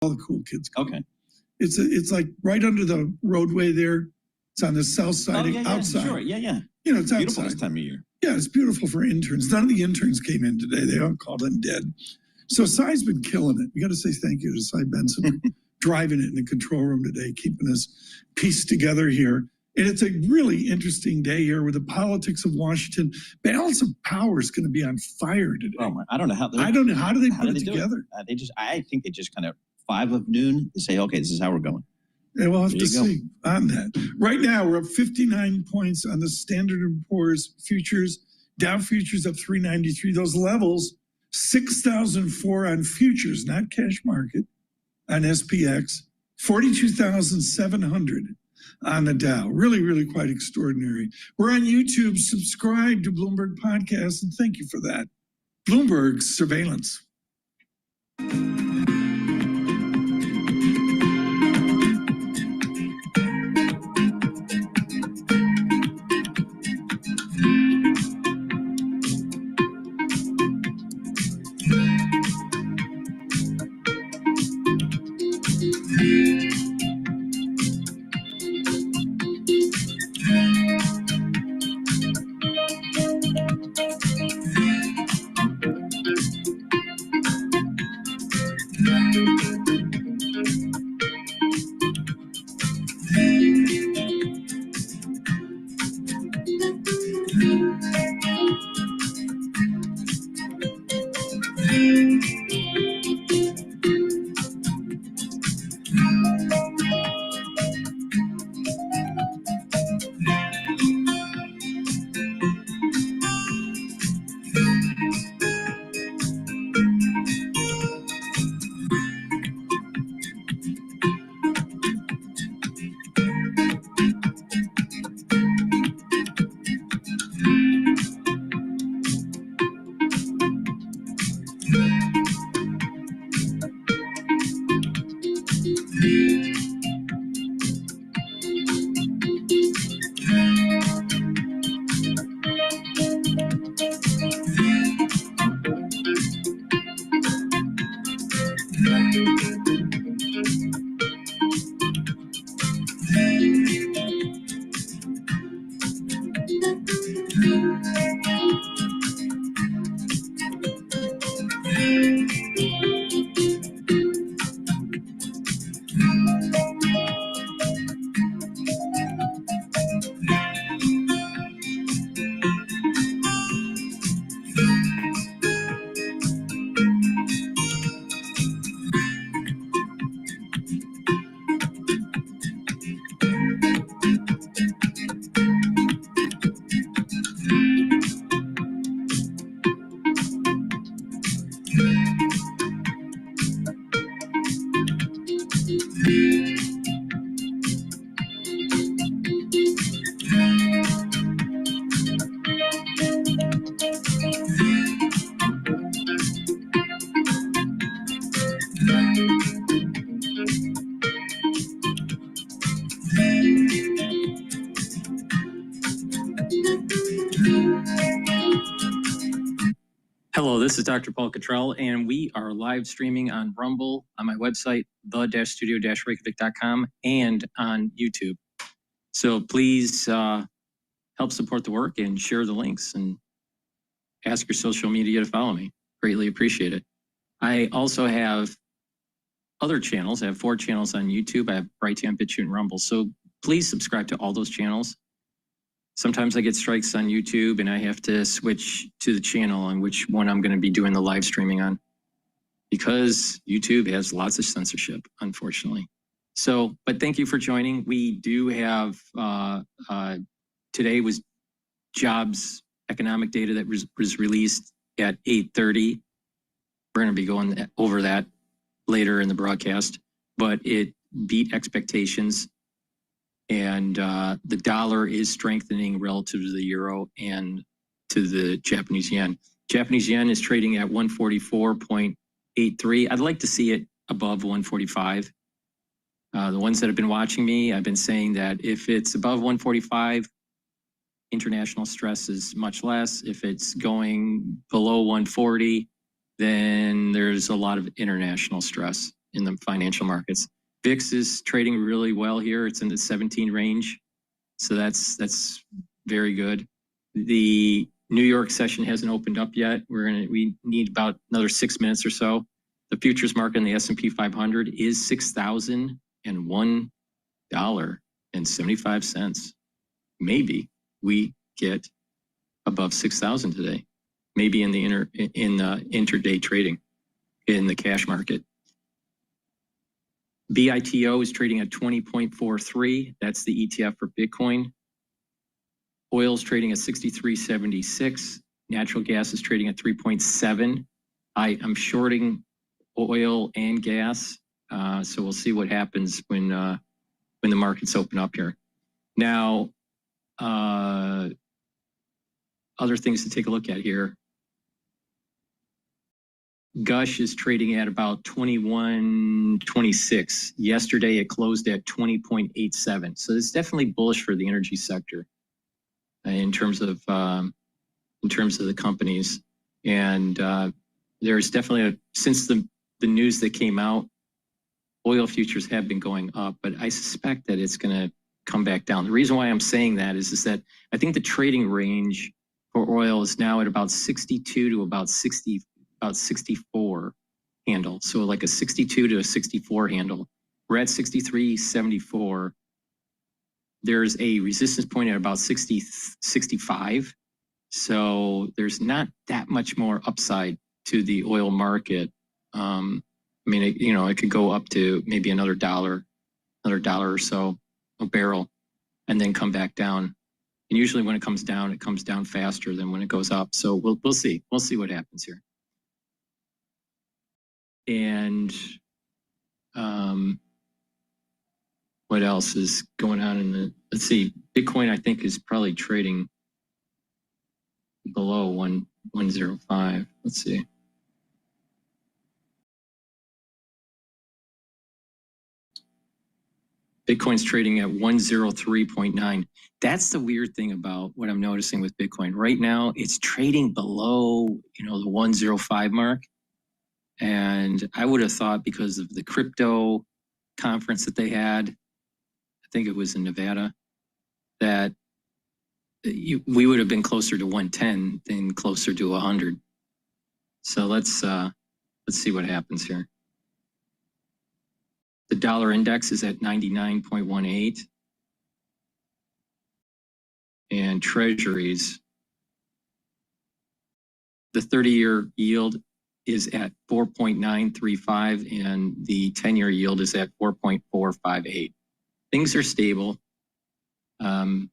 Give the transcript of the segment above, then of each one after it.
all the cool kids go. Okay. It's like right under the roadway there. It's on the south side, outside. Sure. Yeah. You know, it's Beautiful outside. this time of year. Yeah, it's beautiful for interns. None of the interns came in today. They all called in dead. So Cy's been killing it. We got to say thank you to Cy Benson for driving it in the control room today, keeping us pieced together here. And it's a really interesting day here with the politics of Washington. Balance of power is going to be on fire today. Oh my! I don't know how. I don't know how do they put it together. I think they just kind of 5 of noon. They say, okay, this is how we're going. And we'll have to see on that. Right now, we're up 59 points on the Standard & Poor's futures. Dow futures up 393. Those levels, 6,004 on futures, not cash market, on SPX. 42,700 on the Dow. Really, really quite extraordinary. We're on YouTube. Subscribe to Bloomberg Podcast, and thank you for that. Bloomberg Surveillance. Hello, this is Dr. Paul Cottrell, and we are live streaming on Rumble, on my website, the-studio-reykjavik.com, and on YouTube. So please help support the work and share the links and ask your social media to follow me. Greatly appreciate it. I also have other channels. I have 4 channels on YouTube. I have Brighteon, Bitchute, and Rumble. So please subscribe to all those channels. Sometimes I get strikes on YouTube and I have to switch to the channel on which one I'm going to be doing the live streaming on, because YouTube has lots of censorship, unfortunately. So, but thank you for joining. We do have, today was jobs economic data that was released at 8:30. We're going to be going over that later in the broadcast, but it beat expectations. And the dollar is strengthening relative to the euro and to the Japanese yen. Japanese yen is trading at 144.83. I'd like to see it above 145. The ones that have been watching me, I've been saying that if it's above 145, international stress is much less. If it's going below 140, then there's a lot of international stress. in the financial markets. VIX is trading really well here. It's in the 17 range. So that's very good. The New York session hasn't opened up yet. We need about another 6 minutes or so. The futures market in the S&P 500 is $6,001.75. Maybe we get above 6,000 today. Maybe in the intraday trading in the cash market. BITO is trading at 20.43. That's the ETF for Bitcoin. Oil's trading at 63.76. Natural gas is trading at 3.7. I'm shorting oil and gas, so we'll see what happens when the markets open up here. Now, other things to take a look at here. Gush is trading at about 21.26. Yesterday, it closed at 20.87. So it's definitely bullish for the energy sector in terms of the companies. And there's definitely since the news that came out, oil futures have been going up, but I suspect that it's going to come back down. The reason why I'm saying that is that I think the trading range for oil is now at about 62 to about 64 handle. So like a 62 to a 64 handle. We're at 63.74. There's a resistance point at about 65. So there's not that much more upside to the oil market. I mean, it could go up to maybe another dollar or so a barrel, and then come back down. And usually when it comes down faster than when it goes up. So we'll see. We'll see what happens here. And what else is going on let's see, Bitcoin I think is probably trading below 105. Let's see. Bitcoin's trading at 103.9. That's the weird thing about what I'm noticing with Bitcoin. Right now, it's trading below, the 105 mark. And I would have thought because of the crypto conference that they had, I think it was in Nevada, that we would have been closer to 110 than closer to 100. So let's see what happens here. The dollar index is at 99.18. And treasuries, the 30-year yield is at 4.935 and the 10-year yield is at 4.458. Things are stable. The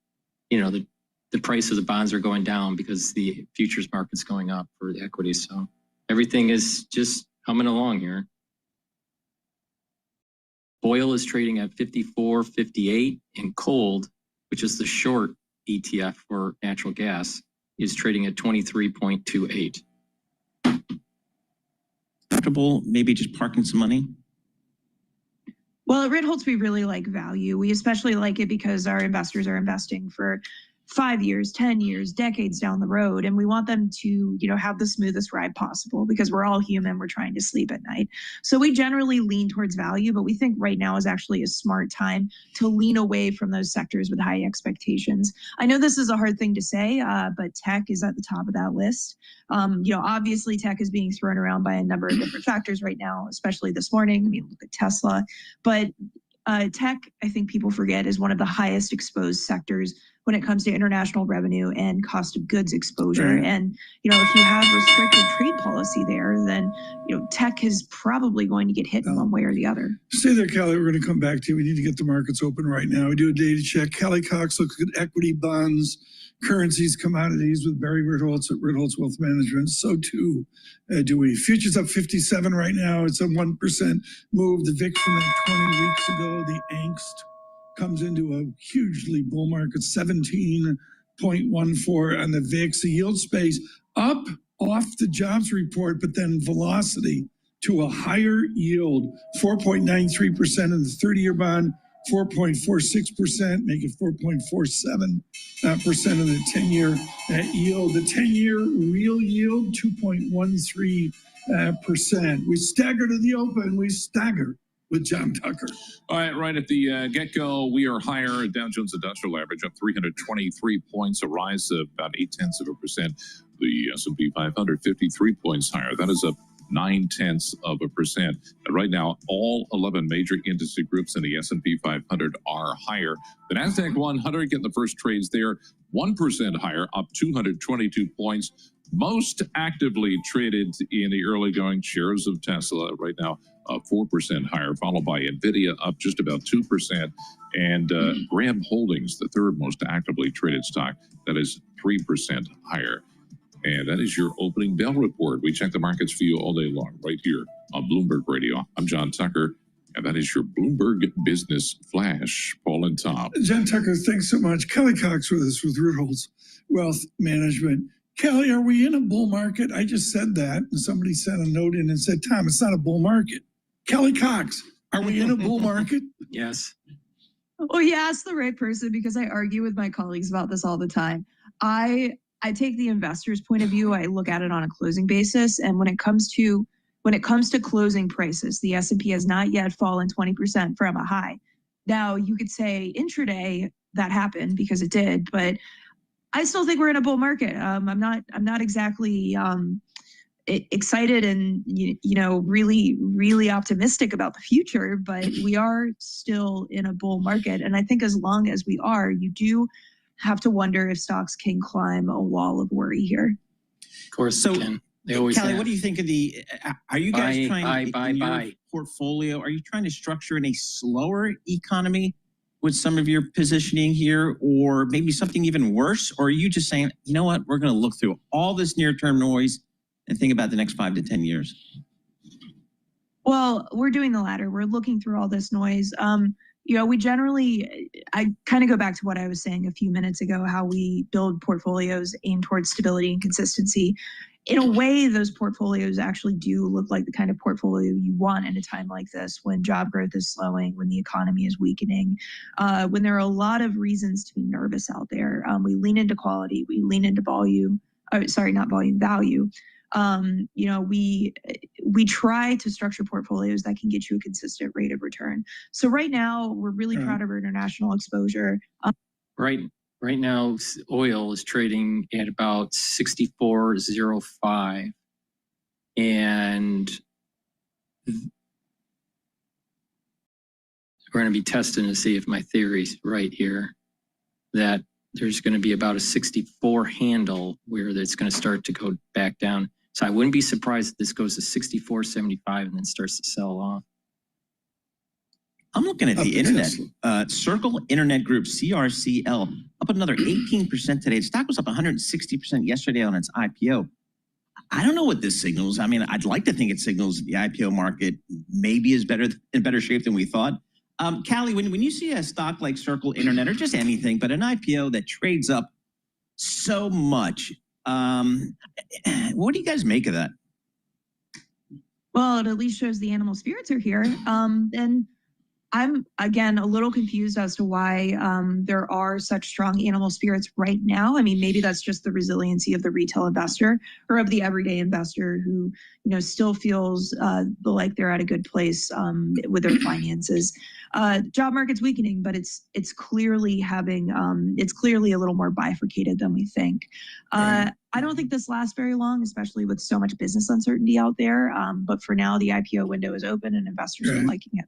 price of the bonds are going down because the futures market's going up for the equities. So everything is just humming along here. Oil is trading at 54.58 and gold, which is the short ETF for natural gas, is trading at 23.28. Comfortable, maybe just parking some money? Well, at Ritholtz, we really like value. We especially like it because our investors are investing for 5 years, 10 years, decades down the road. And we want them to, have the smoothest ride possible because we're all human. We're trying to sleep at night. So we generally lean towards value, but we think right now is actually a smart time to lean away from those sectors with high expectations. I know this is a hard thing to say, but tech is at the top of that list. Obviously tech is being thrown around by a number of different factors right now, especially this morning. I mean, look at Tesla, but tech, I think people forget, is one of the highest exposed sectors when it comes to international revenue and cost of goods exposure. Right. And, if you have restricted trade policy there, then, tech is probably going to get hit in one way or the other. Stay there, Kelly. We're going to come back to you. We need to get the markets open right now. We do a data check. Kelly Cox looks at equity, bonds, currencies, commodities with Barry Ritholtz at Ritholtz Wealth Management. So too do we. Futures up 57 right now. It's a 1% move. The VIX from that 20 weeks ago, the angst comes into a hugely bull market, 17.14 on the VIX. The yield space up off the jobs report, but then velocity to a higher yield, 4.93% in the 30-year bond, 4.46%, make it 4.47% in the 10-year yield. The 10-year real yield, 2.13 We stagger to the open. We stagger with John Tucker. All right, right at the get-go, we are higher. Dow Jones Industrial Average up 323 points, a rise of about 0.8%. The S&P 500 53 points higher. That is up 0.9%. Right now, all 11 major industry groups in the S&P 500 are higher. The Nasdaq 100 getting the first trades there, 1% higher, up 222 points. Most actively traded in the early going shares of Tesla right now, 4% higher, followed by NVIDIA up just about 2%. And Graham Holdings, the third most actively traded stock, that is 3% higher. And that is your opening bell report. We check the markets for you all day long right here on Bloomberg Radio. I'm John Tucker, and that is your Bloomberg Business Flash. Paul and Tom. John Tucker, thanks so much. Kelly Cox with us with Ritholtz Wealth Management. Kelly, are we in a bull market? I just said that, and somebody sent a note in and said, Tom, it's not a bull market. Kelly Cox, are we in a bull market? Yes. Well, you asked the right person because I argue with my colleagues about this all the time. I take the investor's point of view. I look at it on a closing basis, and when it comes to closing prices, the S&P has not yet fallen 20% from a high. Now, you could say intraday that happened because it did, but I still think we're in a bull market. I'm not exactly excited and really optimistic about the future, but we are still in a bull market. And I think as long as we are, you do have to wonder if stocks can climb a wall of worry here. Of course, so they always Kelly, have. what do you think of the? Are you guys trying in your buy. portfolio? Are you trying to structure in a slower economy with some of your positioning here, or maybe something even worse? Or are you just saying, you know what, we're going to look through all this near-term noise and think about the next 5 to 10 years? Well, we're doing the latter. We're looking through all this noise. We generally, I kind of go back to what I was saying a few minutes ago, how we build portfolios aimed towards stability and consistency. In a way, those portfolios actually do look like the kind of portfolio you want in a time like this, when job growth is slowing, when the economy is weakening, when there are a lot of reasons to be nervous out there. We lean into quality, we lean into value. We try to structure portfolios that can get you a consistent rate of return. So right now, we're really proud of our international exposure. Right now, oil is trading at about 64.05, and we're going to be testing to see if my theory's right here, that there's going to be about a 64 handle where it's going to start to go back down. So I wouldn't be surprised if this goes to 64.75 and then starts to sell off. I'm looking at the internet. Circle Internet Group, CRCL, up another 18% today. The stock was up 160% yesterday on its IPO. I don't know what this signals. I mean, I'd like to think it signals the IPO market maybe is in better shape than we thought. Callie, when you see a stock like Circle Internet, or just anything, but an IPO that trades up so much, what do you guys make of that? Well, it at least shows the animal spirits are here. And I'm, again, a little confused as to why there are such strong animal spirits right now. I mean, maybe that's just the resiliency of the retail investor or of the everyday investor who, still feels like they're at a good place with their finances. Job market's weakening, but it's clearly it's clearly a little more bifurcated than we think. I don't think this lasts very long, especially with so much business uncertainty out there. But for now, the IPO window is open and investors are liking it.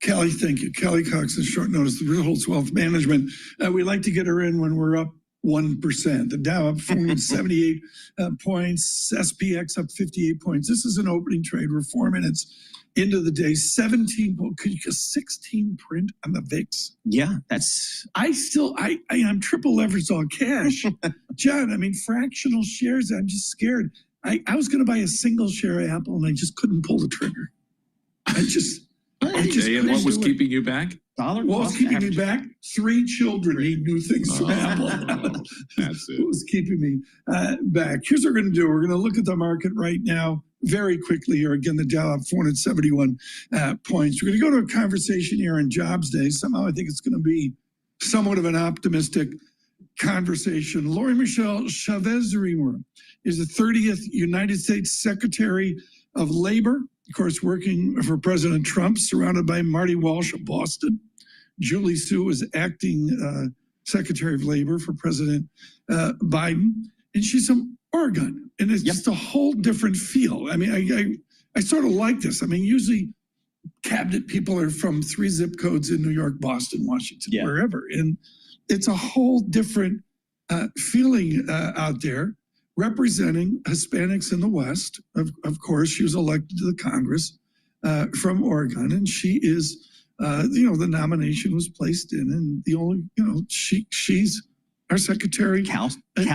Kelly, thank you. Kelly Cox is short notice, the Ritholtz Wealth Management. We like to get her in when we're up 1%. The Dow up 478 points, SPX up 58 points. This is an opening trade. We're 4 minutes into the day. 16 print on the VIX. Yeah, that's. I'm triple leveraged all cash. John, I mean, fractional shares, I'm just scared. I was going to buy a single share of Apple and I just couldn't pull the trigger. And what was keeping you back? What was keeping me back? 3 children need new things from Apple. That's it. What was keeping me back? Here's what we're going to do. We're going to look at the market right now very quickly here. Again, the Dow up 471 points. We're going to go to a conversation here on Jobs Day. Somehow I think it's going to be somewhat of an optimistic conversation. Lori Michelle Chavez-Reimer is the 30th United States Secretary of Labor, of course, working for President Trump, surrounded by Marty Walsh of Boston. Julie Su is acting Secretary of Labor for President Biden, and she's from Oregon, and it's just a whole different feel. I mean, I sort of like this. I mean, usually cabinet people are from 3 zip codes in New York, Boston, Washington, wherever, and it's a whole different feeling out there, representing Hispanics in the West. Of course, she was elected to the Congress from Oregon, and she is. The nomination was placed in, and the only, she's our secretary. Cal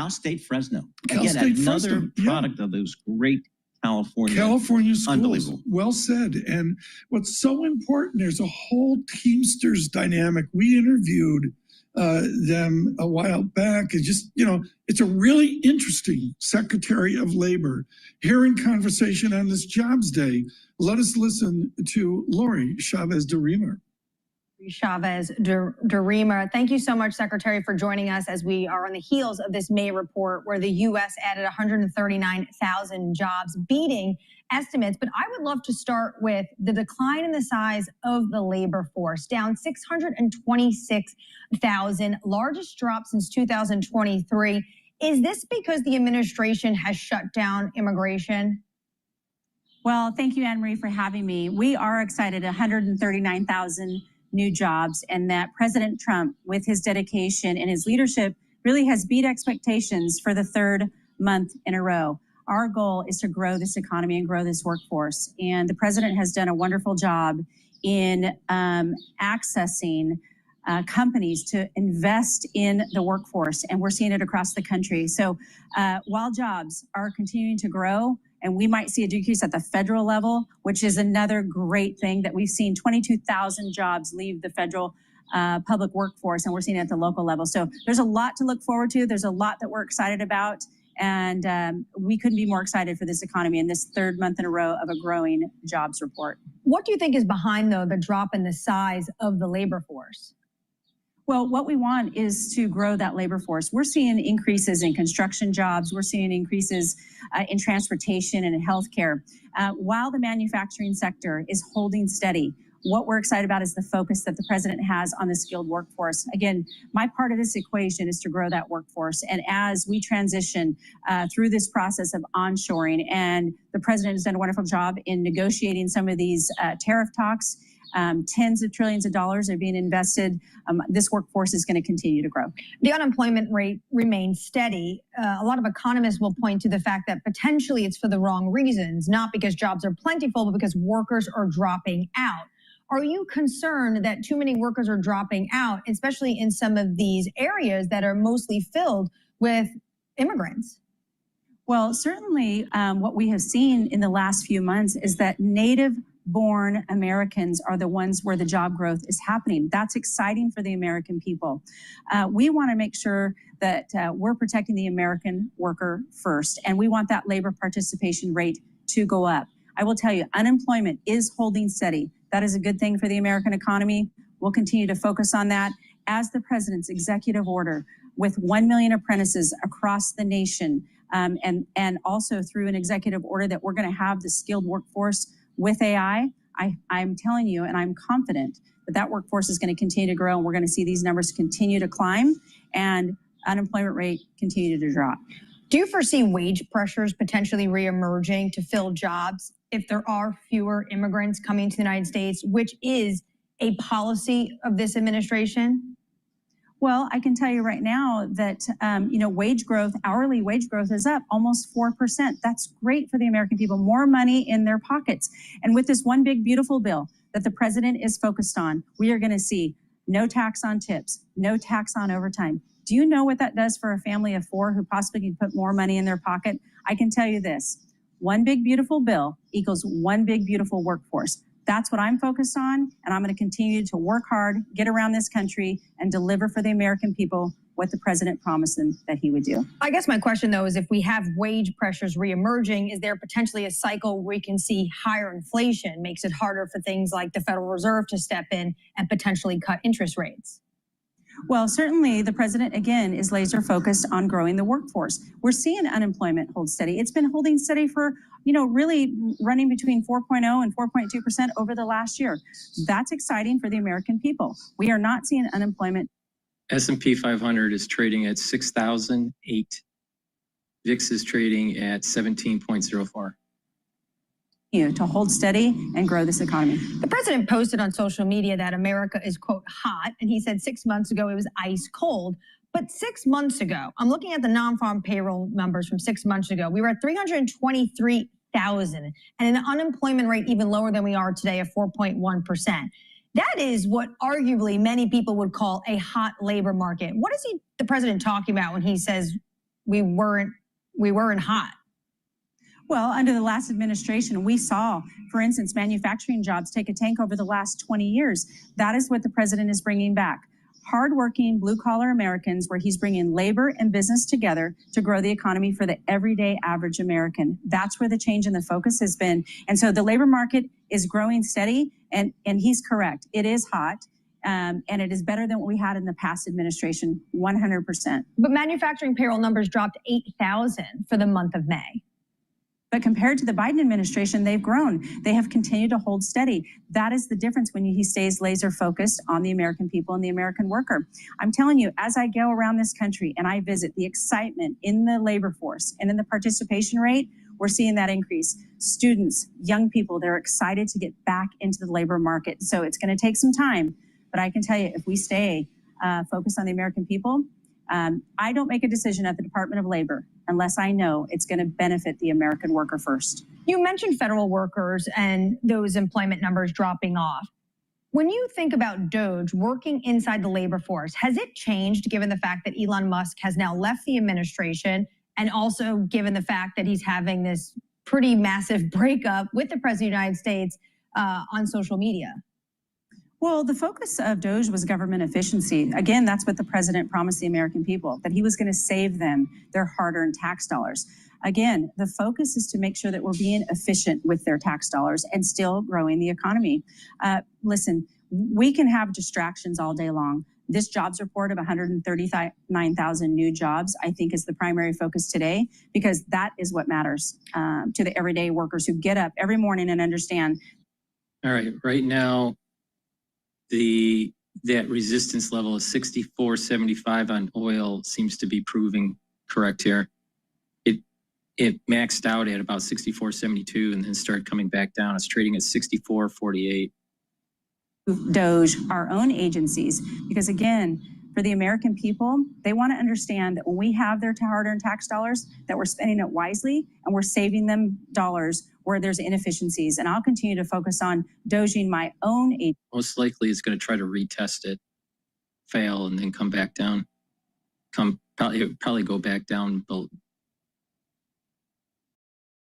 State Fresno. Cal Again, State another Fresno, product of those great California schools. Unbelievable. Well said. And what's so important, there's a whole Teamsters dynamic. We interviewed them a while back, and just, it's a really interesting Secretary of Labor here in conversation on this Jobs Day. Let us listen to Lori Chavez de Remer. Chavez de Remer. Thank you so much, Secretary, for joining us as we are on the heels of this May report where the U.S. added 139,000 jobs, beating estimates. But I would love to start with the decline in the size of the labor force, down 626,000, largest drop since 2023. Is this because the administration has shut down immigration? Well, thank you, Anne Marie, for having me. We are excited, 139,000 new jobs, and that President Trump, with his dedication and his leadership, really has beat expectations for the 3rd month in a row. Our goal is to grow this economy and grow this workforce. And the president has done a wonderful job in accessing companies to invest in the workforce, and we're seeing it across the country. So while jobs are continuing to grow, and we might see a decrease at the federal level, which is another great thing that we've seen 22,000 jobs leave the federal public workforce, and we're seeing it at the local level. So there's a lot to look forward to. There's a lot that we're excited about, and we couldn't be more excited for this economy in this 3rd month in a row of a growing jobs report. What do you think is behind, though, the drop in the size of the labor force? Well, what we want is to grow that labor force. We're seeing increases in construction jobs. We're seeing increases in transportation and in healthcare. While the manufacturing sector is holding steady, what we're excited about is the focus that the president has on the skilled workforce. Again, my part of this equation is to grow that workforce. And as we transition through this process of onshoring, and the president has done a wonderful job in negotiating some of these tariff talks, tens of trillions of dollars are being invested. This workforce is going to continue to grow. The unemployment rate remains steady. A lot of economists will point to the fact that potentially it's for the wrong reasons, not because jobs are plentiful, but because workers are dropping out. Are you concerned that too many workers are dropping out, especially in some of these areas that are mostly filled with immigrants? Well, certainly what we have seen in the last few months is that native-born Americans are the ones where the job growth is happening. That's exciting for the American people. We want to make sure that we're protecting the American worker first, and we want that labor participation rate to go up. I will tell you, unemployment is holding steady. That is a good thing for the American economy. We'll continue to focus on that. As the president's executive order, with 1 million apprentices across the nation, and also through an executive order that we're going to have the skilled workforce with AI, I'm telling you, and I'm confident that that workforce is going to continue to grow, and we're going to see these numbers continue to climb and unemployment rate continue to drop. Do you foresee wage pressures potentially reemerging to fill jobs if there are fewer immigrants coming to the United States, which is a policy of this administration? Well, I can tell you right now that, wage growth, hourly wage growth is up almost 4%. That's great for the American people, more money in their pockets. And with this one big, beautiful bill that the president is focused on, we are going to see no tax on tips, no tax on overtime. Do you know what that does for a family of 4 who possibly can put more money in their pocket? I can tell you this, one big, beautiful bill equals one big, beautiful workforce. That's what I'm focused on, and I'm going to continue to work hard, get around this country, and deliver for the American people what the president promised them that he would do. I guess my question, though, is if we have wage pressures reemerging, is there potentially a cycle where we can see higher inflation, makes it harder for things like the Federal Reserve to step in and potentially cut interest rates? Well, certainly the president, again, is laser focused on growing the workforce. We're seeing unemployment hold steady. It's been holding steady for, really running between 4.0 and 4.2% over the last year. That's exciting for the American people. We are not seeing unemployment. S&P 500 is trading at 6,008. VIX is trading at 17.04. To hold steady and grow this economy. The president posted on social media that America is, quote, hot, and he said 6 months ago it was ice cold. But 6 months ago, I'm looking at the non-farm payroll numbers from 6 months ago, we were at 323,000 and an unemployment rate even lower than we are today at 4.1%. That is what arguably many people would call a hot labor market. What is the president talking about when he says we weren't hot? Well, under the last administration, we saw, for instance, manufacturing jobs take a tank over the last 20 years. That is what the president is bringing back. Hardworking, blue-collar Americans, where he's bringing labor and business together to grow the economy for the everyday average American. That's where the change in the focus has been. And so the labor market is growing steady, and he's correct. It is hot. And it is better than what we had in the past administration, 100%. But manufacturing payroll numbers dropped 8,000 for the month of May. But compared to the Biden administration, they've grown. They have continued to hold steady. That is the difference when he stays laser focused on the American people and the American worker. I'm telling you, as I go around this country and I visit, the excitement in the labor force and in the participation rate, we're seeing that increase. Students, young people, they're excited to get back into the labor market. So it's going to take some time. But I can tell you, if we stay focused on the American people, I don't make a decision at the Department of Labor unless I know it's going to benefit the American worker first. You mentioned federal workers and those employment numbers dropping off. When you think about DOGE working inside the labor force, has it changed given the fact that Elon Musk has now left the administration, and also given the fact that he's having this pretty massive breakup with the President of the United States on social media? Well, the focus of DOGE was government efficiency. Again, that's what the president promised the American people, that he was going to save them their hard-earned tax dollars. Again, the focus is to make sure that we're being efficient with their tax dollars and still growing the economy. Listen, we can have distractions all day long. This jobs report of 139,000 new jobs, I think, is the primary focus today, because that is what matters to the everyday workers who get up every morning and understand. All right, right now, that resistance level of 64.75 on oil seems to be proving correct here. It maxed out at about 64.72 and then started coming back down. It's trading at 64.48. DOGE, our own agencies, because again, for the American people, they want to understand that when we have their hard-earned tax dollars, that we're spending it wisely and we're saving them dollars where there's inefficiencies. And I'll continue to focus on DOGing my own agency. Most likely it's going to try to retest it, fail, and then come back down. Probably go back down,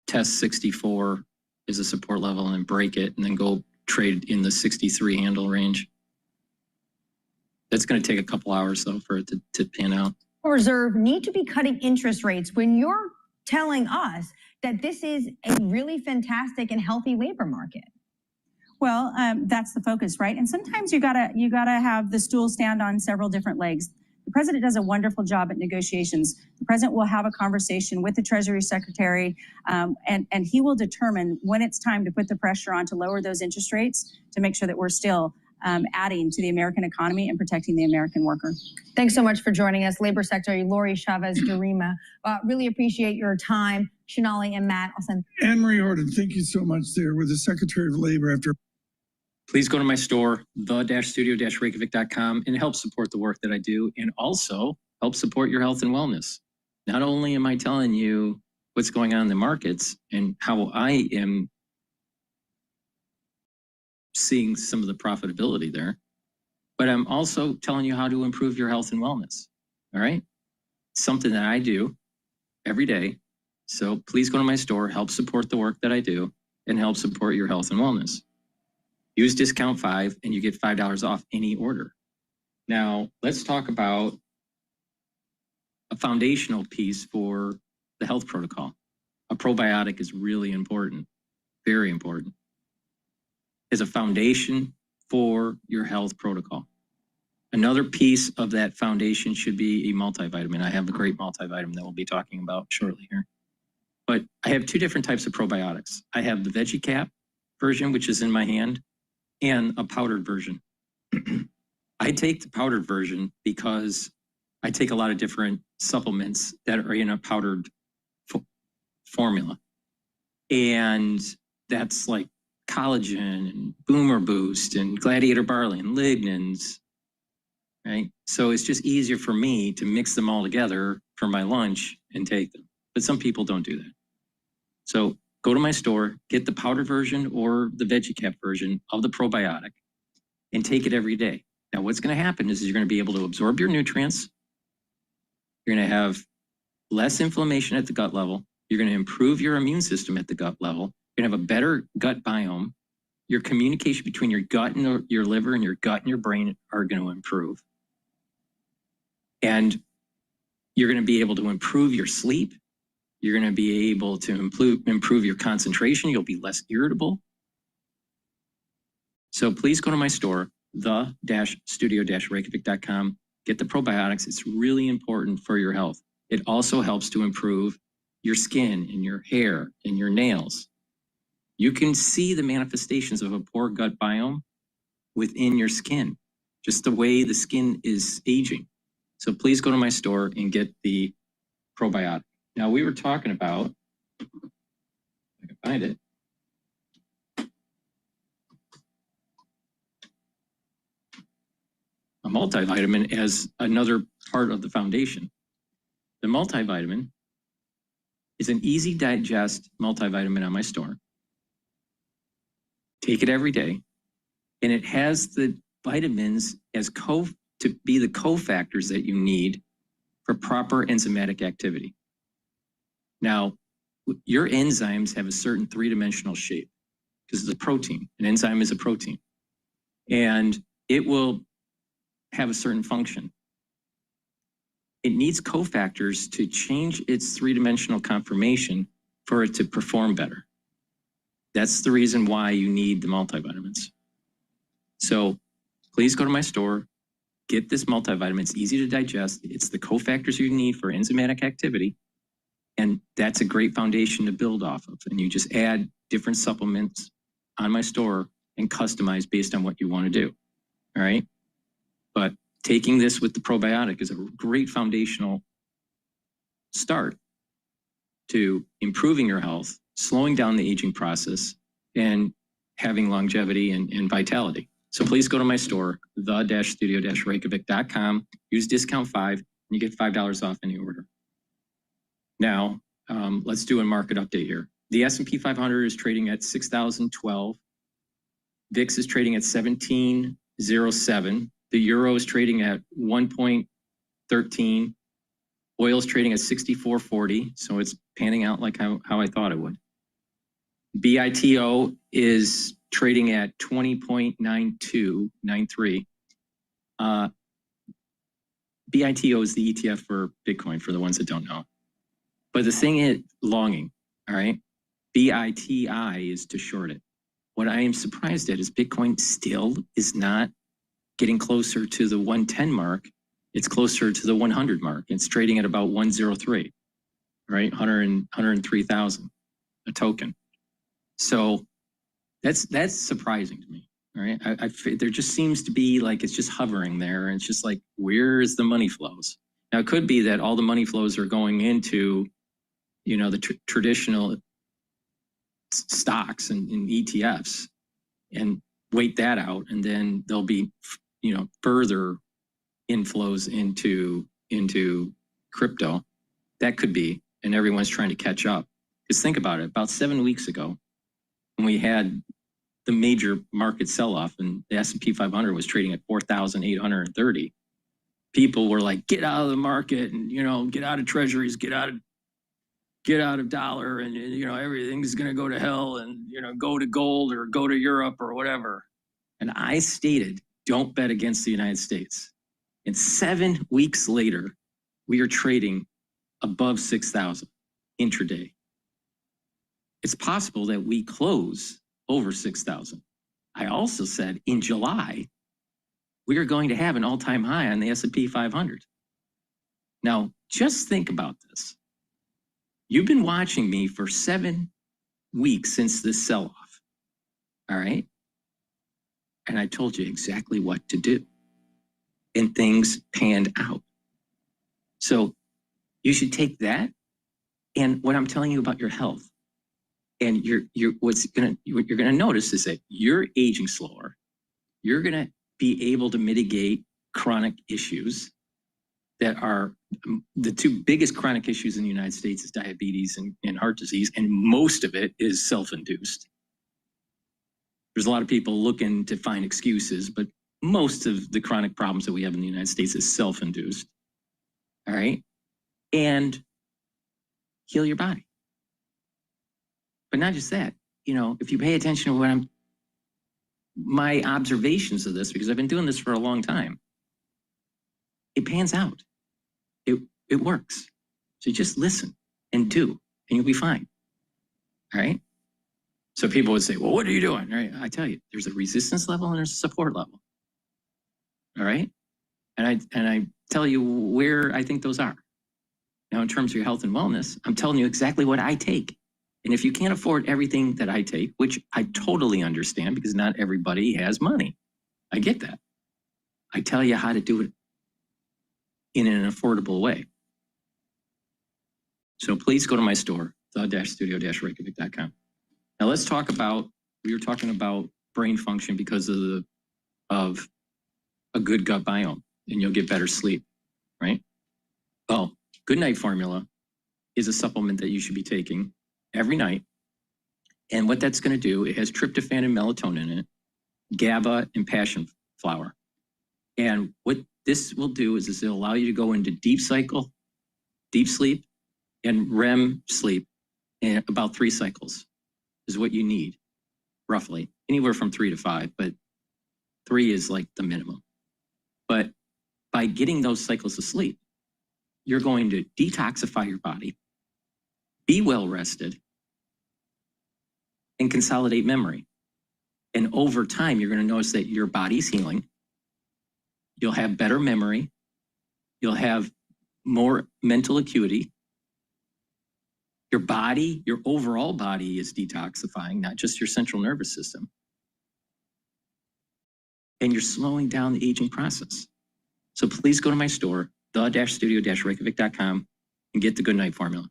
test 64 as a support level and break it, and then go trade in the 63 handle range. That's going to take a couple hours, though, for it to pan out. Reserve need to be cutting interest rates when you're telling us that this is a really fantastic and healthy labor market? Well, that's the focus, right? And sometimes you gotta have the stool stand on several different legs. The president does a wonderful job at negotiations. The president will have a conversation with the Treasury Secretary, and he will determine when it's time to put the pressure on to lower those interest rates to make sure that we're still adding to the American economy and protecting the American worker. Thanks so much for joining us, Labor Secretary Lori Chavez-Durima. Really appreciate your time. Shanali and Matt, I'll send. Anne Marie Horton, thank you so much there with the Secretary of Labor after. Please go to my store, the-studio-reykjavik.com, and help support the work that I do, and also help support your health and wellness. Not only am I telling you what's going on in the markets and how I am seeing some of the profitability there, but I'm also telling you how to improve your health and wellness. All right? Something that I do every day. So please go to my store, help support the work that I do, and help support your health and wellness. Use discount 5 and you get $5 off any order. Now, let's talk about a foundational piece for the health protocol. A probiotic is really important, very important. As a foundation for your health protocol. Another piece of that foundation should be a multivitamin. I have a great multivitamin that we'll be talking about shortly here. But I have two different types of probiotics. I have the veggie cap version, which is in my hand, and a powdered version. I take the powdered version because I take a lot of different supplements that are in a powdered formula. And that's like collagen and boomer boost and gladiator barley and lignans, right? So it's just easier for me to mix them all together for my lunch and take them. But some people don't do that. So go to my store, get the powdered version or the veggie cap version of the probiotic and take it every day. Now, what's going to happen is you're going to be able to absorb your nutrients. You're going to have less inflammation at the gut level. You're going to improve your immune system at the gut level. You're going to have a better gut biome. Your communication between your gut and your liver and your gut and your brain are going to improve. And you're going to be able to improve your sleep. You're going to be able to improve your concentration. You'll be less irritable. So please go to my store, the-studio-reykjavik.com. Get the probiotics. It's really important for your health. It also helps to improve your skin and your hair and your nails. You can see the manifestations of a poor gut biome within your skin, just the way the skin is aging. So please go to my store and get the probiotic. Now, we were talking about, if I can find it. A multivitamin as another part of the foundation. The multivitamin is an easy digest multivitamin on my store. Take it every day. And it has the vitamins as to be the cofactors that you need for proper enzymatic activity. Now, your enzymes have a certain three-dimensional shape because it's a protein. An enzyme is a protein. And it will have a certain function. It needs cofactors to change its three-dimensional conformation for it to perform better. That's the reason why you need the multivitamins. So please go to my store, get this multivitamin. It's easy to digest. It's the cofactors you need for enzymatic activity. And that's a great foundation to build off of. And you just add different supplements on my store and customize based on what you want to do. All right. But taking this with the probiotic is a great foundational start to improving your health, slowing down the aging process, and having longevity and vitality. So please go to my store, the-studio-reykjavik.com, use discount 5, and you get $5 off any order. Now, let's do a market update here. The S&P 500 is trading at 6,012. VIX is trading at 1707. The euro is trading at 1.13. Oil is trading at 64.40. So it's panning out like how I thought it would. BITO is trading at 20.9293. BITO is the ETF for Bitcoin, for the ones that don't know. But the thing is, longing, all right? BITI is to short it. What I am surprised at is Bitcoin still is not getting closer to the 110 mark. It's closer to the 100 mark. It's trading at about 103, right? 103,000 a token. So that's surprising to me. All right. There just seems to be like it's just hovering there. And it's just like, where is the money flows? Now, it could be that all the money flows are going into, the traditional stocks and ETFs, and wait that out. And then there'll be, further inflows into crypto. That could be, and everyone's trying to catch up. Because think about it, about 7 weeks ago, when we had the major market sell-off and the S&P 500 was trading at 4,830, people were like, get out of the market and, get out of treasuries, get out of dollar, and, everything's going to go to hell, and, go to gold or go to Europe or whatever. And I stated, don't bet against the United States. And 7 weeks later, we are trading above 6,000 intraday. It's possible that we close over 6,000. I also said in July, we are going to have an all-time high on the S&P 500. Now, just think about this. You've been watching me for 7 weeks since this sell-off, all right? And I told you exactly what to do. And things panned out. So you should take that and what I'm telling you about your health. And you're what you're gonna notice is that you're aging slower. You're gonna be able to mitigate chronic issues that are the two biggest chronic issues in the United States is diabetes and heart disease, and most of it is self-induced. There's a lot of people looking to find excuses, but most of the chronic problems that we have in the United States is self-induced. All right? And heal your body. But not just that, you know, if you pay attention to what my observations of this, because I've been doing this for a long time, it pans out. It works. So just listen and do, and you'll be fine. All right? So people would say, well, what are you doing? All right, I tell you, there's a resistance level and there's a support level. All right? And I tell you where I think those are. Now, in terms of your health and wellness, I'm telling you exactly what I take. And if you can't afford everything that I take, which I totally understand because not everybody has money. I get that. I tell you how to do it in an affordable way. So please go to my store, the-studio-reykjavik.com. Now let's talk about, we were talking about brain function because of a good gut biome, and you'll get better sleep, right? Well, Good Night Formula is a supplement that you should be taking every night. And what that's going to do, it has tryptophan and melatonin in it, GABA and passion flower. And what this will do is it'll allow you to go into deep sleep, and REM sleep in about 3 cycles is what you need, roughly. Anywhere from 3 to 5, but 3 is like the minimum. But by getting those cycles of sleep, you're going to detoxify your body, be well rested, and consolidate memory. And over time, you're going to notice that your body's healing. You'll have better memory. You'll have more mental acuity. Your body, your overall body is detoxifying, not just your central nervous system. And you're slowing down the aging process. So please go to my store, the-studio-reykjavik.com, and get the Good Night Formula.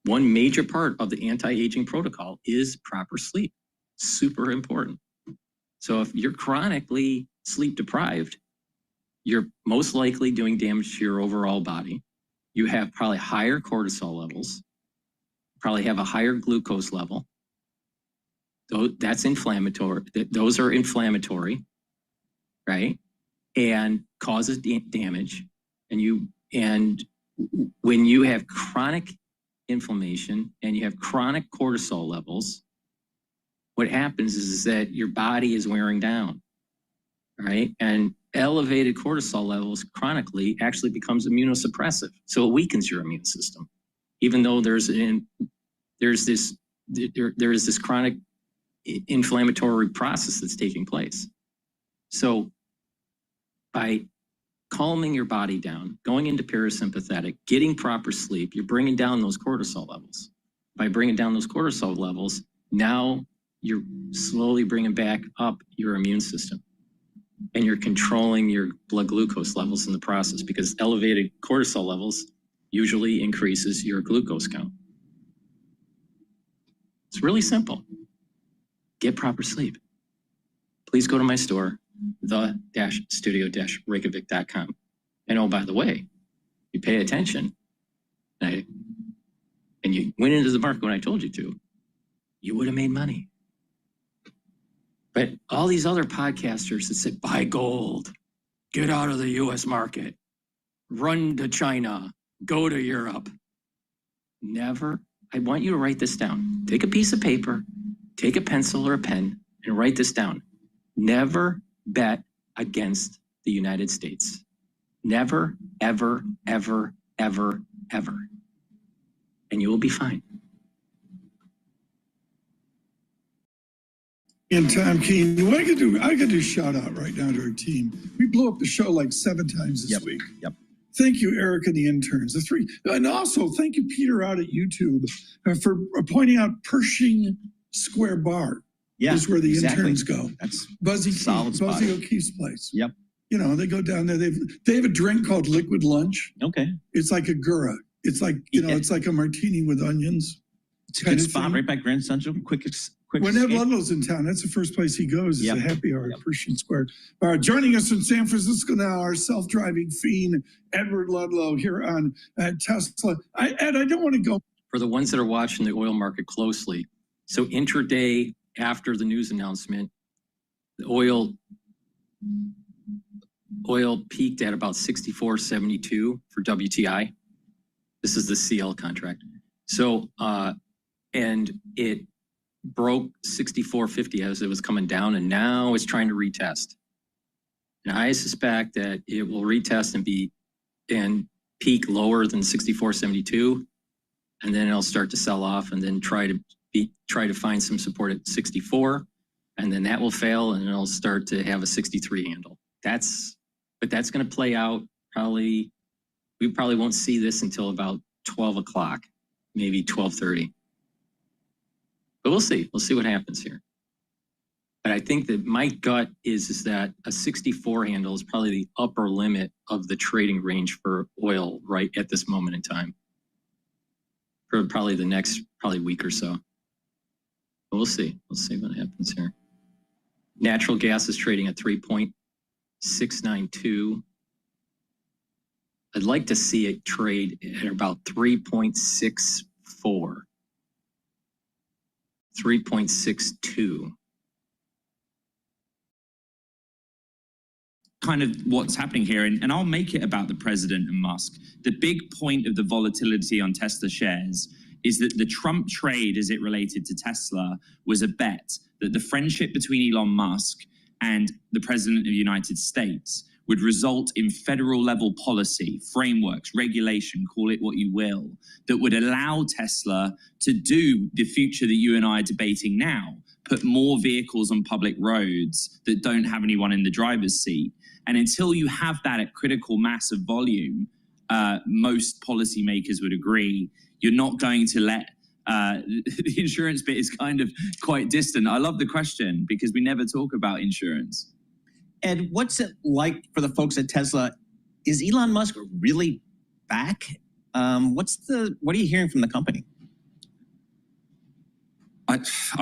One major part of the anti-aging protocol is proper sleep. Super important. So if you're chronically sleep deprived, you're most likely doing damage to your overall body. You have probably higher cortisol levels, probably have a higher glucose level. That's inflammatory. Those are inflammatory, right? And causes damage. And when you have chronic inflammation and you have chronic cortisol levels, what happens is that your body is wearing down, right? And elevated cortisol levels chronically actually becomes immunosuppressive. So it weakens your immune system, even though there is this chronic inflammatory process that's taking place. So by calming your body down, going into parasympathetic, getting proper sleep, you're bringing down those cortisol levels. By bringing down those cortisol levels, now you're slowly bringing back up your immune system. And you're controlling your blood glucose levels in the process, because elevated cortisol levels usually increases your glucose count. It's really simple. Get proper sleep. Please go to my store, the-studio-reykjavik.com. And oh, by the way, you pay attention, and you went into the market when I told you to, you would have made money. But all these other podcasters that said, buy gold, get out of the US market, run to China, go to Europe. Never. I want you to write this down. Take a piece of paper, take a pencil or a pen, and write this down. Never bet against the United States. Never, ever, ever, ever, ever. And you will be fine. And Tom Keene, what I could do a shout out right now to our team. We blew up the show like 7 times this week. Yep. Thank you, Eric and the interns, the 3. And also thank you, Peter, out at YouTube for pointing out Pershing Square Bar. Yeah, is where the exactly. interns go. That's Buzzy solid spot. Buzzy O'Keefe's place. Yep. You know, they go down there. They have a drink called Liquid Lunch. Okay. It's like a gura. It's like, it's like a martini with onions. It's a good spot right by Grand Central. Quick When Ed escape. Ludlow's in town, that's the first place he goes. Is Yep. a happy hour at Pershing Square. Joining us from San Francisco now, our self-driving fiend, Edward Ludlow, here on Tesla. Ed, I don't want to go. For the ones that are watching the oil market closely, so intraday after the news announcement, the oil peaked at about 64.72 for WTI. This is the CL contract. So, and it broke 64.50 as it was coming down, and now it's trying to retest. And I suspect that it will retest and peak lower than 64.72, and then it'll start to sell off, and then try to find some support at 64, and then that will fail, and it'll start to have a 63 handle. But that's going to play out probably. We probably won't see this until about 12 o'clock, maybe 12:30. But we'll see. We'll see what happens here. But I think that my gut is that a 64 handle is probably the upper limit of the trading range for oil right at this moment in time. For probably the next week or so. But we'll see. We'll see what happens here. Natural gas is trading at 3.692. I'd like to see it trade at about 3.64. 3.62. Kind of what's happening here, and I'll make it about the president and Musk. The big point of the volatility on Tesla shares is that the Trump trade, as it related to Tesla, was a bet that the friendship between Elon Musk and the president of the United States would result in federal level policy, frameworks, regulation, call it what you will, that would allow Tesla to do the future that you and I are debating now, put more vehicles on public roads that don't have anyone in the driver's seat. And until you have that at critical mass of volume, most policymakers would agree, you're not going to let the insurance bit is kind of quite distant. I love the question because we never talk about insurance. Ed, what's it like for the folks at Tesla? Is Elon Musk really back? What are you hearing from the company? I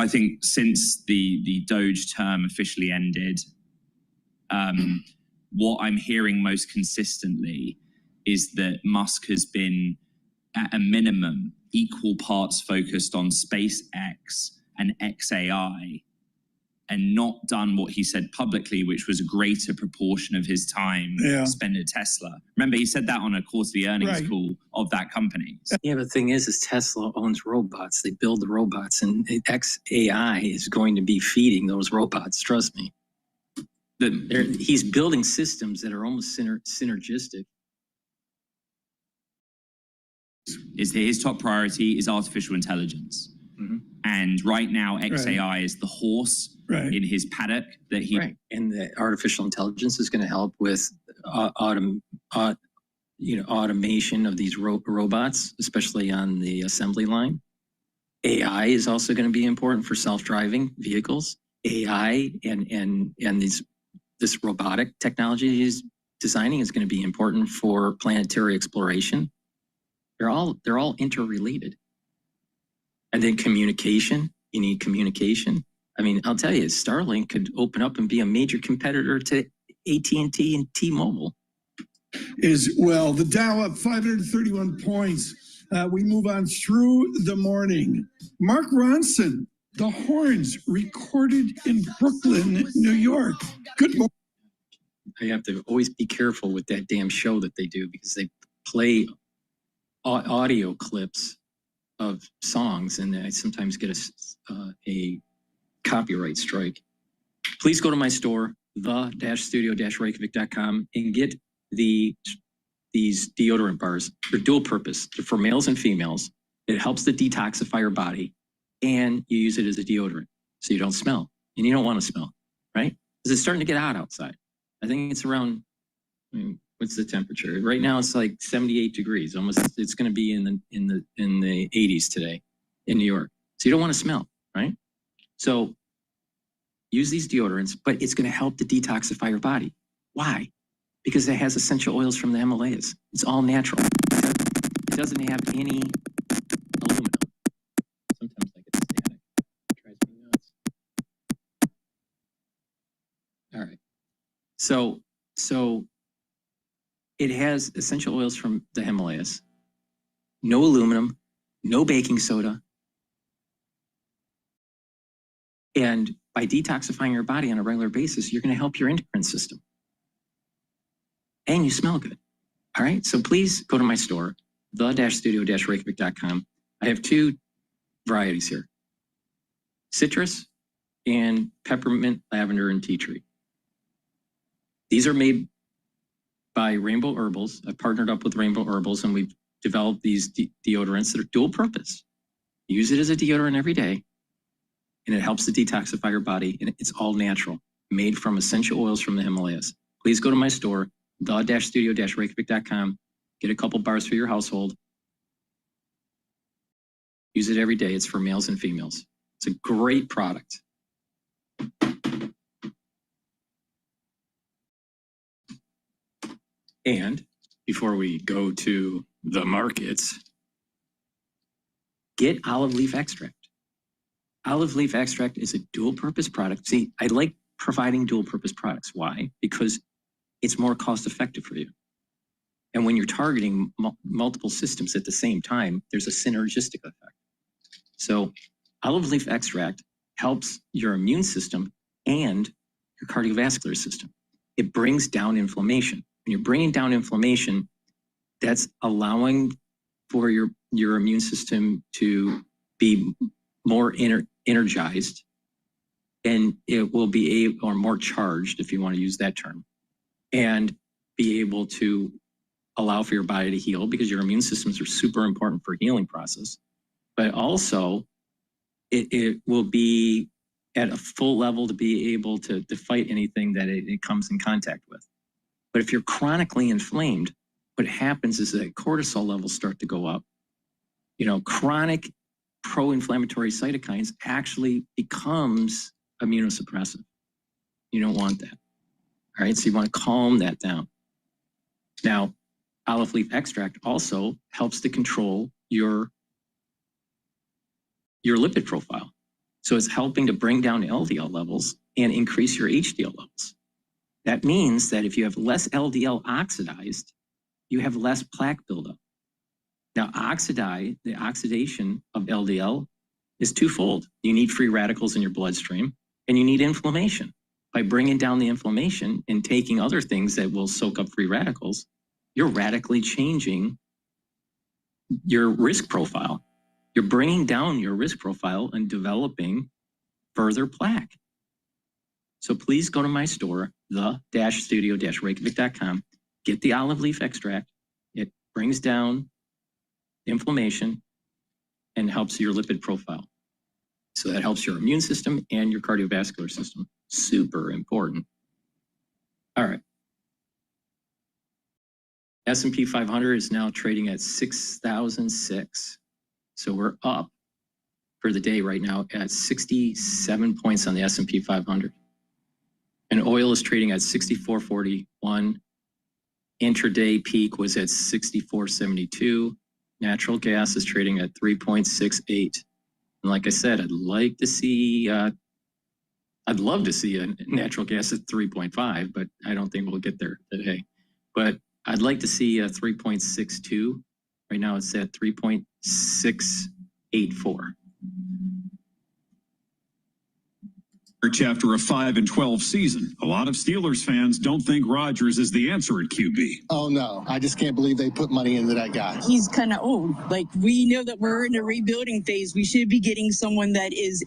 think since the Doge term officially ended, what I'm hearing most consistently is that Musk has been, at a minimum, equal parts focused on SpaceX and XAI, and not done what he said publicly, which was a greater proportion of his time spent at Tesla. Remember, he said that on a quarterly earnings call of that company. Yeah, but the thing is Tesla owns robots. They build the robots, and XAI is going to be feeding those robots. Trust me. He's building systems that are almost synergistic. His top priority is artificial intelligence. Mm-hmm. And right now, XAI is the horse in his paddock that he... Right, and the artificial intelligence is going to help with automation of these robots, especially on the assembly line. AI is also going to be important for self-driving vehicles. AI and this robotic technology he's designing is going to be important for planetary exploration. They're all interrelated. And then communication, you need communication. I mean, I'll tell you, Starlink could open up and be a major competitor to AT&T and T-Mobile. The Dow up 531 points. We move on through the morning. Mark Ronson, the horns recorded in Brooklyn, New York. Good morning. I have to always be careful with that damn show that they do because they play audio clips of songs, and I sometimes get a copyright strike. Please go to my store, the-studio-reykjavik.com, and get these deodorant bars. They're dual purpose. They're for males and females. It helps to detoxify your body, and you use it as a deodorant, so you don't smell. and you don't want to smell, right? Because it's starting to get hot outside. I think it's around, what's the temperature? Right now it's like 78 degrees. Almost, it's going to be in the 80s today in New York. So you don't want to smell, right? So use these deodorants, but it's going to help to detoxify your body. Why? Because it has essential oils from the Himalayas. It's all natural. It doesn't have any aluminum. Sometimes I get static. It drives me nuts. All right. So it has essential oils from the Himalayas, no aluminum, no baking soda. And by detoxifying your body on a regular basis, you're going to help your endocrine system. And you smell good. All right. So please go to my store, the-studio-reykjavik.com. I have two varieties here: citrus and peppermint, lavender, and tea tree. These are made by Rainbow Herbals. I've partnered up with Rainbow Herbals, and we've developed these deodorants that are dual purpose. Use it as a deodorant every day, and it helps to detoxify your body, and it's all natural, made from essential oils from the Himalayas. Please go to my store, the-studio-reykjavik.com. Get a couple bars for your household. Use it every day. It's for males and females. It's a great product. And before we go to the markets, get olive leaf extract. Olive leaf extract is a dual purpose product. See, I like providing dual purpose products. Why? Because it's more cost effective for you. And when you're targeting multiple systems at the same time, there's a synergistic effect. So olive leaf extract helps your immune system and your cardiovascular system. It brings down inflammation. When you're bringing down inflammation, that's allowing for your immune system to be more energized, and it will be able, or more charged, if you want to use that term, and be able to allow for your body to heal, because your immune systems are super important for healing process. But also it will be at a full level to be able to fight anything that it comes in contact with. But if you're chronically inflamed, what happens is that cortisol levels start to go up. Chronic pro-inflammatory cytokines actually becomes immunosuppressive. You don't want that. All right, so you want to calm that down. Now, olive leaf extract also helps to control your lipid profile. So it's helping to bring down LDL levels and increase your HDL levels. That means that if you have less LDL oxidized, you have less plaque buildup. Now, the oxidation of LDL is twofold. You need free radicals in your bloodstream, and you need inflammation. By bringing down the inflammation and taking other things that will soak up free radicals, you're radically changing your risk profile. You're bringing down your risk profile and developing further plaque. So please go to my store, the-studio-reykjavik.com. Get the olive leaf extract. It brings down inflammation and helps your lipid profile. So that helps your immune system and your cardiovascular system. Super important. All right. S&P 500 is now trading at 6,006. So we're up for the day right now at 67 points on the S&P 500. And oil is trading at 64.41. Intraday peak was at 64.72. Natural gas is trading at 3.68. And like I said, I'd love to see a natural gas at 3.5, but I don't think we'll get there today. But I'd like to see a 3.62. Right now it's at 3.684. After a 5-12 season, a lot of Steelers fans don't think Rodgers is the answer at QB. Oh, no. I just can't believe they put money into that guy. He's kind of old. Like, we know that we're in a rebuilding phase. We should be getting someone that is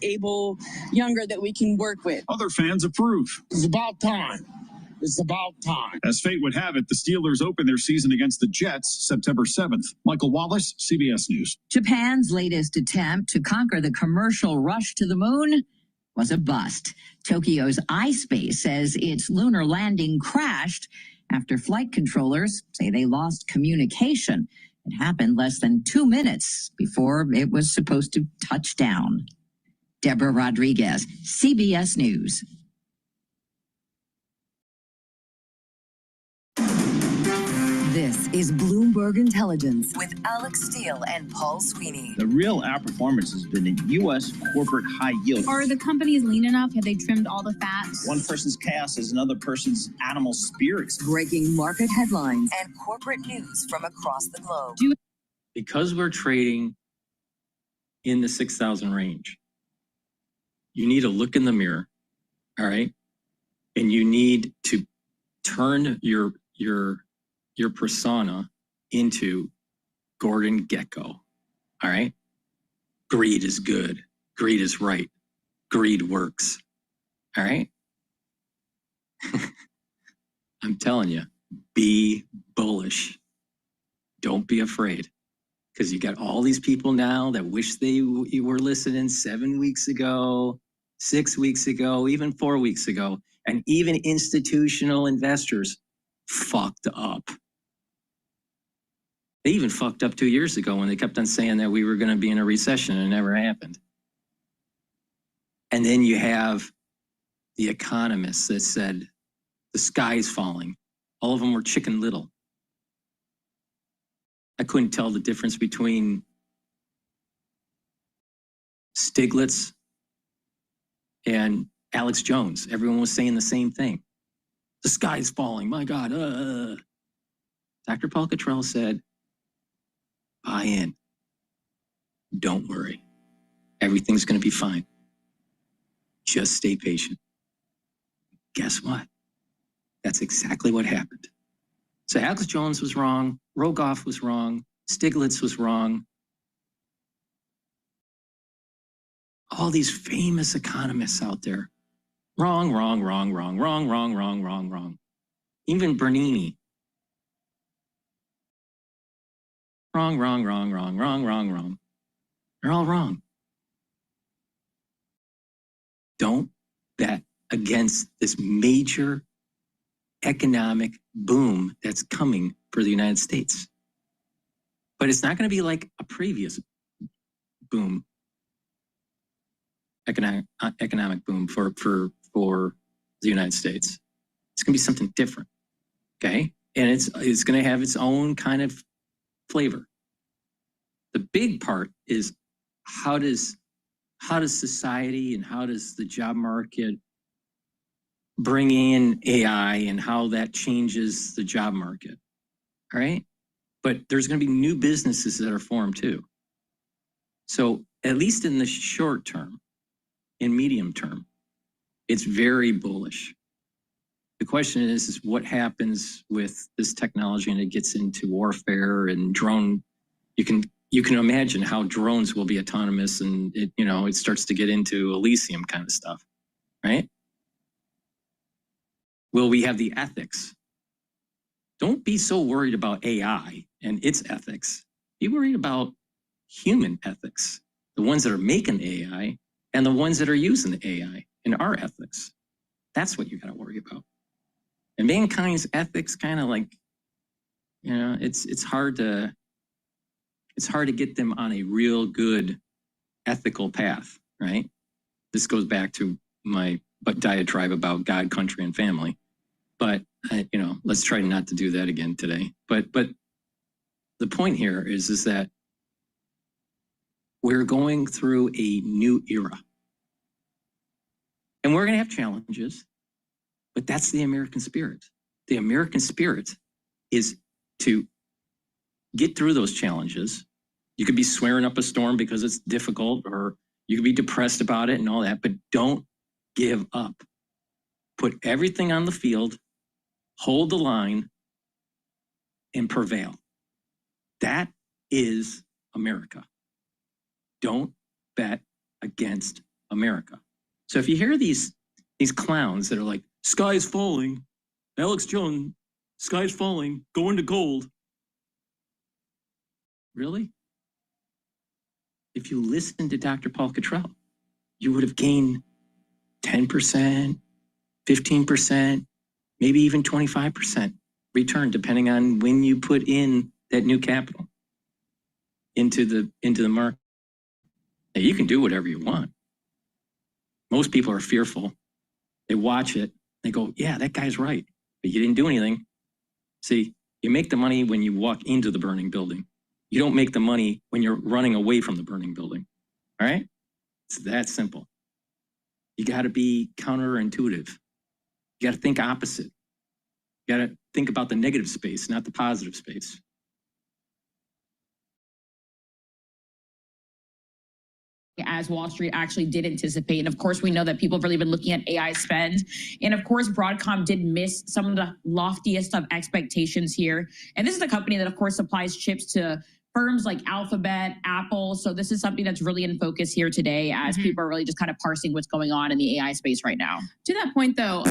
younger, that we can work with. Other fans approve. It's about time. It's about time. As fate would have it, the Steelers open their season against the Jets September 7th. Michael Wallace, CBS News. Japan's latest attempt to conquer the commercial rush to the moon was a bust. Tokyo's iSpace says its lunar landing crashed after flight controllers say they lost communication. It happened less than 2 minutes before it was supposed to touch down. Deborah Rodriguez, CBS News. This is Bloomberg Intelligence with Alex Steele and Paul Sweeney. The real outperformance has been in U.S. corporate high yield. Are the companies lean enough? Have they trimmed all the fat? One person's chaos is another person's animal spirits. Breaking market headlines and corporate news from across the globe. Because we're trading in the 6,000 range, you need to look in the mirror, all right? And you need to turn your persona into Gordon Gekko, all right? Greed is good. Greed is right. Greed works, all right? I'm telling you, be bullish. Don't be afraid. Because you got all these people now that wish they were listening 7 weeks ago, 6 weeks ago, even 4 weeks ago. And even institutional investors fucked up. They even fucked up 2 years ago when they kept on saying that we were going to be in a recession and it never happened. And then you have the economists that said the sky's falling. All of them were Chicken Little. I couldn't tell the difference between Stiglitz and Alex Jones. Everyone was saying the same thing. The sky's falling, my God. Dr. Paul Cottrell said, buy in. Don't worry. Everything's going to be fine. Just stay patient. Guess what? That's exactly what happened. So Alex Jones was wrong. Rogoff was wrong. Stiglitz was wrong. All these famous economists out there. Wrong. Even Bernini. Wrong. They're all wrong. Don't bet against this major economic boom that's coming for the United States. But it's not going to be like a previous boom, economic boom for the United States. It's going to be something different, okay? And it's going to have its own kind of flavor. The big part is how does society and how does the job market bring in AI and how that changes the job market, all right? But there's going to be new businesses that are formed too. So at least in the short term, in medium term, it's very bullish. The question is what happens with this technology and it gets into warfare and drone. You can imagine how drones will be autonomous and it starts to get into Elysium kind of stuff, right? Will we have the ethics? Don't be so worried about AI and its ethics. Be worried about human ethics, the ones that are making the AI and the ones that are using the AI and our ethics. That's what you got to worry about. And mankind's ethics kind of like, it's hard to get them on a real good ethical path, right? This goes back to my diatribe about God, country, and family. But, let's try not to do that again today. But the point here is that we're going through a new era. And we're going to have challenges, but that's the American spirit. The American spirit is to get through those challenges. You could be swearing up a storm because it's difficult, or you could be depressed about it and all that, but don't give up. Put everything on the field, hold the line, and prevail. That is America. Don't bet against America. So if you hear these clowns that are like, sky's falling, Alex Jones, sky's falling, go into gold. Really? If you listened to Dr. Paul Cottrell, you would have gained 10%, 15%, maybe even 25% return, depending on when you put in that new capital into the market. Now, you can do whatever you want. Most people are fearful. They watch it. They go, yeah, that guy's right. But you didn't do anything. See, you make the money when you walk into the burning building. You don't make the money when you're running away from the burning building. All right? It's that simple. You got to be counterintuitive. You got to think opposite. You got to think about the negative space, not the positive space. As Wall Street actually did anticipate. And of course, we know that people have really been looking at AI spend. And of course, Broadcom did miss some of the loftiest of expectations here. And this is a company that, of course, supplies chips to firms like Alphabet, Apple. So this is something that's really in focus here today as people are really just kind of parsing what's going on in the AI space right now. To that point, though,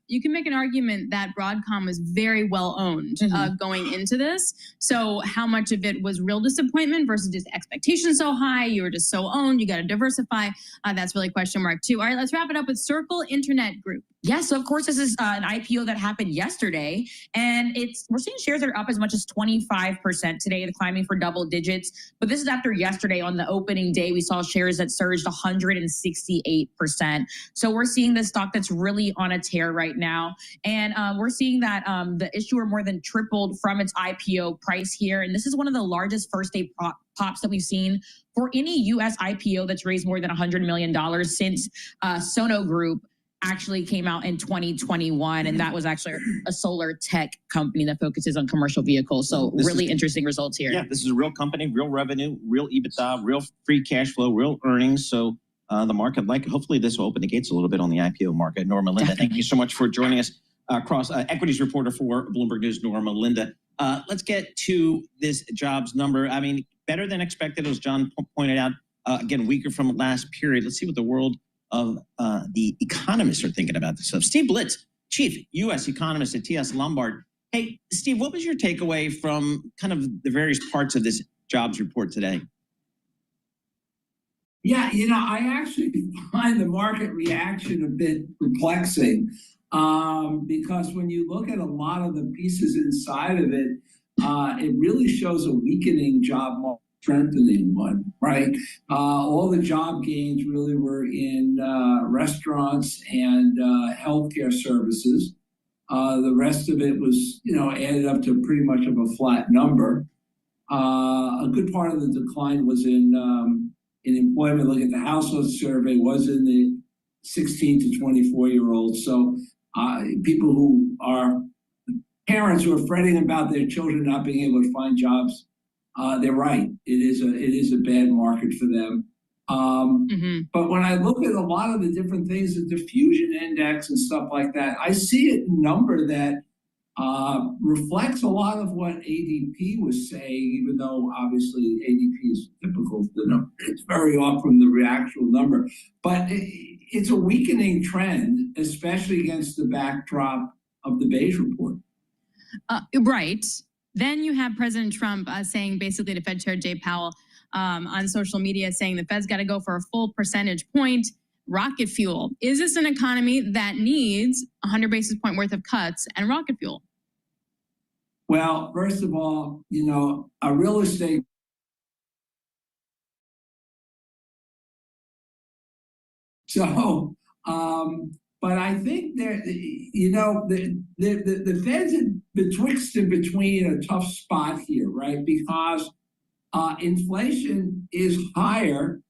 you can make an argument that Broadcom was very well owned going into this. So how much of it was real disappointment versus just expectations so high? You were just so owned. You got to diversify. That's really question mark two. All right, let's wrap it up with Circle Internet Group. Yeah, so of course, this is an IPO that happened yesterday, and we're seeing shares that are up as much as 25% today. They're climbing for double digits, but this is after yesterday on the opening day, we saw shares that surged 168%. So we're seeing this stock that's really on a tear right now, and we're seeing that the issuer more than tripled from its IPO price here, and this is one of the largest first-day pops that we've seen for any U.S. IPO that's raised more than $100 million since Sono Group actually came out in 2021, and that was actually a solar tech company that focuses on commercial vehicles. So really interesting results here. Yeah, this is a real company, real revenue, real EBITDA, real free cash flow, real earnings. So the market, hopefully this will open the gates a little bit on the IPO market. Norma Linda, thank you so much for joining us. Cross equities reporter for Bloomberg News, Norma Linda. Let's get to this jobs number. I mean, better than expected, as John pointed out. Again, weaker from last period. Let's see what the world of the economists are thinking about this stuff. Steve Blitz, chief U.S. economist at TS Lombard. Hey, Steve, what was your takeaway from kind of the various parts of this jobs report today? Yeah, I actually find the market reaction a bit perplexing because when you look at a lot of the pieces inside of it, it really shows a weakening job market. Strengthening one, right? All the job gains really were in restaurants and healthcare services. The rest of it was, added up to pretty much of a flat number. A good part of the decline was in employment. Look at the household survey was in the 16 to 24-year-olds. So people who are parents who are fretting about their children not being able to find jobs. They're right. It is a bad market for them. But when I look at a lot of the different things, the diffusion index and stuff like that, I see a number that reflects a lot of what ADP was saying, even though obviously ADP is typical. It's very off from the actual number. But it's a weakening trend, especially against the backdrop of the Beige report. Right. Then you have President Trump saying basically to Fed Chair Jay Powell on social media saying the Fed's got to go for a full percentage point rocket fuel. Is this an economy that needs 100 basis point worth of cuts and rocket fuel? Well, first of all, a real estate but I think there, the Fed's betwixt and between a tough spot here, right? Because inflation is higher,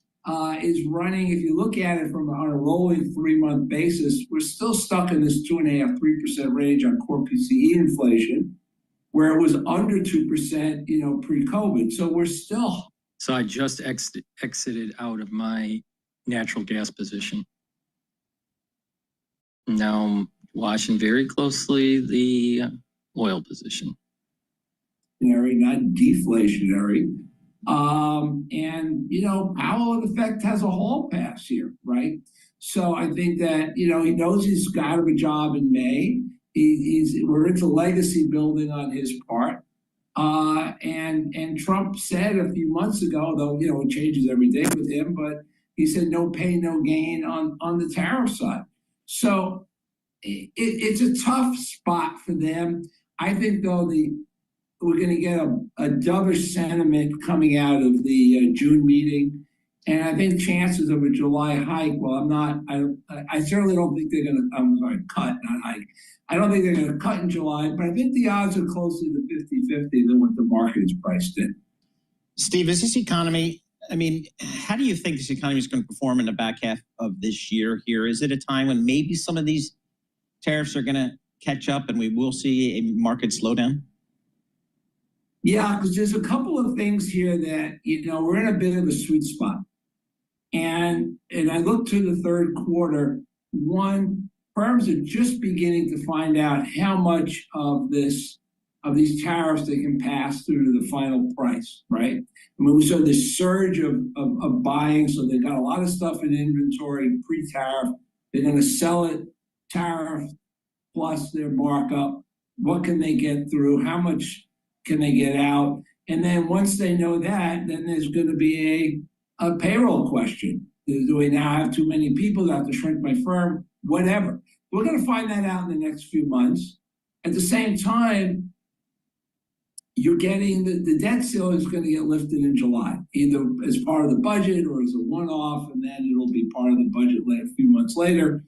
is running. If you look at it on a rolling 3-month basis, we're still stuck in this 2.5%, 3% range on core PCE inflation, where it was under 2%, pre-COVID. So we're still. So I just exited out of my natural gas position. Now I'm watching very closely the oil position. Not deflationary. Powell in effect has a hall pass here, right? So I think that, he knows he's out of a job in May. We're into legacy building on his part. And Trump said a few months ago, though, it changes every day with him, but he said no pain, no gain on the tariff side. So it's a tough spot for them. I think, though, we're going to get a dovish sentiment coming out of the June meeting. And I think chances of a July hike, well, I certainly don't think they're going to, cut, not hike. I don't think they're going to cut in July, but I think the odds are closer to 50-50 than what the market is priced in. Steve, is this economy, I mean, how do you think this economy is going to perform in the back half of this year here? Is it a time when maybe some of these tariffs are going to catch up and we will see a market slowdown? Yeah, because there's a couple of things here that, we're in a bit of a sweet spot. And I look to the third quarter, firms are just beginning to find out how much of these tariffs they can pass through to the final price, right? I mean, we saw this surge of buying, so they got a lot of stuff in inventory pre-tariff. They're going to sell it tariff plus their markup. What can they get through? How much can they get out? And then once they know that, then there's going to be a payroll question. Do we now have too many people? Do I have to shrink my firm? Whatever. We're going to find that out in the next few months. At the same time, you're getting the debt ceiling is going to get lifted in July, either as part of the budget or as a one-off, and then it'll be part of the budget a few months later.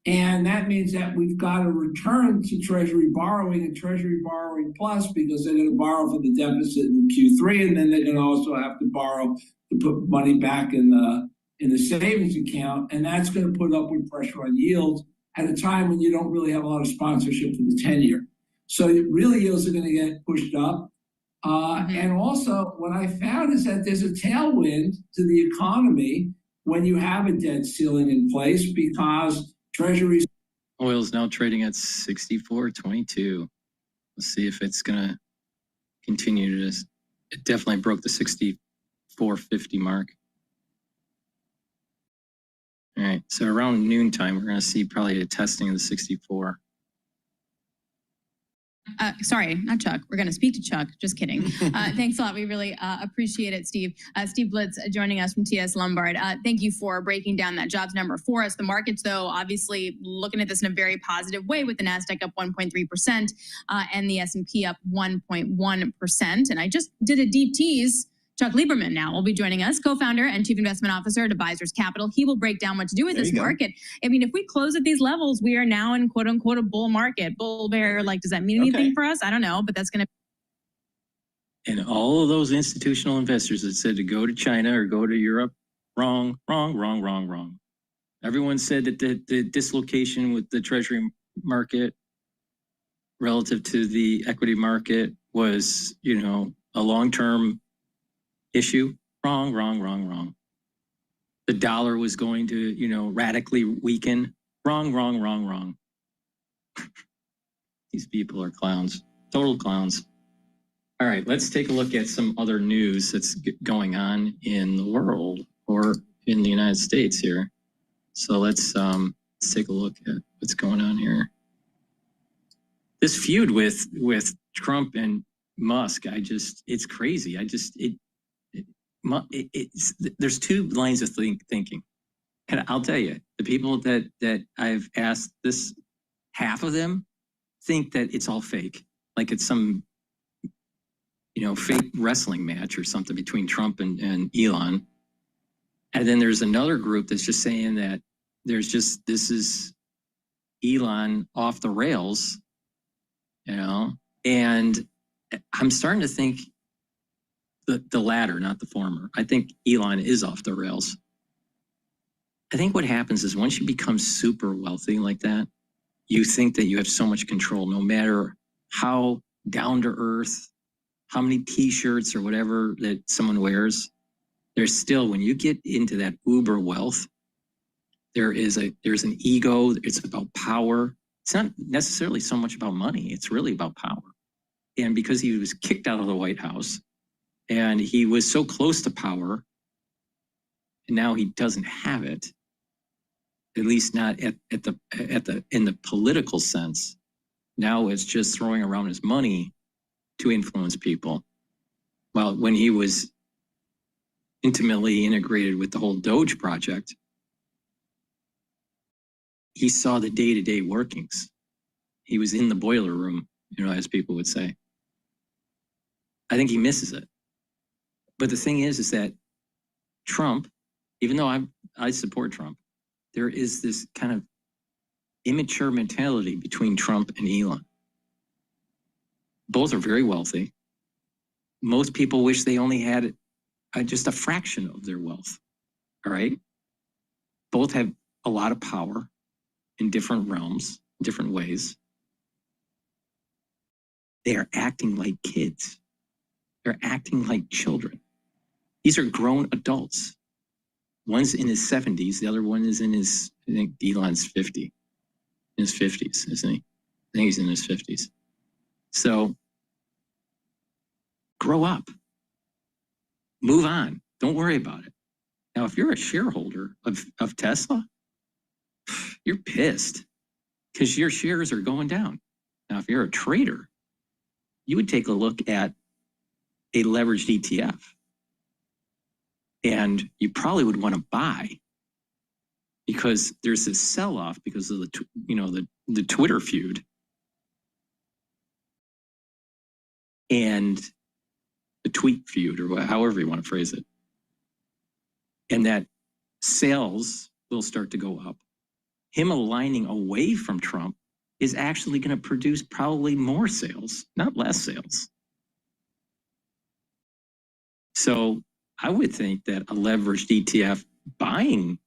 And that means that we've got to return to Treasury borrowing and Treasury borrowing plus, because they're going to borrow for the deficit in Q3, and then they're going to also have to borrow to put money back in the savings account, and that's going to put upward pressure on yields at a time when you don't really have a lot of sponsorship for the 10-year. So really yields are going to get pushed up. And also what I found is that there's a tailwind to the economy when you have a debt ceiling in place, because Treasuries. Oil is now trading at 64.22. Let's see if it's going to continue to this. It definitely broke the 64.50 mark. All right, so around noontime, we're going to see probably a testing of the 64. Sorry, not Chuck. We're going to speak to Chuck. Just kidding. Thanks a lot. We really appreciate it, Steve. Steve Blitz joining us from TS Lombard. Thank you for breaking down that jobs number for us. The markets, though, obviously looking at this in a very positive way, with the NASDAQ up 1.3% and the S&P up 1.1%. And I just did a deep tease. Chuck Lieberman now will be joining us, co-founder and chief investment officer at Advisors Capital. He will break down what to do with this market. I mean, if we close at these levels, we are now in quote unquote a bull market. Bull bear, like, does that mean anything for us? I don't know, but that's going to. And all of those institutional investors that said to go to China or go to Europe, wrong. Everyone said that the dislocation with the treasury market relative to the equity market was, a long-term issue. Wrong. The dollar was going to, radically weaken. Wrong. These people are clowns, total clowns. All right, let's take a look at some other news that's going on in the world or in the United States here. So let's take a look at what's going on here. This feud with Trump and Musk, it's crazy. There's two lines of thinking. And I'll tell you, the people that I've asked this, half of them think that it's all fake. Like it's some, fake wrestling match or something between Trump and Elon. And then there's another group that's just saying that this is Elon off the rails, and I'm starting to think the latter, not the former. I think Elon is off the rails. I think what happens is once you become super wealthy like that, you think that you have so much control, no matter how down to earth, how many t-shirts or whatever that someone wears. There's still, when you get into that uber wealth, there's an ego. It's about power. It's not necessarily so much about money. It's really about power. And because he was kicked out of the White House and he was so close to power, and now he doesn't have it, at least not in the political sense. Now it's just throwing around his money to influence people. Well, when he was intimately integrated with the whole Doge project, he saw the day-to-day workings. He was in the boiler room, as people would say. I think he misses it. But the thing is that Trump, even though I support Trump, there is this kind of immature mentality between Trump and Elon. Both are very wealthy. Most people wish they only had just a fraction of their wealth. All right. Both have a lot of power in different realms, different ways. They are acting like kids. They're acting like children. These are grown adults. One's in his 70s. The other one is in his, I think Elon's 50. In his 50s, isn't he? I think he's in his 50s. So grow up. Move on. Don't worry about it. Now, if you're a shareholder of Tesla, you're pissed because your shares are going down. Now, if you're a trader, you would take a look at a leveraged ETF. And you probably would want to buy because there's this sell-off because of the Twitter feud and the tweet feud, or however you want to phrase it. And that sales will start to go up. Him aligning away from Trump is actually going to produce probably more sales, not less sales. So I would think that a leveraged ETF buying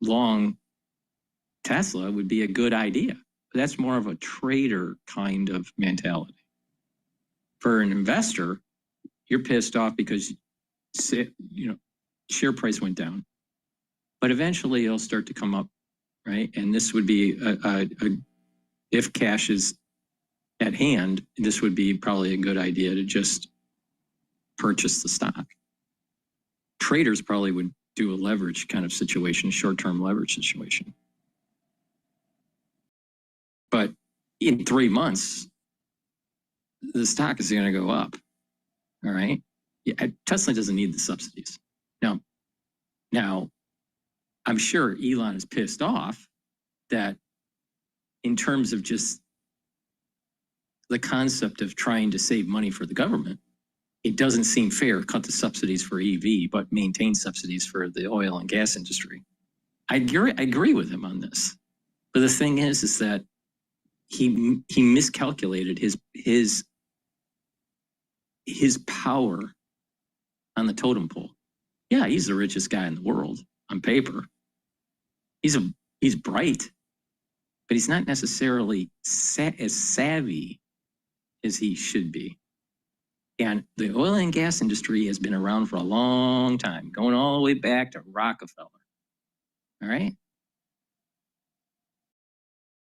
long Tesla would be a good idea. But that's more of a trader kind of mentality. For an investor, you're pissed off because share price went down. But eventually it'll start to come up, right? And this would be if cash is at hand, this would be probably a good idea to just purchase the stock. Traders probably would do a leverage kind of situation, short-term leverage situation. But in 3 months, the stock is going to go up. All right. Yeah, Tesla doesn't need the subsidies. Now, I'm sure Elon is pissed off that in terms of just the concept of trying to save money for the government, it doesn't seem fair to cut the subsidies for EV, but maintain subsidies for the oil and gas industry. I agree with him on this. But the thing is that he miscalculated his power on the totem pole. Yeah, he's the richest guy in the world on paper. He's bright, but he's not necessarily as savvy as he should be. And the oil and gas industry has been around for a long time, going all the way back to Rockefeller. All right?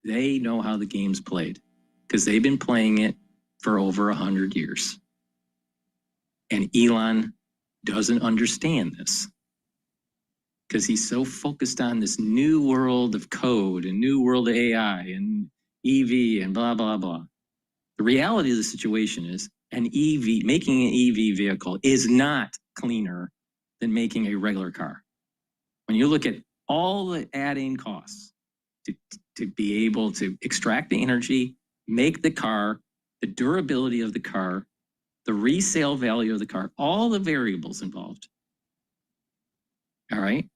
They know how the game's played because they've been playing it for over 100 years. And Elon doesn't understand this because he's so focused on this new world of code and new world of AI and EV and blah, blah, blah. The reality of the situation is making an EV vehicle is not cleaner than making a regular car. When you look at all the add-in costs to be able to extract the energy, make the car, the durability of the car, the resale value of the car, all the variables involved. All right.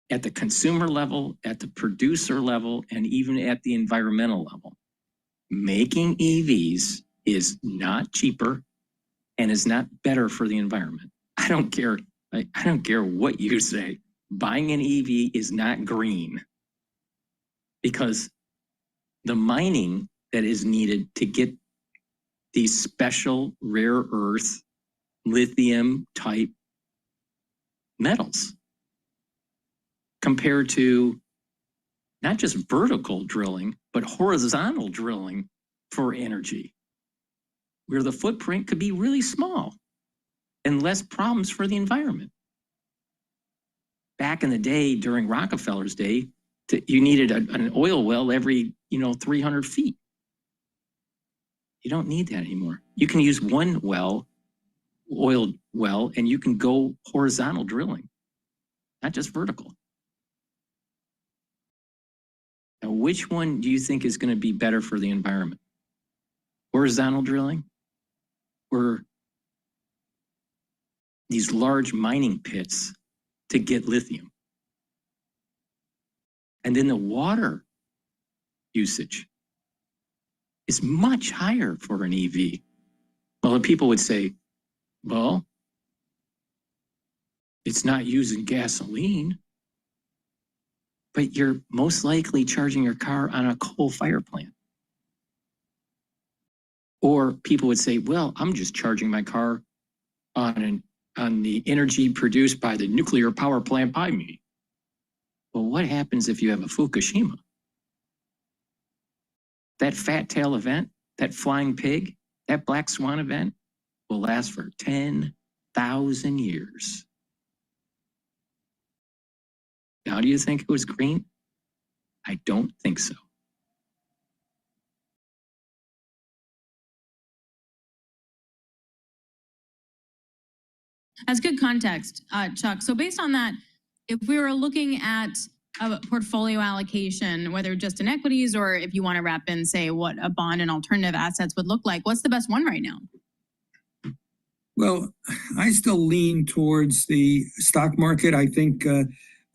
At the consumer level, at the producer level, and even at the environmental level, making EVs is not cheaper and is not better for the environment. I don't care. I don't care what you say. Buying an EV is not green because the mining that is needed to get these special rare earth lithium type metals compared to not just vertical drilling, but horizontal drilling for energy, where the footprint could be really small and less problems for the environment. Back in the day, during Rockefeller's day, you needed an oil well every 300 feet. You don't need that anymore. You can use one oil well, and you can go horizontal drilling, not just vertical. Now, which one do you think is going to be better for the environment? Horizontal drilling or these large mining pits to get lithium? And then the water usage is much higher for an EV. Well, people would say, well, it's not using gasoline, but you're most likely charging your car on a coal fire plant. Or people would say, well, I'm just charging my car on the energy produced by the nuclear power plant by me. Well, what happens if you have a Fukushima? That fat tail event, that flying pig, that black swan event will last for 10,000 years. Now, do you think it was green? I don't think so. That's good context, Chuck. So based on that, if we were looking at a portfolio allocation, whether just in equities or if you want to wrap in, say, what a bond and alternative assets would look like, what's the best one right now? Well, I still lean towards the stock market. I think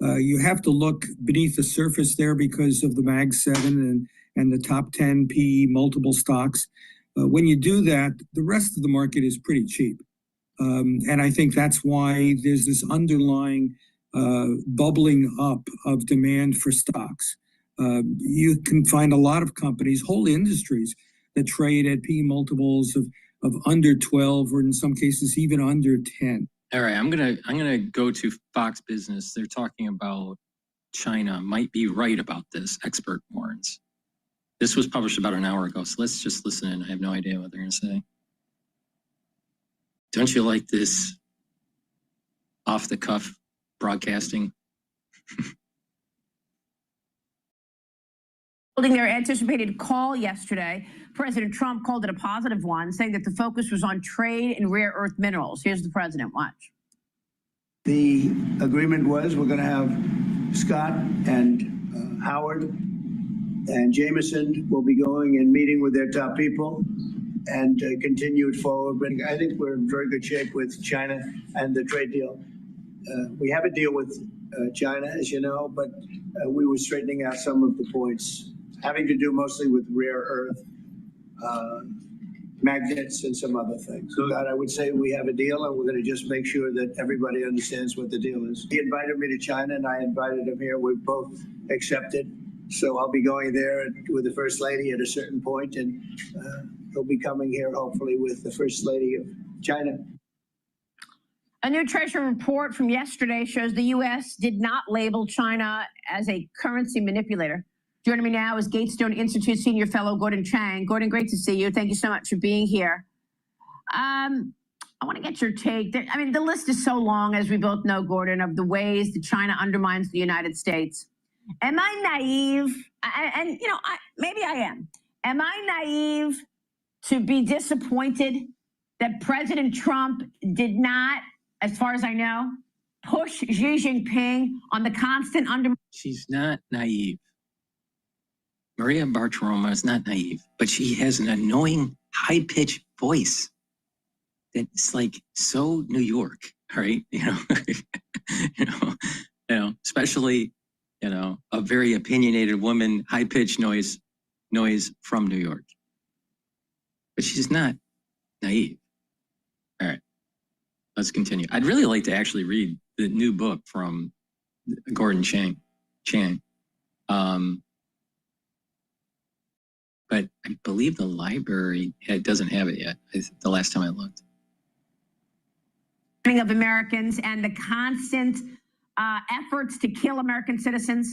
you have to look beneath the surface there because of the Mag 7 and the top 10 PE multiple stocks. When you do that, the rest of the market is pretty cheap. And I think that's why there's this underlying bubbling up of demand for stocks. You can find a lot of companies, whole industries, that trade at PE multiples of under 12 or in some cases even under 10. All right, I'm gonna go to Fox Business. They're talking about China might be right about this, expert warns. This was published about an hour ago, so let's just listen in. I have no idea what they're gonna say. Don't you like this off-the-cuff broadcasting? Holding their anticipated call yesterday, President Trump called it a positive one, saying that the focus was on trade in rare earth minerals. Here's the president. Watch. The agreement was we're going to have Scott and Howard and Jameson will be going and meeting with their top people and continue it forward. But I think we're in very good shape with China and the trade deal. We have a deal with China, as you know, but we were straightening out some of the points having to do mostly with rare earth, magnets and some other things. So I would say we have a deal and we're going to just make sure that everybody understands what the deal is. He invited me to China and I invited him here. We both accepted. So I'll be going there with the First Lady at a certain point, and he'll be coming here hopefully with the First Lady of China. A new Treasury report from yesterday shows the U.S. did not label China as a currency manipulator. Joining me now is Gatestone Institute Senior Fellow Gordon Chang. Gordon, great to see you. Thank you so much for being here. I want to get your take. I mean, the list is so long, as we both know, Gordon, of the ways that China undermines the United States. Am I naive? And you know, maybe I am. Am I naive to be disappointed that President Trump did not, as far as I know, push Xi Jinping on the constant undermining? She's not naive. Maria Bartiromo is not naive, but she has an annoying, high-pitched voice that's like so New York, right? Especially, a very opinionated woman, high-pitched noise from New York. But she's not naive. All right, let's continue. I'd really like to actually read the new book from Gordon Chang. But I believe the library doesn't have it yet, the last time I looked. Of Americans and the constant efforts to kill American citizens?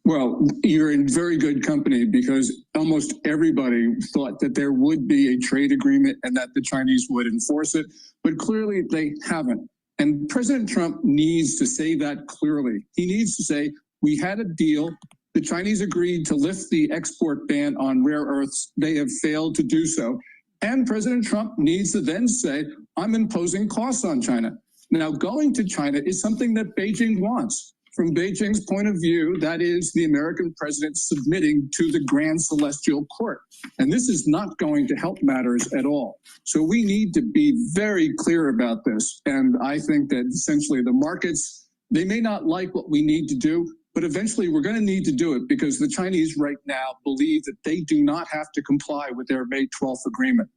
Well, you're in very good company because almost everybody thought that there would be a trade agreement and that the Chinese would enforce it, but clearly they haven't. And President Trump needs to say that clearly. He needs to say, we had a deal. The Chinese agreed to lift the export ban on rare earths. They have failed to do so. And President Trump needs to then say, I'm imposing costs on China. Now, going to China is something that Beijing wants. from Beijing's point of view, that is the American president submitting to the Grand Celestial Court. And this is not going to help matters at all. So we need to be very clear about this. And I think that essentially the markets, they may not like what we need to do, but eventually we're going to need to do it because the Chinese right now believe that they do not have to comply with their May 12th agreement.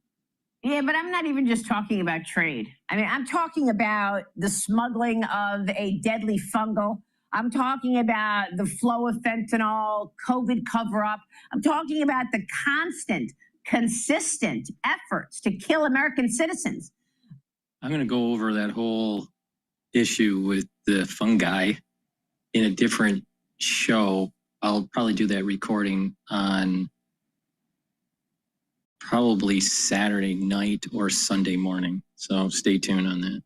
Yeah, but I'm not even just talking about trade. I mean, I'm talking about the smuggling of a deadly fungal. I'm talking about the flow of fentanyl, COVID cover-up. I'm talking about the constant, consistent efforts to kill American citizens. I'm going to go over that whole issue with the fungi in a different show. I'll probably do that recording on probably Saturday night or Sunday morning. So stay tuned on that.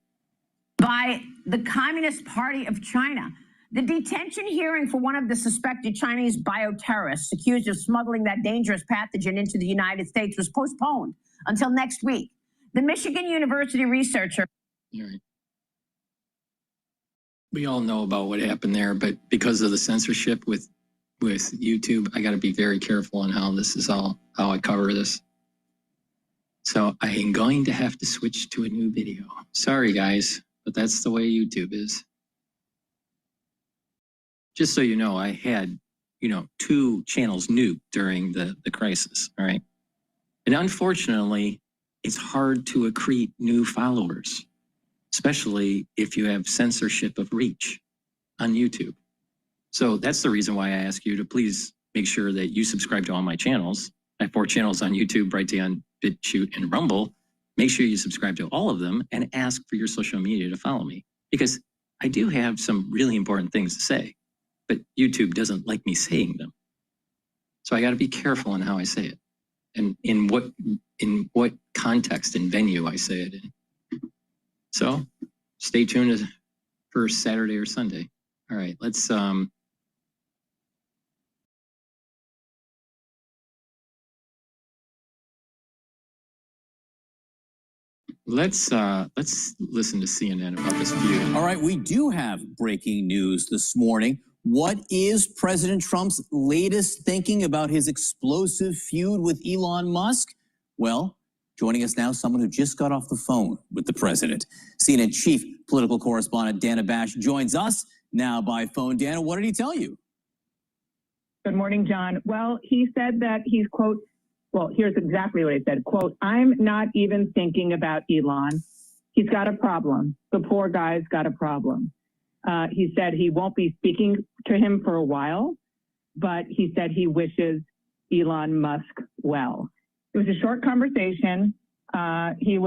By the Communist Party of China. The detention hearing for one of the suspected Chinese bioterrorists accused of smuggling that dangerous pathogen into the United States was postponed until next week. The Michigan University researcher. All right. We all know about what happened there, but because of the censorship with YouTube, I got to be very careful on how I cover this. So I am going to have to switch to a new video. Sorry, guys, but that's the way YouTube is. Just so you know, I had, 2 channels nuked during the crisis, all right? And unfortunately, it's hard to accrete new followers, especially if you have censorship of reach on YouTube. So that's the reason why I ask you to please make sure that you subscribe to all my channels. I have 4 channels on YouTube, Brighteon, Bitchute, and Rumble. Make sure you subscribe to all of them and ask for your social media to follow me because I do have some really important things to say, but YouTube doesn't like me saying them. So I got to be careful on how I say it and in what context and venue I say it in. So stay tuned for Saturday or Sunday. All right, let's listen to CNN about this feud. All right, we do have breaking news this morning. What is President Trump's latest thinking about his explosive feud with Elon Musk? Well, joining us now, someone who just got off the phone with the president. CNN chief political correspondent Dana Bash joins us now by phone. Dana, what did he tell you? Good morning, John. Well, he said that he's, quote, well, here's exactly what he said, quote, "I'm not even thinking about Elon. He's got a problem. The poor guy's got a problem." He said he won't be speaking to him for a while, but he said he wishes Elon Musk well. It was a short conversation. He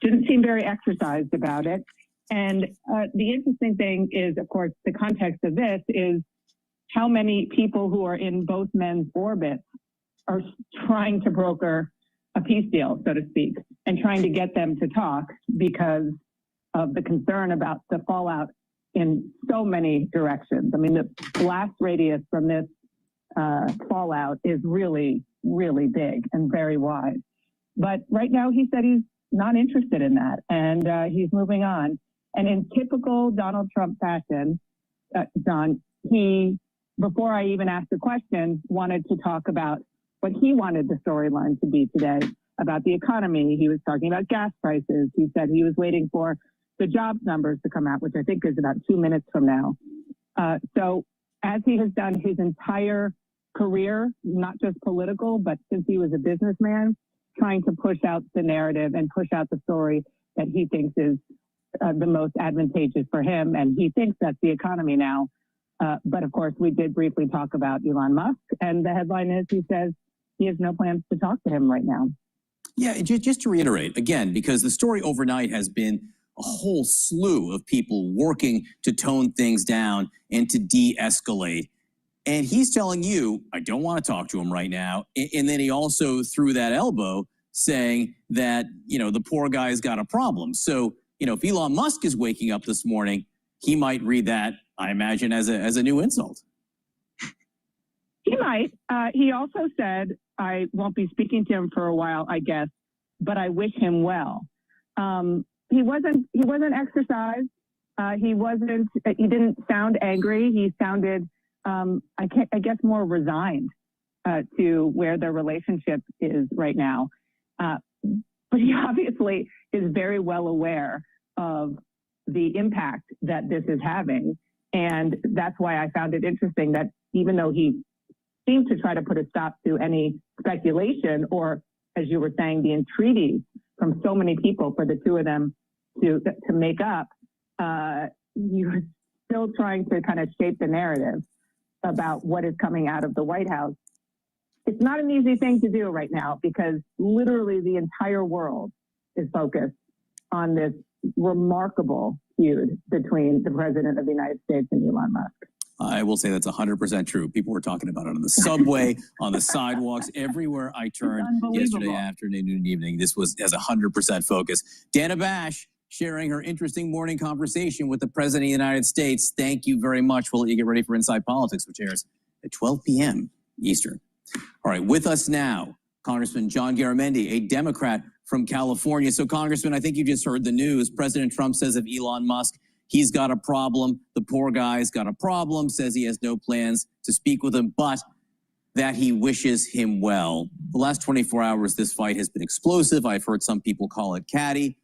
didn't seem very exercised about it. And the interesting thing is, of course, the context of this is how many people who are in both men's orbits are trying to broker a peace deal, so to speak, and trying to get them to talk because of the concern about the fallout in so many directions. I mean, the blast radius from this fallout is really, really big and very wide. But right now, he said he's not interested in that, and he's moving on. And in typical Donald Trump fashion, John, he, before I even asked the question, wanted to talk about what he wanted the storyline to be today, about the economy. He was talking about gas prices. He said he was waiting for the jobs numbers to come out, which I think is about 2 minutes from now. So as he has done his entire career, not just political, but since he was a businessman, trying to push out the narrative and push out the story that he thinks is the most advantageous for him. And he thinks that's the economy now. But of course, we did briefly talk about Elon Musk. And the headline is he says he has no plans to talk to him right now. Yeah, just to reiterate, again, because the story overnight has been a whole slew of people working to tone things down and to de-escalate. And he's telling you, I don't want to talk to him right now. And then he also threw that elbow saying that, the poor guy's got a problem. So, if Elon Musk is waking up this morning, he might read that, I imagine, as a new insult. He might. He also said, I won't be speaking to him for a while, I guess, but I wish him well. He wasn't exercised. He didn't sound angry. He sounded, I guess, more resigned to where their relationship is right now. But he obviously is very well aware of the impact that this is having. And that's why I found it interesting that even though he seemed to try to put a stop to any speculation or, as you were saying, the entreaties from so many people for the two of them to make up, you're still trying to kind of shape the narrative about what is coming out of the White House. It's not an easy thing to do right now because literally the entire world is focused on this remarkable feud between the president of the United States and Elon Musk. I will say that's 100% true. People were talking about it on the subway, on the sidewalks, everywhere I turned yesterday afternoon and evening. This was as 100% focus. Dana Bash sharing her interesting morning conversation with the President of the United States. Thank you very much. We'll let you get ready for Inside Politics, which airs at 12 p.m. Eastern. All right, with us now, Congressman John Garamendi, a Democrat from California. So, Congressman, I think you just heard the news. President Trump says of Elon Musk, he's got a problem. The poor guy's got a problem, says he has no plans to speak with him, but that he wishes him well. The last 24 hours, this fight has been explosive. I've heard some people call it catty.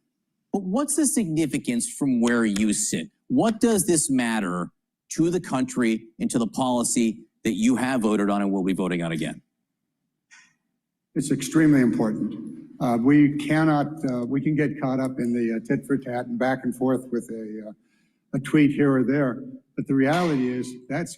But what's the significance from where you sit? What does this matter to the country and to the policy that you have voted on and will be voting on again? It's extremely important. We can get caught up in the tit for tat and back and forth with a tweet here or there. But the reality is this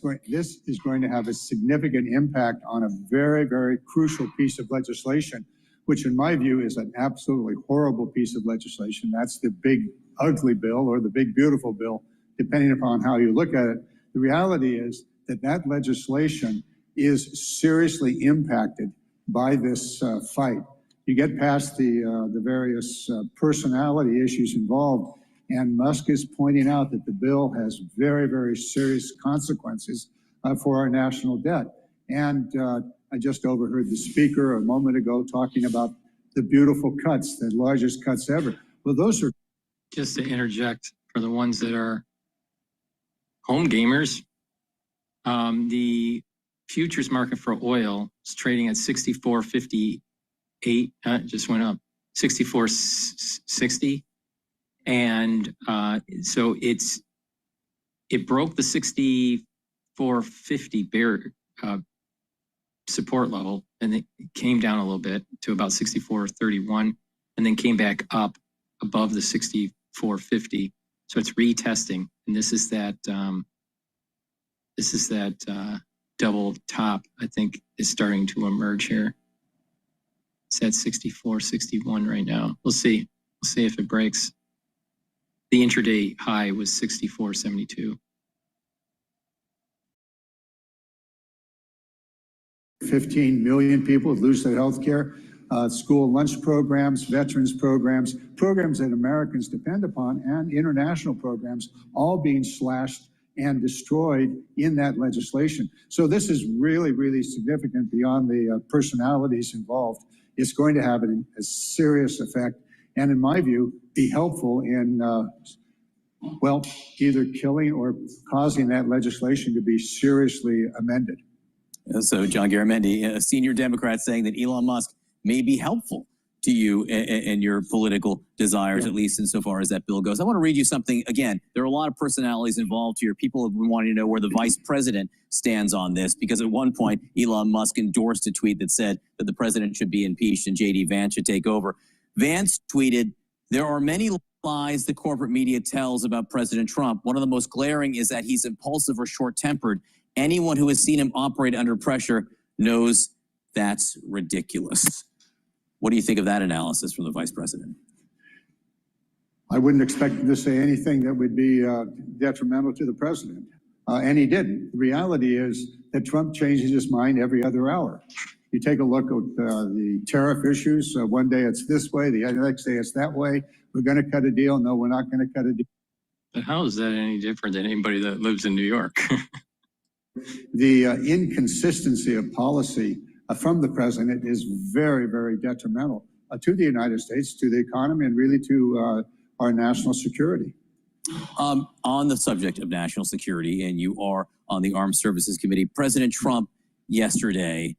is going to have a significant impact on a very, very crucial piece of legislation, which in my view is an absolutely horrible piece of legislation. That's the big ugly bill or the big beautiful bill, depending upon how you look at it. The reality is that legislation is seriously impacted by this fight. You get past the various personality issues involved, and Musk is pointing out that the bill has very, very serious consequences for our national debt. And I just overheard the speaker a moment ago talking about the beautiful cuts, the largest cuts ever. Well, those are... Just to interject for the ones that are home gamers, the futures market for oil is trading at 64.58. Just went up 64.60, and so it broke the 64.50 bear support level, and it came down a little bit to about 64.31, and then came back up above the 64.50. So it's retesting, and this is that double top, I think, is starting to emerge here. It's at 64.61 right now. We'll see. We'll see if it breaks. The intraday high was 64.72. 15 million people lose their health care, school lunch programs, veterans programs, programs that Americans depend upon, and international programs all being slashed and destroyed in that legislation. So this is really, really significant beyond the personalities involved. It's going to have a serious effect, and in my view, be helpful in, either killing or causing that legislation to be seriously amended. So John Garamendi, a senior Democrat, saying that Elon Musk may be helpful to you and your political desires, at least insofar as that bill goes. I want to read you something. Again, there are a lot of personalities involved here. People have been wanting to know where the vice president stands on this, because at one point, Elon Musk endorsed a tweet that said that the president should be impeached and J.D. Vance should take over. Vance tweeted, "There are many lies the corporate media tells about President Trump. One of the most glaring is that he's impulsive or short-tempered. Anyone who has seen him operate under pressure knows that's ridiculous." What do you think of that analysis from the vice president? I wouldn't expect him to say anything that would be detrimental to the president, and he didn't. The reality is that Trump changes his mind every other hour. You take a look at the tariff issues. One day it's this way, the next day it's that way. We're going to cut a deal. No, we're not going to cut a deal. But how is that any different than anybody that lives in New York? The inconsistency of policy from the president is very, very detrimental to the United States, to the economy, and really to our national security. On the subject of national security, and you are on the Armed Services Committee, President Trump yesterday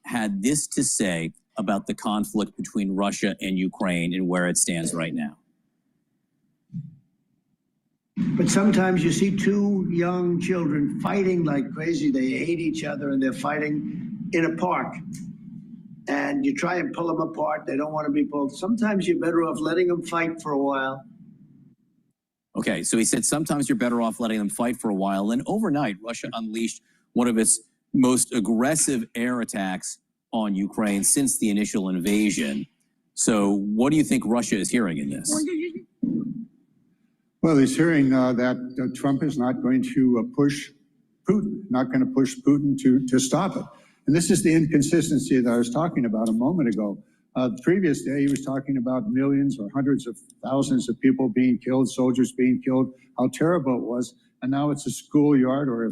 had this to say about the conflict between Russia and Ukraine and where it stands right now. But sometimes you see two young children fighting like crazy. They hate each other and they're fighting in a park. And you try and pull them apart. They don't want to be pulled. Sometimes you're better off letting them fight for a while. Okay, so he said sometimes you're better off letting them fight for a while. Then overnight, Russia unleashed one of its most aggressive air attacks on Ukraine since the initial invasion. So what do you think Russia is hearing in this? Well, he's hearing that Trump is not going to push Putin, not going to push Putin to stop it. And this is the inconsistency that I was talking about a moment ago. The previous day, he was talking about millions or hundreds of thousands of people being killed, soldiers being killed, how terrible it was. And now it's a schoolyard or a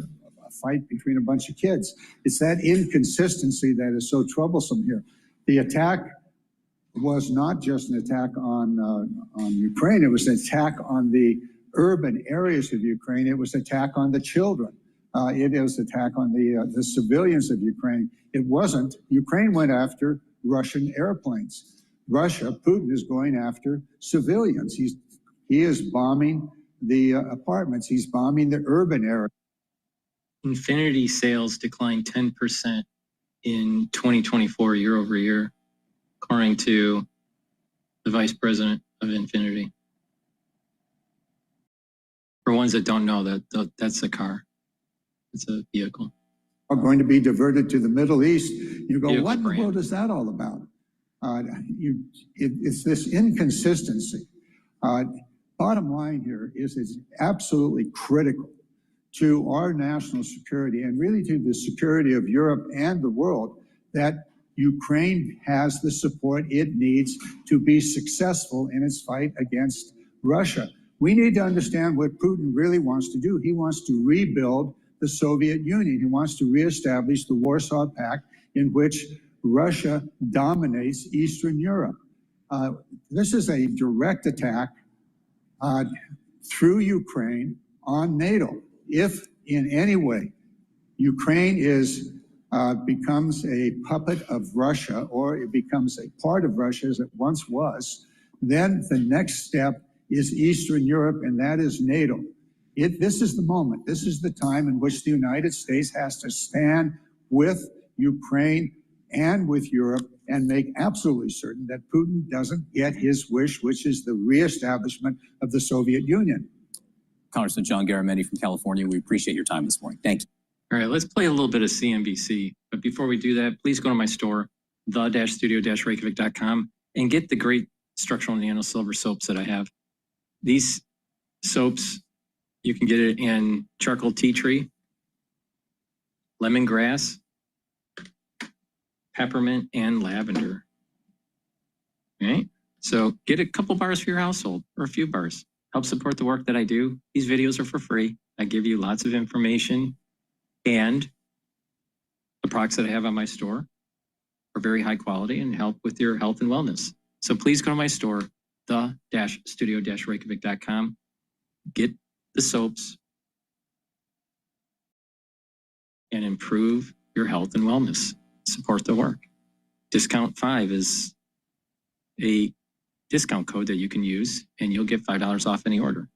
fight between a bunch of kids. It's that inconsistency that is so troublesome here. The attack was not just an attack on Ukraine. It was an attack on the urban areas of Ukraine. It was an attack on the children. It was an attack on the civilians of Ukraine. It wasn't. Ukraine went after Russian airplanes. Russia, Putin is going after civilians. He is bombing the apartments. He's bombing the urban area. Infinity sales declined 10% in 2024 year over year, according to the vice president of Infinity. For ones that don't know, that's a car. It's a vehicle. Are going to be diverted to the Middle East. You go, what in the world is that all about? It's this inconsistency. Bottom line here is it's absolutely critical to our national security and really to the security of Europe and the world that Ukraine has the support it needs to be successful in its fight against Russia. We need to understand what Putin really wants to do. He wants to rebuild the Soviet Union. He wants to reestablish the Warsaw Pact in which Russia dominates Eastern Europe. This is a direct attack through Ukraine on NATO. If in any way Ukraine becomes a puppet of Russia, or it becomes a part of Russia as it once was, then the next step is Eastern Europe, and that is NATO. This is the moment. This is the time in which the United States has to stand with Ukraine and with Europe and make absolutely certain that Putin doesn't get his wish, which is the reestablishment of the Soviet Union. Congressman John Garamendi from California, we appreciate your time this morning. Thank you. All right, let's play a little bit of CNBC. But before we do that, please go to my store, the-studio-reykjavik.com, and get the great structural nano silver soaps that I have. These soaps, you can get it in charcoal tea tree, lemongrass, peppermint, and lavender. All right, so get a couple bars for your household, or a few bars. Help support the work that I do. These videos are for free. I give you lots of information, and the products that I have on my store are very high quality and help with your health and wellness. So please go to my store, the-studio-reykjavik.com. Get the soaps and improve your health and wellness. Support the work. Discount 5 is a discount code that you can use, and you'll get $5 off any order.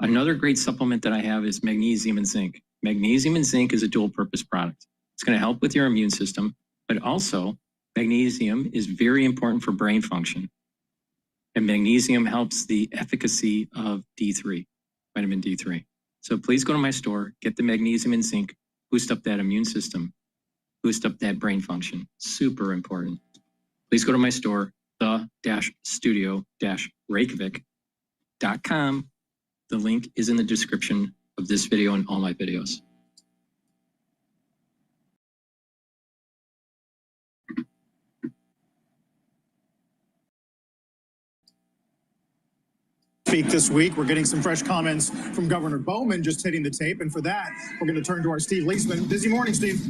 Another great supplement that I have is magnesium and zinc. Magnesium and zinc is a dual purpose product. It's going to help with your immune system, but also magnesium is very important for brain function. And magnesium helps the efficacy of D3, vitamin D3. So please go to my store, get the magnesium and zinc, boost up that immune system, boost up that brain function. Super important. Please go to my store, the-studio-reykjavik.com. The link is in the description of this video and all my videos. Speak this week. We're getting some fresh comments from Governor Bowman just hitting the tape. And for that, we're going to turn to our Steve Leisman. Busy morning, Steve.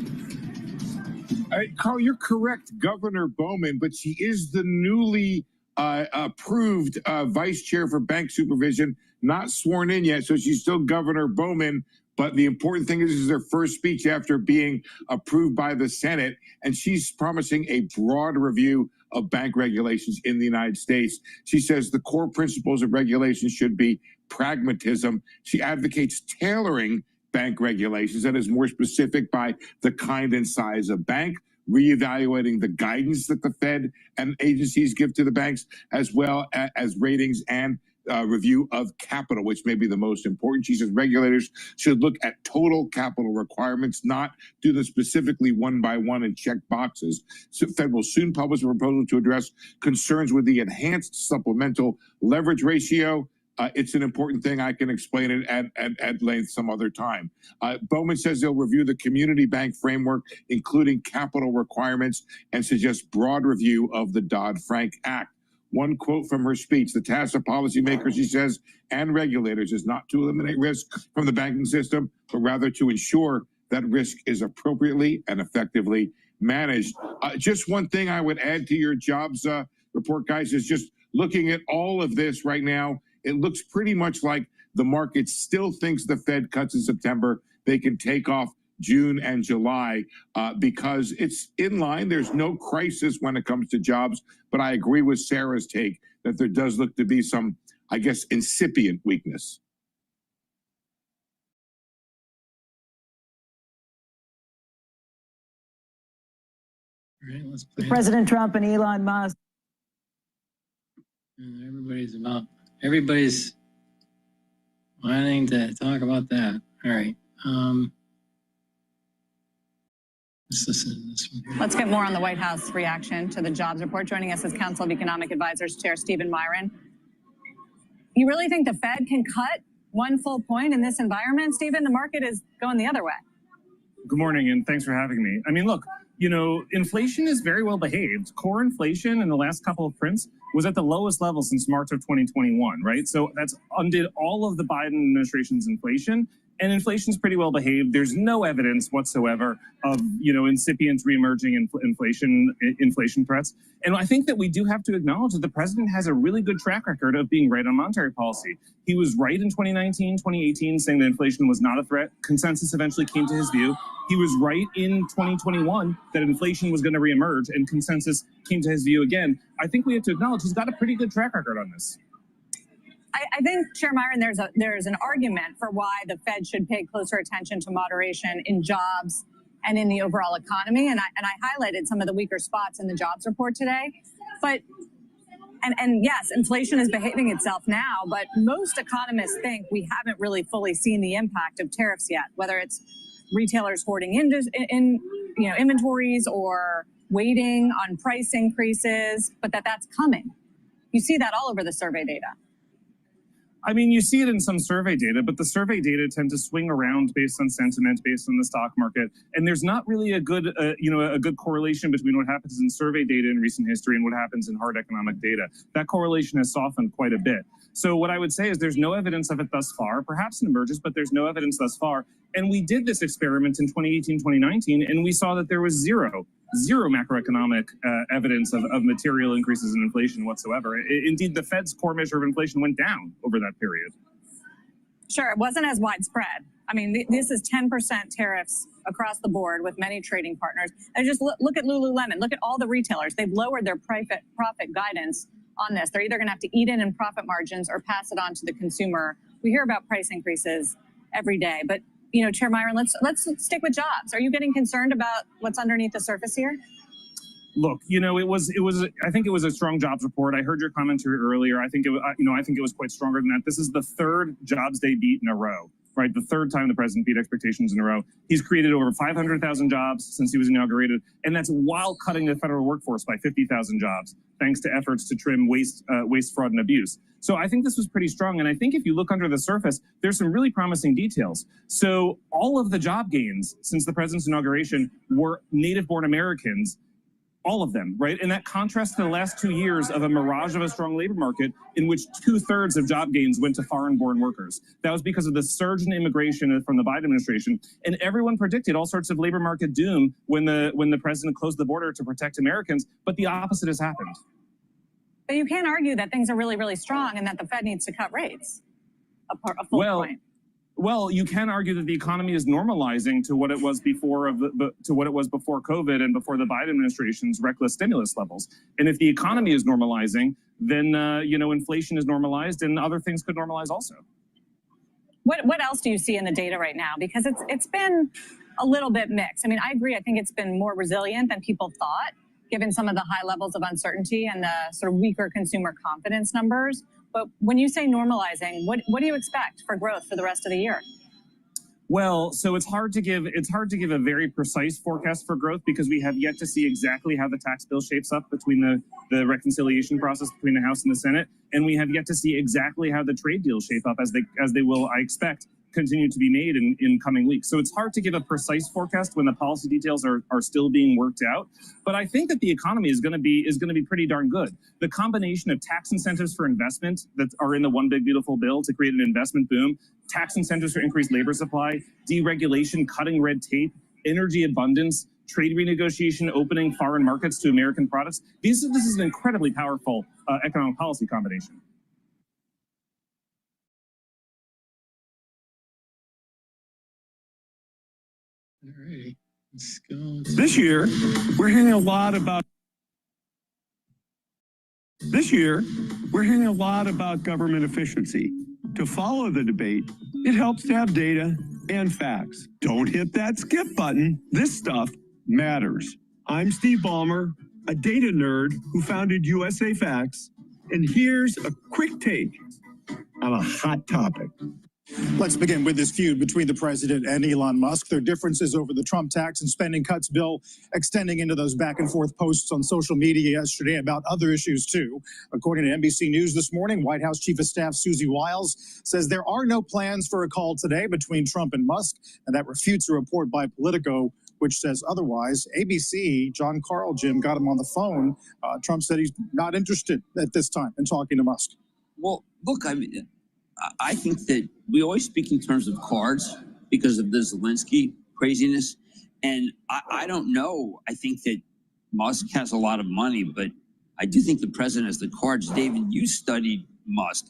Carl, you're correct, Governor Bowman, but she is the newly approved vice chair for bank supervision. not sworn in yet, so she's still Governor Bowman. But the important thing is, this is her first speech after being approved by the Senate, and she's promising a broad review of bank regulations in the United States. She says the core principles of regulation should be pragmatism. She advocates tailoring bank regulations that is more specific by the kind and size of bank, reevaluating the guidance that the Fed and agencies give to the banks, as well as ratings and review of capital, which may be the most important. She says regulators should look at total capital requirements, not do them specifically one by one and check boxes. So Fed will soon publish a proposal to address concerns with the enhanced supplemental leverage ratio. It's an important thing. I can explain it at length some other time. Bowman says they'll review the community bank framework, including capital requirements, and suggest broad review of the Dodd-Frank Act. One quote from her speech: the task of policymakers, she says, and regulators is not to eliminate risk from the banking system, but rather to ensure that risk is appropriately and effectively managed. Just one thing I would add to your jobs report, guys, is just looking at all of this right now. It looks pretty much like the market still thinks the Fed cuts in September. They can take off June and July because it's in line. There's no crisis when it comes to jobs. But I agree with Sarah's take that there does look to be some, I guess, incipient weakness. All right, let's play. President Trump and Elon Musk. And everybody's wanting to talk about that. All right. Let's listen to this one. Let's get more on the White House reaction to the jobs report. Joining us is Council of Economic Advisors Chair Stephen Myron. You really think the Fed can cut 1 full point in this environment, Stephen? The market is going the other way. Good morning, and thanks for having me. I mean, look, you know, inflation is very well behaved. Core inflation in the last couple of prints was at the lowest level since March of 2021, right? So that's undid all of the Biden administration's inflation. And inflation's pretty well behaved. There's no evidence whatsoever of, you know, incipient reemerging inflation threats. And I think that we do have to acknowledge that the president has a really good track record of being right on monetary policy. He was right in 2019, 2018, saying that inflation was not a threat. Consensus eventually came to his view. He was right in 2021 that inflation was going to reemerge, and consensus came to his view again. I think we have to acknowledge he's got a pretty good track record on this. I think, Chair Myron, there's an argument for why the Fed should pay closer attention to moderation in jobs and in the overall economy. And I highlighted some of the weaker spots in the jobs report today. But and yes, inflation is behaving itself now, but most economists think we haven't really fully seen the impact of tariffs yet, whether it's retailers hoarding inventories or waiting on price increases, but that's coming. You see that all over the survey data. I mean, you see it in some survey data, but the survey data tend to swing around based on sentiment, based on the stock market, and there's not really a good, a good correlation between what happens in survey data in recent history and what happens in hard economic data. That correlation has softened quite a bit. So what I would say is there's no evidence of it thus far. Perhaps it emerges, but there's no evidence thus far. And we did this experiment in 2018, 2019, and we saw that there was zero macroeconomic evidence of material increases in inflation whatsoever. Indeed, the Fed's core measure of inflation went down over that period. Sure, it wasn't as widespread. I mean, this is 10% tariffs across the board with many trading partners. And just look at Lululemon. Look at all the retailers. They've lowered their profit guidance on this. They're either going to have to eat it in profit margins or pass it on to the consumer. We hear about price increases every day, but you know, Chair Myron, let's stick with jobs. Are you getting concerned about what's underneath the surface here? Look, you know, I think it was a strong jobs report. I heard your commentary earlier. I think it was quite stronger than that. This is the third jobs day beat in a row, right? The third time the president beat expectations in a row. He's created over 500,000 jobs since he was inaugurated, and that's while cutting the federal workforce by 50,000 jobs, thanks to efforts to trim waste, fraud, and abuse. So I think this was pretty strong, and I think if you look under the surface, there's some really promising details. So all of the job gains since the president's inauguration were native-born Americans, all of them, right? And that contrasts to the last 2 years of a mirage of a strong labor market in which 2/3 of job gains went to foreign-born workers. That was because of the surge in immigration from the Biden administration. And everyone predicted all sorts of labor market doom when the president closed the border to protect Americans, but the opposite has happened. But you can't argue that things are really, really strong and that the Fed needs to cut rates. a full point. Well, you can argue that the economy is normalizing to what it was before before COVID and before the Biden administration's reckless stimulus levels. And if the economy is normalizing, then inflation is normalized, and other things could normalize also. What else do you see in the data right now? Because it's been a little bit mixed. I mean, I agree. I think it's been more resilient than people thought, given some of the high levels of uncertainty and the sort of weaker consumer confidence numbers. But when you say normalizing, what do you expect for growth for the rest of the year? Well, so it's hard to give a very precise forecast for growth because we have yet to see exactly how the tax bill shapes up between the reconciliation process between the House and the Senate, and we have yet to see exactly how the trade deals shape up as they will, I expect, continue to be made in coming weeks. So it's hard to give a precise forecast when the policy details are still being worked out. But I think that the economy is going to be pretty darn good. The combination of tax incentives for investment that are in the One Big Beautiful Bill to create an investment boom, tax incentives for increased labor supply, deregulation, cutting red tape, energy abundance, trade renegotiation, opening foreign markets to American products. This is an incredibly powerful economic policy combination. All right, let's go. This year, we're hearing a lot about government efficiency. To follow the debate, it helps to have data and facts. Don't hit that skip button. This stuff matters. I'm Steve Ballmer, a data nerd who founded USA Facts, and here's a quick take on a hot topic. Let's begin with this feud between the president and Elon Musk. Their differences over the Trump tax and spending cuts bill extending into those back and forth posts on social media yesterday about other issues too. According to NBC News this morning, White House Chief of Staff Susie Wiles says there are no plans for a call today between Trump and Musk, and that refutes a report by Politico which says otherwise. ABC, John Carl, Jim, got him on the phone. Trump said he's not interested at this time in talking to Musk. Well, look, I think that we always speak in terms of cards because of the Zelensky craziness. And I don't know. I think that Musk has a lot of money, but I do think the president has the cards. David, you studied Musk.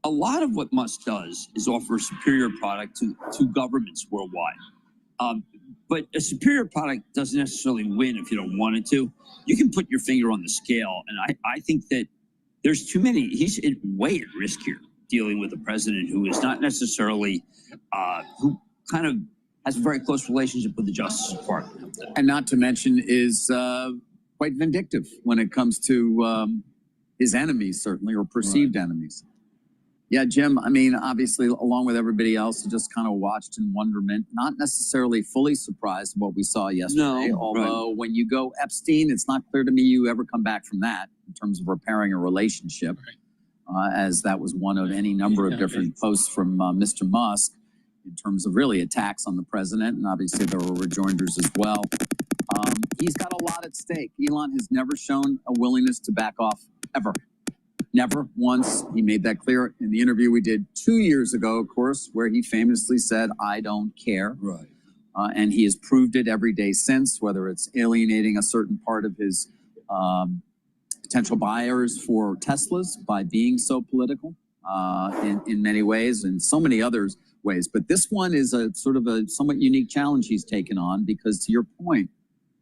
A lot of what Musk does is offer a superior product to governments worldwide. But a superior product doesn't necessarily win if you don't want it to. You can put your finger on the scale. And I think that there's too many. He's way at risk here, dealing with a president who is not necessarily, who kind of has a very close relationship with the Justice Department. And not to mention is quite vindictive when it comes to his enemies, certainly, or perceived enemies. Yeah, Jim, I mean, obviously, along with everybody else, just kind of watched in wonderment, not necessarily fully surprised at what we saw yesterday. Although when you go Epstein, it's not clear to me you ever come back from that in terms of repairing a relationship. As that was one of any number of different posts from Mr. Musk in terms of really attacks on the president. And obviously there were rejoinders as well. He's got a lot at stake. Elon has never shown a willingness to back off, ever. Never once. He made that clear in the interview we did 2 years ago, of course, where he famously said, I don't care. Right. And he has proved it every day since, whether it's alienating a certain part of his potential buyers for Teslas by being so political in many ways and so many other ways. But this one is a sort of a somewhat unique challenge he's taken on because, to your point,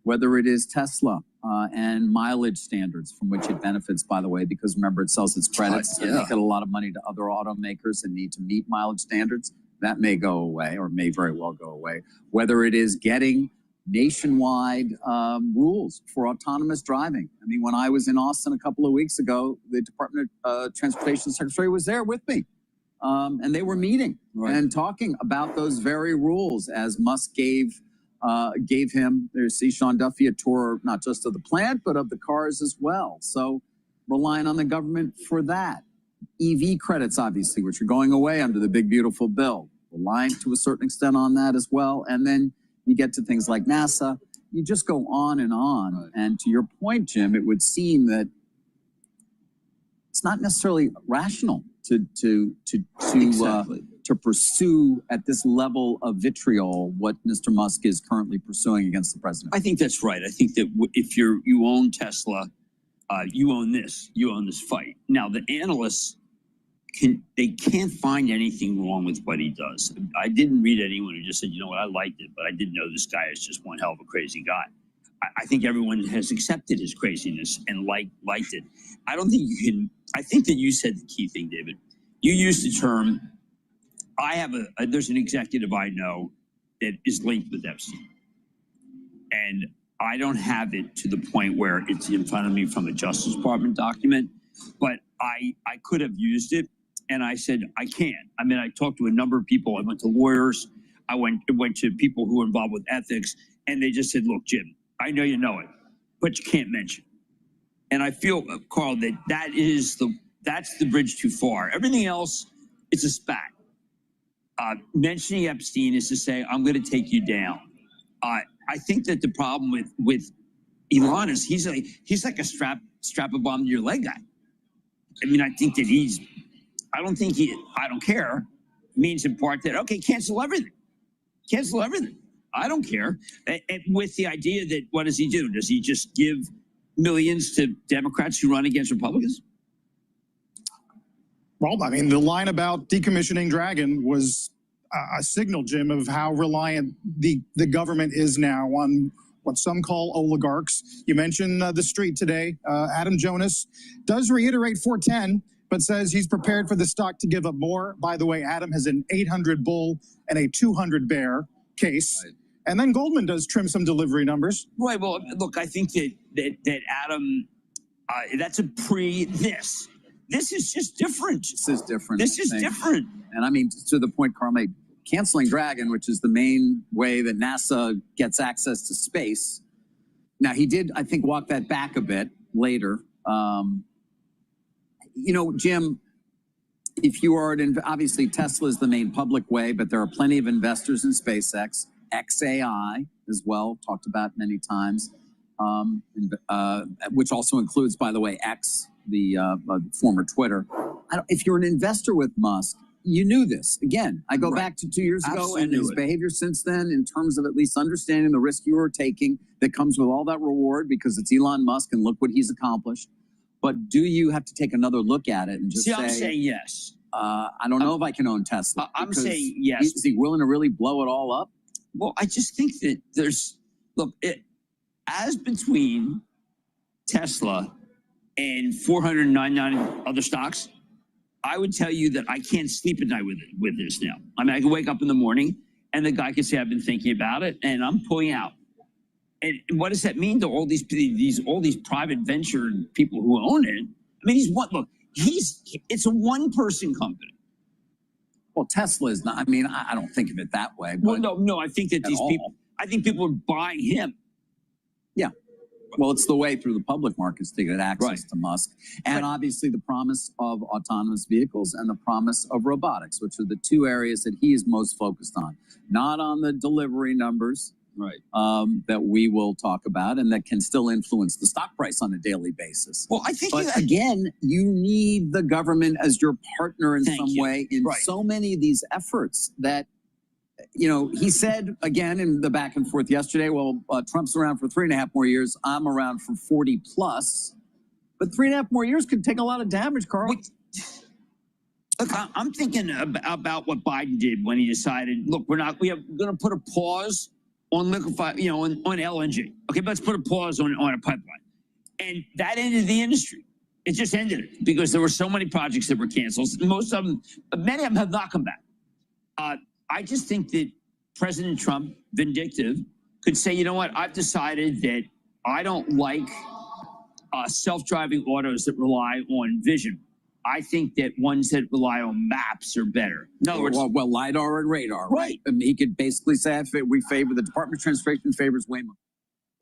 whether it is Tesla and mileage standards from which it benefits, by the way, because remember, it sells its credits and make it a lot of money to other automakers and need to meet mileage standards. That may go away or may very well go away. Whether it is getting nationwide rules for autonomous driving. I mean, when I was in Austin a couple of weeks ago, the Department of Transportation Secretary was there with me. And they were meeting and talking about those very rules as Musk gave him, there's Sean Duffy, a tour not just of the plant, but of the cars as well. So relying on the government for that. EV credits, obviously, which are going away under the big, beautiful bill. Relying to a certain extent on that as well. And then you get to things like NASA. You just go on and on. And to your point, Jim, it would seem that it's not necessarily rational to pursue at this level of vitriol what Mr. Musk is currently pursuing against the president. I think that's right. I think that if you own Tesla, you own this fight. Now, the analysts they can't find anything wrong with what he does. I didn't read anyone who just said, you know what, I liked it, but I didn't know this guy is just one hell of a crazy guy. I think everyone has accepted his craziness and liked it. I don't think you can. I think that you said the key thing, David. You used the term. There's an executive I know that is linked with Epstein, and I don't have it to the point where it's in front of me from a Justice Department document, but I could have used it, and I said I can't. I mean, I talked to a number of people. I went to lawyers. I went to people who were involved with ethics, and they just said, "Look, Jim, I know you know it, but you can't mention." And I feel, Carl, that's the bridge too far. Everything else, it's a spat. Mentioning Epstein is to say, I'm going to take you down. I think that the problem with Elon is he's like a strap a bomb to your leg guy. I mean, I think that I don't care means in part that, okay, cancel everything. Cancel everything. I don't care. And with the idea that, what does he do? Does he just give millions to Democrats who run against Republicans? Well, I mean, the line about decommissioning Dragon was a signal, Jim, of how reliant the government is now on what some call oligarchs. You mentioned the street today. Adam Jonas does reiterate 410, but says he's prepared for the stock to give up more. By the way, Adam has an 800 bull and a 200 bear case. Right. And then Goldman does trim some delivery numbers. Right. Well, look, I think that Adam, that's a this. This is just different. This is different. This is different. And I mean, to the point Carl made, canceling Dragon, which is the main way that NASA gets access to space. Now, he did, I think, walk that back a bit later. You know, Jim, if you are, obviously Tesla is the main public way, but there are plenty of investors in SpaceX, XAI as well, talked about many times, which also includes, by the way, X, the former Twitter. If you're an investor with Musk, you knew this. Again, I go back to 2 years ago and his behavior since then in terms of at least understanding the risk you were taking that comes with all that reward because it's Elon Musk and look what he's accomplished. But do you have to take another look at it and just say, I'm saying yes. I don't know if I can own Tesla. I'm saying yes. Is he willing to really blow it all up? Well, I just think that as between Tesla and 499 other stocks, I would tell you that I can't sleep at night with this now. I mean, I can wake up in the morning and the guy can say, I've been thinking about it and I'm pulling out. And what does that mean to all these private venture people who own it? I mean, it's a one-person company. Well, Tesla is not, I mean, I don't think of it that way. Well, no, I think that people are buying him. Yeah. Well, it's the way through the public markets to get access to Musk. And obviously the promise of autonomous vehicles and the promise of robotics, which are the two areas that he is most focused on. Not on the delivery numbers that we will talk about and that can still influence the stock price on a daily basis. Well, I think again, you need the government as your partner in some way in so many of these efforts that, you know, he said again in the back and forth yesterday, well, Trump's around for 3.5 more years. I'm around for 40 plus. But 3.5 more years could take a lot of damage, Carl. Look, I'm thinking about what Biden did when he decided, look, we're going to put a pause on liquefied, on LNG. Okay, let's put a pause on a pipeline. And that ended the industry. It just ended it because there were so many projects that were canceled. Many of them have not come back. I just think that President Trump, vindictive, could say, you know what, I've decided that I don't like self-driving autos that rely on vision. I think that ones that rely on maps are better. In other words, well, LiDAR and radar, right? I mean, he could basically say, we favor the Department of Transportation favors Waymo.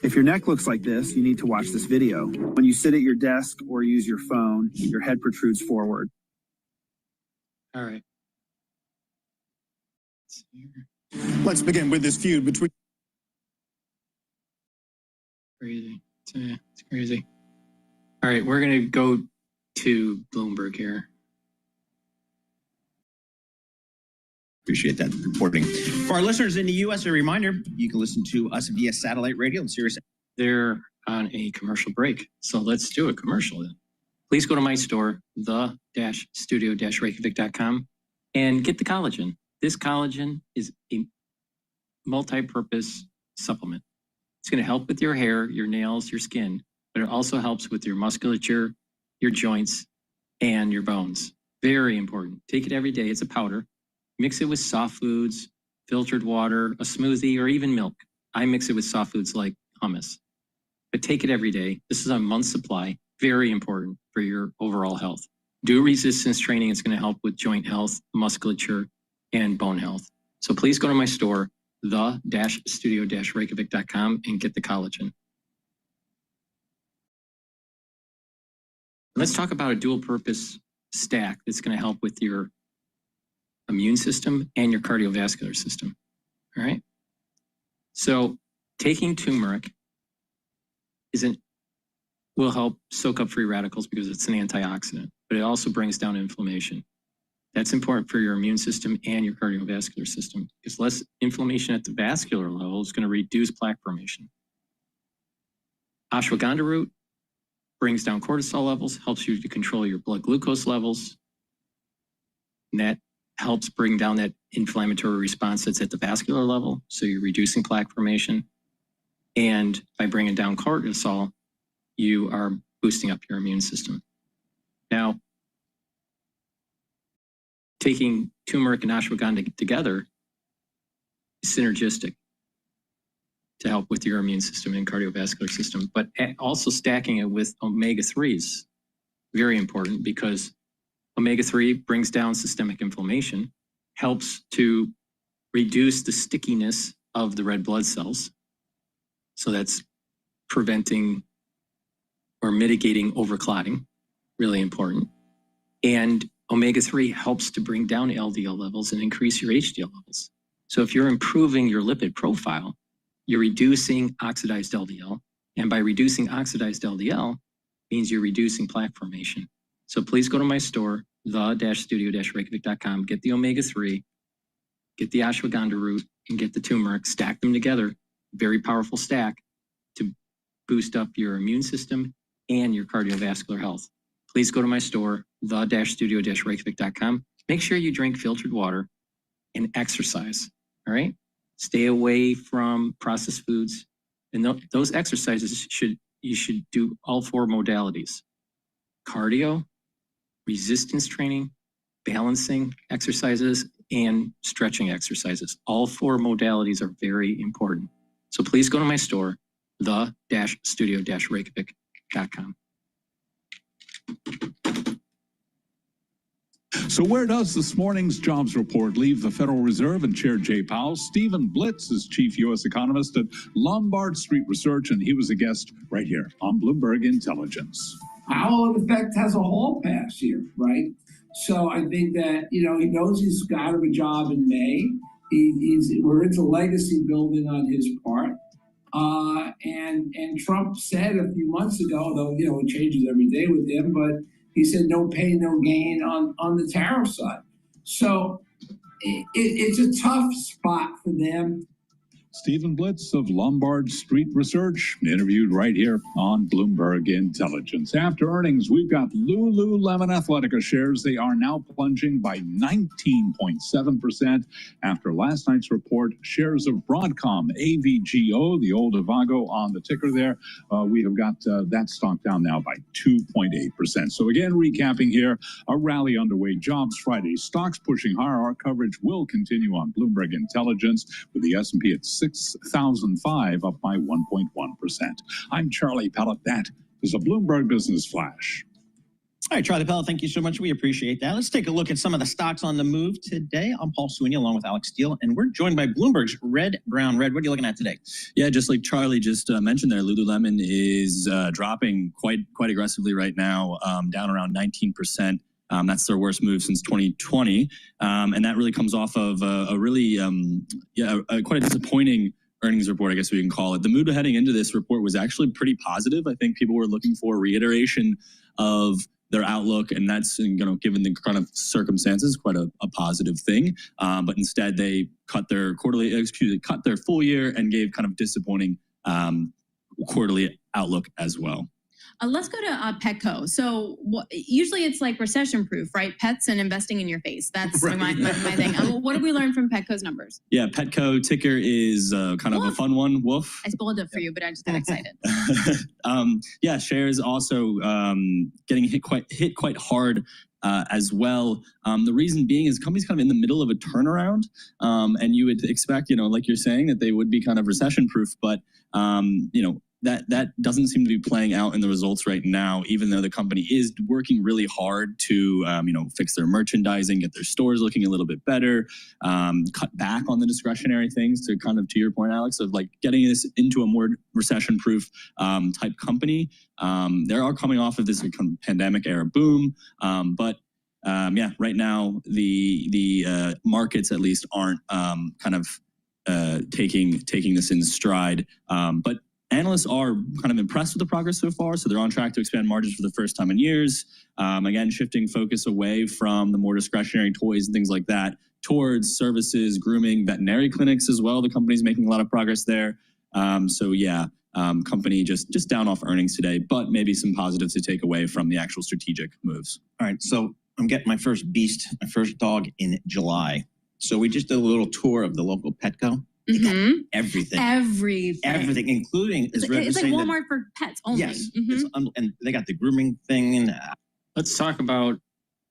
If your neck looks like this, you need to watch this video. When you sit at your desk or use your phone, your head protrudes forward. All right. Let's begin with this feud between. Crazy. It's crazy. All right, we're going to go to Bloomberg here. Appreciate that reporting. For our listeners in the U.S., a reminder, you can listen to us via satellite radio and Sirius. They're on a commercial break, so let's do a commercial then. please go to my store, the-studio-reykjavik.com, and get the collagen. This collagen is a multi-purpose supplement. It's going to help with your hair, your nails, your skin, but it also helps with your musculature, your joints, and your bones. Very important. Take it every day. It's a powder. Mix it with soft foods, filtered water, a smoothie, or even milk. I mix it with soft foods like hummus. But take it every day. This is a month's supply. Very important for your overall health. Do resistance training. It's going to help with joint health, musculature, and bone health. So please go to my store, the-studio-reykjavik.com, and get the collagen. Let's talk about a dual purpose stack that's going to help with your immune system and your cardiovascular system. All right. So taking turmeric will help soak up free radicals because it's an antioxidant, but it also brings down inflammation. That's important for your immune system and your cardiovascular system because less inflammation at the vascular level is going to reduce plaque formation. Ashwagandha root brings down cortisol levels, helps you to control your blood glucose levels, and that helps bring down that inflammatory response that's at the vascular level, so you're reducing plaque formation. And by bringing down cortisol, you are boosting up your immune system. Now, taking turmeric and ashwagandha together is synergistic to help with your immune system and cardiovascular system, but also stacking it with omega-3s, very important because omega-3 brings down systemic inflammation, helps to reduce the stickiness of the red blood cells. So that's preventing or mitigating overclotting, really important. And omega-3 helps to bring down LDL levels and increase your HDL levels. So if you're improving your lipid profile, you're reducing oxidized LDL. And by reducing oxidized LDL means you're reducing plaque formation. So please go to my store, the-studio-reykjavik.com, get the omega-3, get the ashwagandha root, and get the turmeric, stack them together. Very powerful stack to boost up your immune system and your cardiovascular health. Please go to my store, the-studio-reykjavik.com. Make sure you drink filtered water and exercise, all right? Stay away from processed foods. And those exercises you should do all 4 modalities: cardio, resistance training, balancing exercises, and stretching exercises. All 4 modalities are very important. So please go to my store, the-studio-reykjavik.com. So where does this morning's jobs report leave the Federal Reserve and Chair Jay Powell? Stephen Blitz is chief U.S. economist at Lombard Street Research, and he was a guest right here on Bloomberg Intelligence. Powell, in effect, has a hall pass here, right? So I think that, he knows he's out of a job in May. We're into legacy building on his part. And Trump said a few months ago, though, it changes every day with him, but he said no pain, no gain on the tariff side. So it's a tough spot for them. Stephen Blitz of Lombard Street Research, interviewed right here on Bloomberg Intelligence. After earnings, we've got Lululemon Athletica shares. They are now plunging by 19.7% after last night's report. Shares of Broadcom, AVGO, the old Avago on the ticker there. We have got that stock down now by 2.8%. So again, recapping here, a rally underway. Jobs Friday. Stocks pushing higher. Our coverage will continue on Bloomberg Intelligence with the S&P at 6,005, up by 1.1%. I'm Charlie Pellet. That is a Bloomberg Business Flash. All right, Charlie Pellet, thank you so much. We appreciate that. Let's take a look at some of the stocks on the move today. I'm Paul Sweeney along with Alex Steele, and we're joined by Bloomberg's Red Brown Red. What are you looking at today? Yeah, just like Charlie just mentioned there, Lululemon is dropping quite aggressively right now, down around 19%. That's their worst move since 2020. And that really comes off of quite a disappointing earnings report, I guess we can call it. The mood heading into this report was actually pretty positive. I think people were looking for a reiteration of their outlook, and that's, given the kind of circumstances, quite a positive thing. But instead, they cut their full year and gave kind of disappointing quarterly outlook as well. Let's go to Petco. So usually it's like recession proof, right? Pets and investing in your face. That's Right. my thing. What did we learn from Petco's numbers? Yeah, Petco ticker is kind of a fun one. Woof. I spoiled it for you, but I just got excited. Yeah, shares also getting hit quite hard as well. The reason being is the company's kind of in the middle of a turnaround, and you would expect, like you're saying, that they would be kind of recession proof, but that doesn't seem to be playing out in the results right now, even though the company is working really hard to, fix their merchandising, get their stores looking a little bit better, cut back on the discretionary things to to your point, Alex, of like getting this into a more recession-proof type company. They are coming off of this pandemic era boom, but right now the markets at least aren't taking this in stride, but analysts are kind of impressed with the progress so far, so they're on track to expand margins for the first time in years. Again, shifting focus away from the more discretionary toys and things like that towards services, grooming, veterinary clinics as well. The company's making a lot of progress there. Company just down off earnings today, but maybe some positives to take away from the actual strategic moves. All right, so I'm getting my first dog in July. So we just did a little tour of the local Petco. They got everything, including it's like Walmart for pets only. Yes, and they got the grooming thing. And let's talk about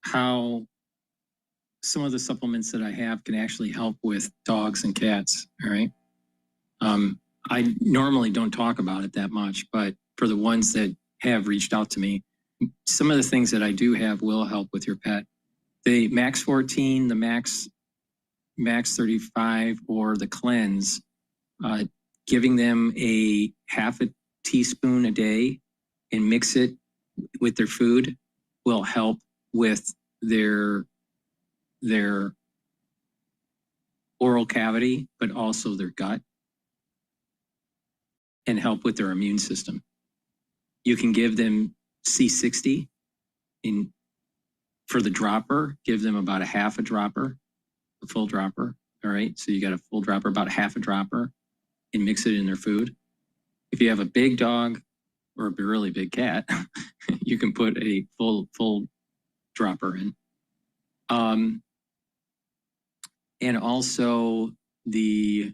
how some of the supplements that I have can actually help with dogs and cats. All right. I normally don't talk about it that much, but for the ones that have reached out to me, some of the things that I do have will help with your pet. The Max 14, the Max 35, or the Cleanse, giving them a half a teaspoon a day and mix it with their food will help with their oral cavity, but also their gut, and help with their immune system. You can give them C60 for the dropper, give them about a half a dropper, a full dropper. All right. So you got a full dropper, about half a dropper, and mix it in their food. If you have a big dog or a really big cat, you can put a full dropper in. And also the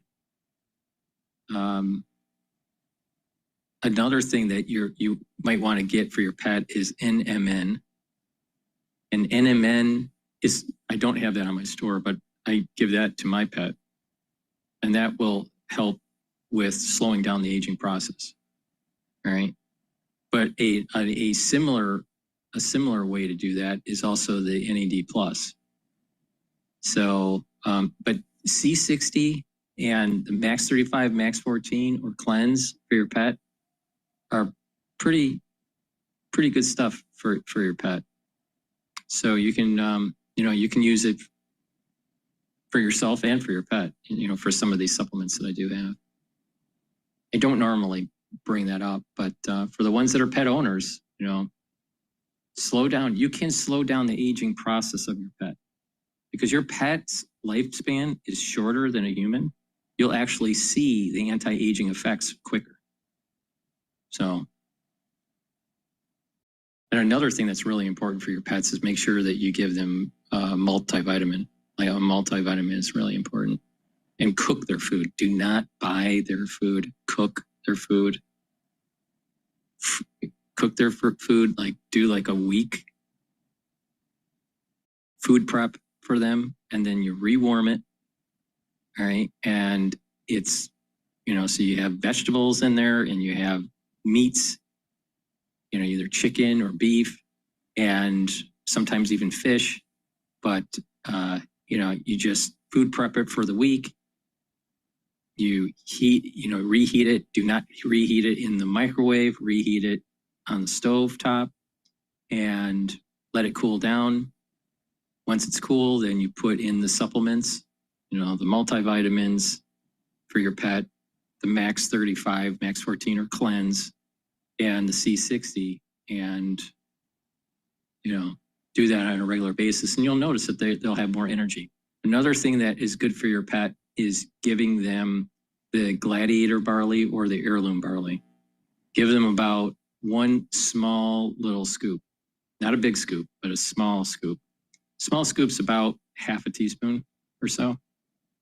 another thing that you might want to get for your pet is NMN. And NMN is, I don't have that on my store, but I give that to my pet, and that will help with slowing down the aging process. All right. But a similar way to do that is also the NAD+. So, but C60 and the Max 35, Max 14, or Cleanse for your pet are pretty good stuff for your pet. So you can you can use it for yourself and for your pet, for some of these supplements that I do have. I don't normally bring that up, but for the ones that are pet owners, slow down. You can slow down the aging process of your pet, because your pet's lifespan is shorter than a human. You'll actually see the anti-aging effects quicker. So, and another thing that's really important for your pets is make sure that you give them a multivitamin. Like a multivitamin is really important. And cook their food. Do not buy their food. Cook their food. Cook their food. Do a week food prep for them, and then you rewarm it. All right, and it's so you have vegetables in there, and you have meats. Either chicken or beef, and sometimes even fish. But you just food prep it for the week. You reheat it. Do not reheat it in the microwave. Reheat it on the stove top and let it cool down. Once it's cool, then you put in the supplements, the multivitamins for your pet, the Max 35, Max 14, or Cleanse, and the C60, and do that on a regular basis, and you'll notice that they'll have more energy. Another thing that is good for your pet is giving them the Gladiator barley or the heirloom barley. Give them about one small little scoop, not a big scoop, but a small scoop. Small scoop's about half a teaspoon or so.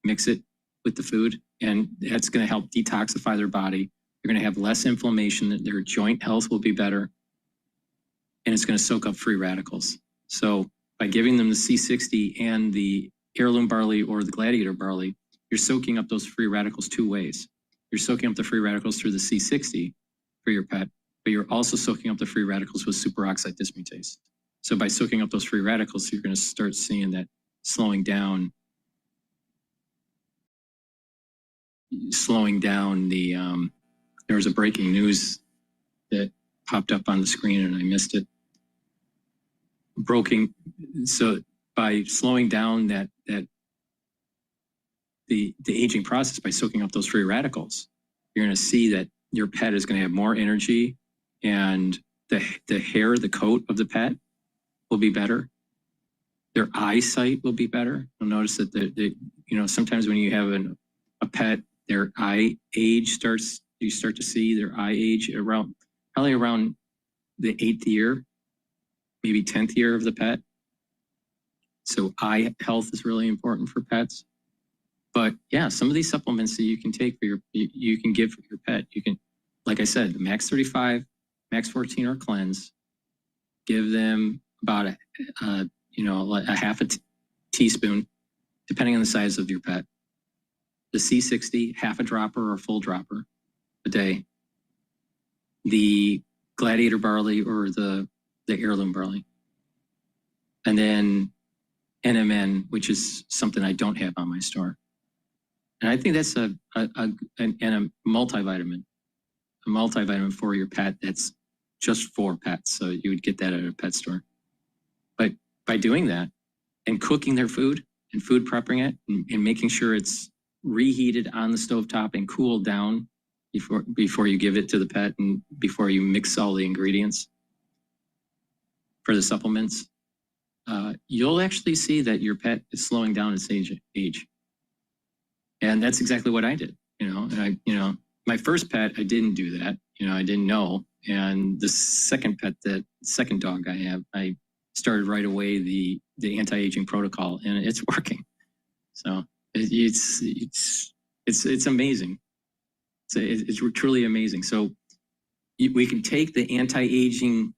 Mix it with the food, and that's going to help detoxify their body. They're going to have less inflammation. Their joint health will be better, and it's going to soak up free radicals. So by giving them the C60 and the heirloom barley or the gladiator barley, you're soaking up those free radicals two ways. You're soaking up the free radicals through the C60 for your pet, but you're also soaking up the free radicals with superoxide dismutase. So by soaking up those free radicals, you're going to start seeing that slowing down the, there was a breaking news that popped up on the screen and I missed it. So by slowing down the aging process, by soaking up those free radicals, you're going to see that your pet is going to have more energy, and the hair, the coat of the pet will be better. Their eyesight will be better. You'll notice that sometimes when you have a pet, their eye age you start to see their eye age probably around the 8th year, maybe 10th year of the pet. So eye health is really important for pets. But yeah, some of these supplements that you can take you can give for your pet. You can, like I said, the Max 35, Max 14 or Cleanse. Give them about a half a teaspoon, depending on the size of your pet. The C60, half a dropper or a full dropper a day. The gladiator barley or the heirloom barley. And then NMN, which is something I don't have on my store. And I think that's a multivitamin. A multivitamin for your pet that's just for pets. So you would get that at a pet store. But by doing that and cooking their food and food prepping it and making sure it's reheated on the stovetop and cooled down before you give it to the pet and before you mix all the ingredients for the supplements, you'll actually see that your pet is slowing down its age. And that's exactly what I did, and my first pet, I didn't do that. I didn't know. And the second pet, the second dog I have, I started right away the anti-aging protocol, and it's working. So it's amazing. It's truly amazing. So we can take the anti-aging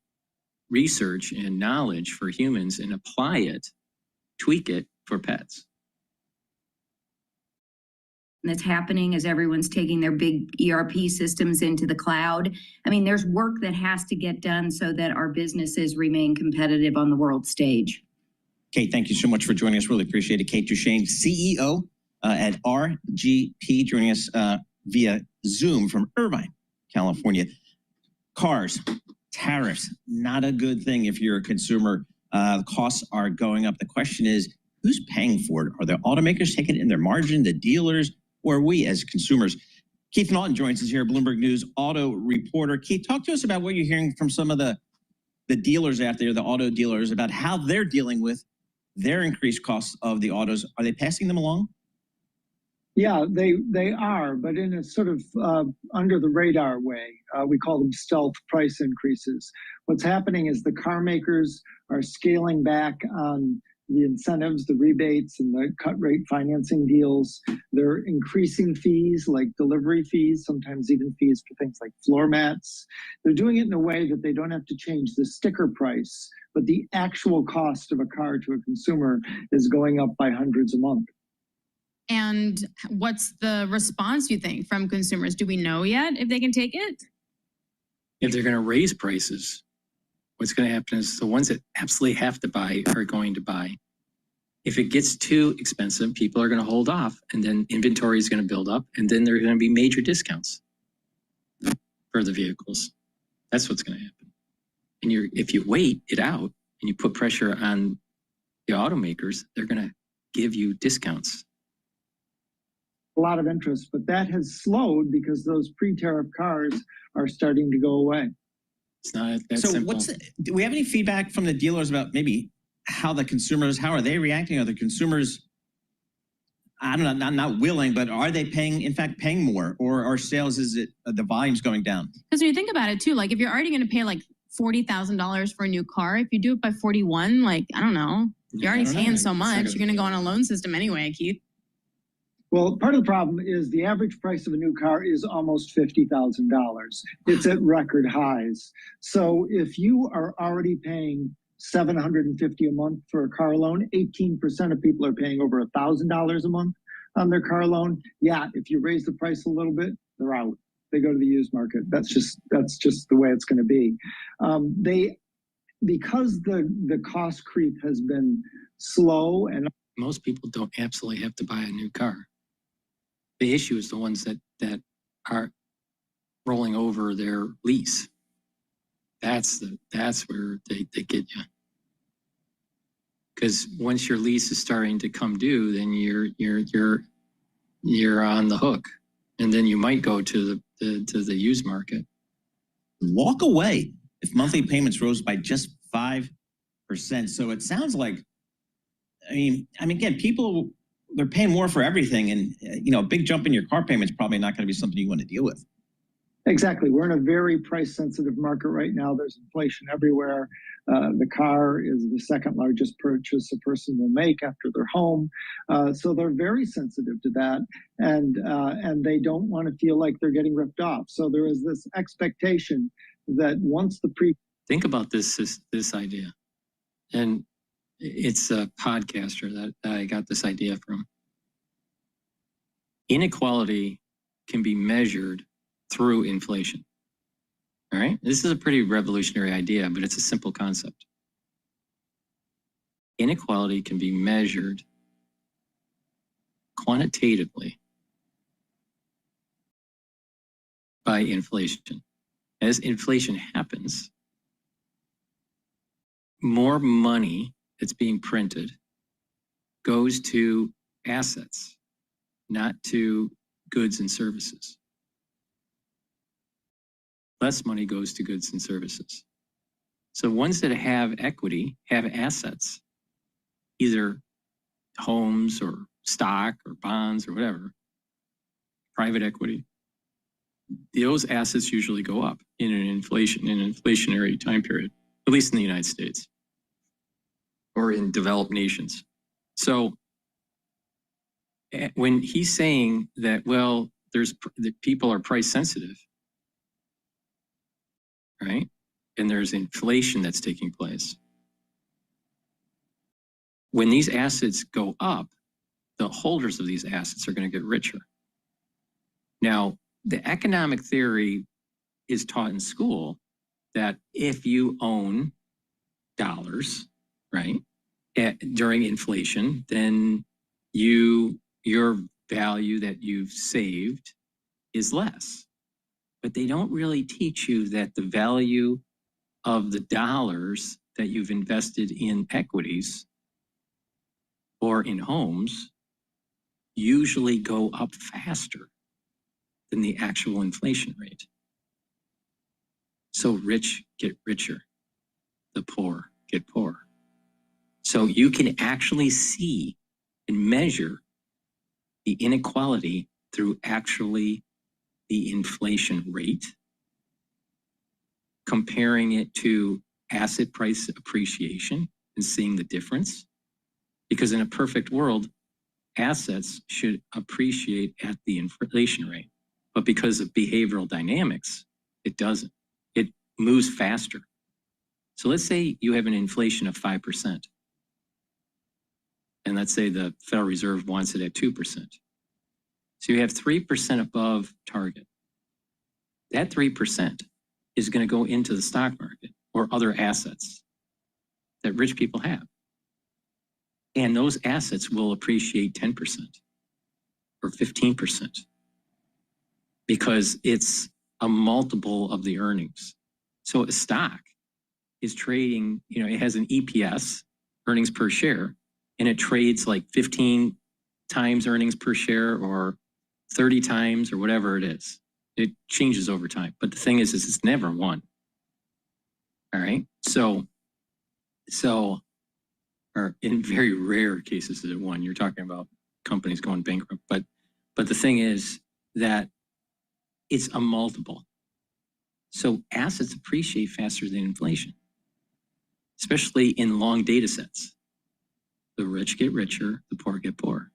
research and knowledge for humans and apply it, tweak it for pets. That's happening as everyone's taking their big ERP systems into the cloud. I mean, there's work that has to get done so that our businesses remain competitive on the world stage. Kate, thank you so much for joining us. Really appreciate it. Kate Duchesne, CEO at RGP, joining us via Zoom from Irvine, California. Cars, tariffs, not a good thing if you're a consumer. Costs are going up. The question is, who's paying for it? Are the automakers taking it in their margin, the dealers, or we as consumers? Keith Naughton joins us here, Bloomberg News auto reporter. Keith, talk to us about what you're hearing from some of the dealers out there, the auto dealers, about how they're dealing with their increased costs of the autos. Are they passing them along? Yeah, they are, but in a sort of under the radar way. We call them stealth price increases. What's happening is the car makers are scaling back on the incentives, the rebates, and the cut rate financing deals. They're increasing fees like delivery fees, sometimes even fees for things like floor mats. They're doing it in a way that they don't have to change the sticker price, but the actual cost of a car to a consumer is going up by hundreds a month. And what's the response, you think, from consumers? Do we know yet if they can take it? If they're going to raise prices, what's going to happen is the ones that absolutely have to buy are going to buy. If it gets too expensive, people are going to hold off, and then inventory is going to build up, and then there are going to be major discounts for the vehicles. That's what's going to happen. And if you wait it out and you put pressure on the automakers, they're going to give you discounts. A lot of interest, but that has slowed because those pre-tariff cars are starting to go away. It's not that so simple. Do we have any feedback from the dealers about maybe how the consumers, how are they reacting? Are the consumers I don't know, not willing, but are they paying, in fact, paying more? Or are sales, is it the volume's going down? Because when you think about it too, like if you're already going to pay like $40,000 for a new car, if you do it by 41, like, I don't know, you're already paying so much. You're going to go on a loan system anyway, Keith. Well, part of the problem is the average price of a new car is almost $50,000. It's at record highs. So if you are already paying $750 a month for a car loan, 18% of people are paying over $1,000 a month on their car loan. Yeah, if you raise the price a little bit, they're out. They go to the used market. That's just the way it's going to be. Because the cost creep has been slow, and most people don't absolutely have to buy a new car. The issue is the ones that are rolling over their lease. That's where they get you. Because once your lease is starting to come due, then you're on the hook, and then you might go to the used market. Walk away if monthly payments rose by just 5%. So it sounds like, I mean, again, people, they're paying more for everything, and a big jump in your car payment is probably not going to be something you want to deal with. Exactly. We're in a very price-sensitive market right now. There's inflation everywhere. The car is the second largest purchase a person will make after their home. So they're very sensitive to that, and they don't want to feel like they're getting ripped off. So there is this expectation that once the Think about this idea, and it's a podcaster that I got this idea from. Inequality can be measured through inflation. All right. This is a pretty revolutionary idea, but it's a simple concept. Inequality can be measured quantitatively by inflation. As inflation happens, more money that's being printed goes to assets, not to goods and services. Less money goes to goods and services. So ones that have equity, have assets, either homes or stock or bonds or whatever, private equity, those assets usually go up in an inflationary time period, at least in the United States or in developed nations. So when he's saying that, well, that people are price sensitive, right? And there's inflation that's taking place. When these assets go up, the holders of these assets are going to get richer. Now, the economic theory is taught in school that if you own dollars, right, during inflation, then your value that you've saved is less. But they don't really teach you that the value of the dollars that you've invested in equities or in homes usually go up faster than the actual inflation rate. So rich get richer, the poor get poorer. So you can actually see and measure the inequality through actually the inflation rate, comparing it to asset price appreciation and seeing the difference. Because in a perfect world, assets should appreciate at the inflation rate. But because of behavioral dynamics, it doesn't. It moves faster. So let's say you have an inflation of 5%. And let's say the Federal Reserve wants it at 2%. So you have 3% above target. That 3% is going to go into the stock market or other assets that rich people have. And those assets will appreciate 10% or 15% because it's a multiple of the earnings. So a stock is trading, it has an EPS, earnings per share, and it trades like 15 times earnings per share or 30 times or whatever it is. It changes over time. But the thing is it's never one. All right. So, or in very rare cases is it one. You're talking about companies going bankrupt. But the thing is that it's a multiple. So assets appreciate faster than inflation, especially in long data sets. The rich get richer, the poor get poorer.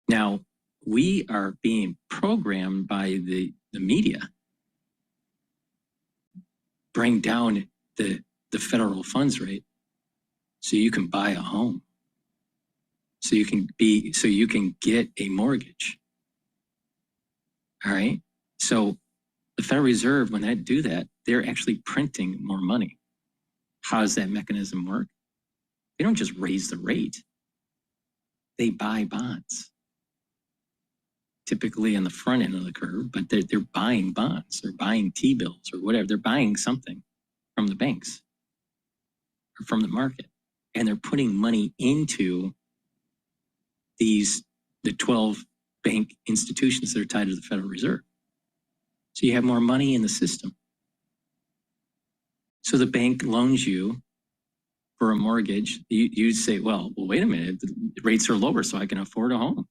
Now, we are being programmed by the media, bring down the federal funds rate so you can buy a home, so you can get a mortgage. All right. So the Federal Reserve, when they do that, they're actually printing more money. How does that mechanism work? They don't just raise the rate. They buy bonds, typically on the front end of the curve, but they're buying bonds. They're buying T-bills or whatever. They're buying something from the banks or from the market. And they're putting money into the 12 bank institutions that are tied to the Federal Reserve. So you have more money in the system. So the bank loans you for a mortgage. You say, well, wait a minute, the rates are lower, so I can afford a home.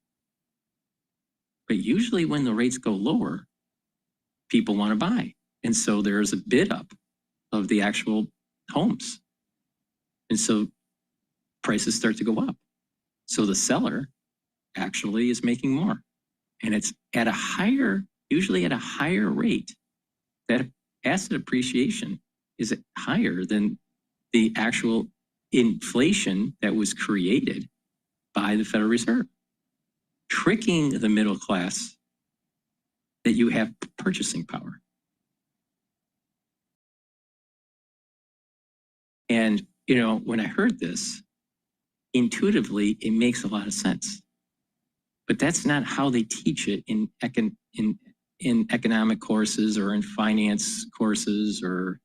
But usually when the rates go lower, people want to buy. And so there's a bid up of the actual homes. And so prices start to go up. So the seller actually is making more. And it's at a higher, usually at a higher rate. That asset appreciation is higher than the actual inflation that was created by the Federal Reserve, tricking the middle class that you have purchasing power. And, you know, when I heard this, intuitively, it makes a lot of sense. But that's not how they teach it in economic courses or in finance courses, or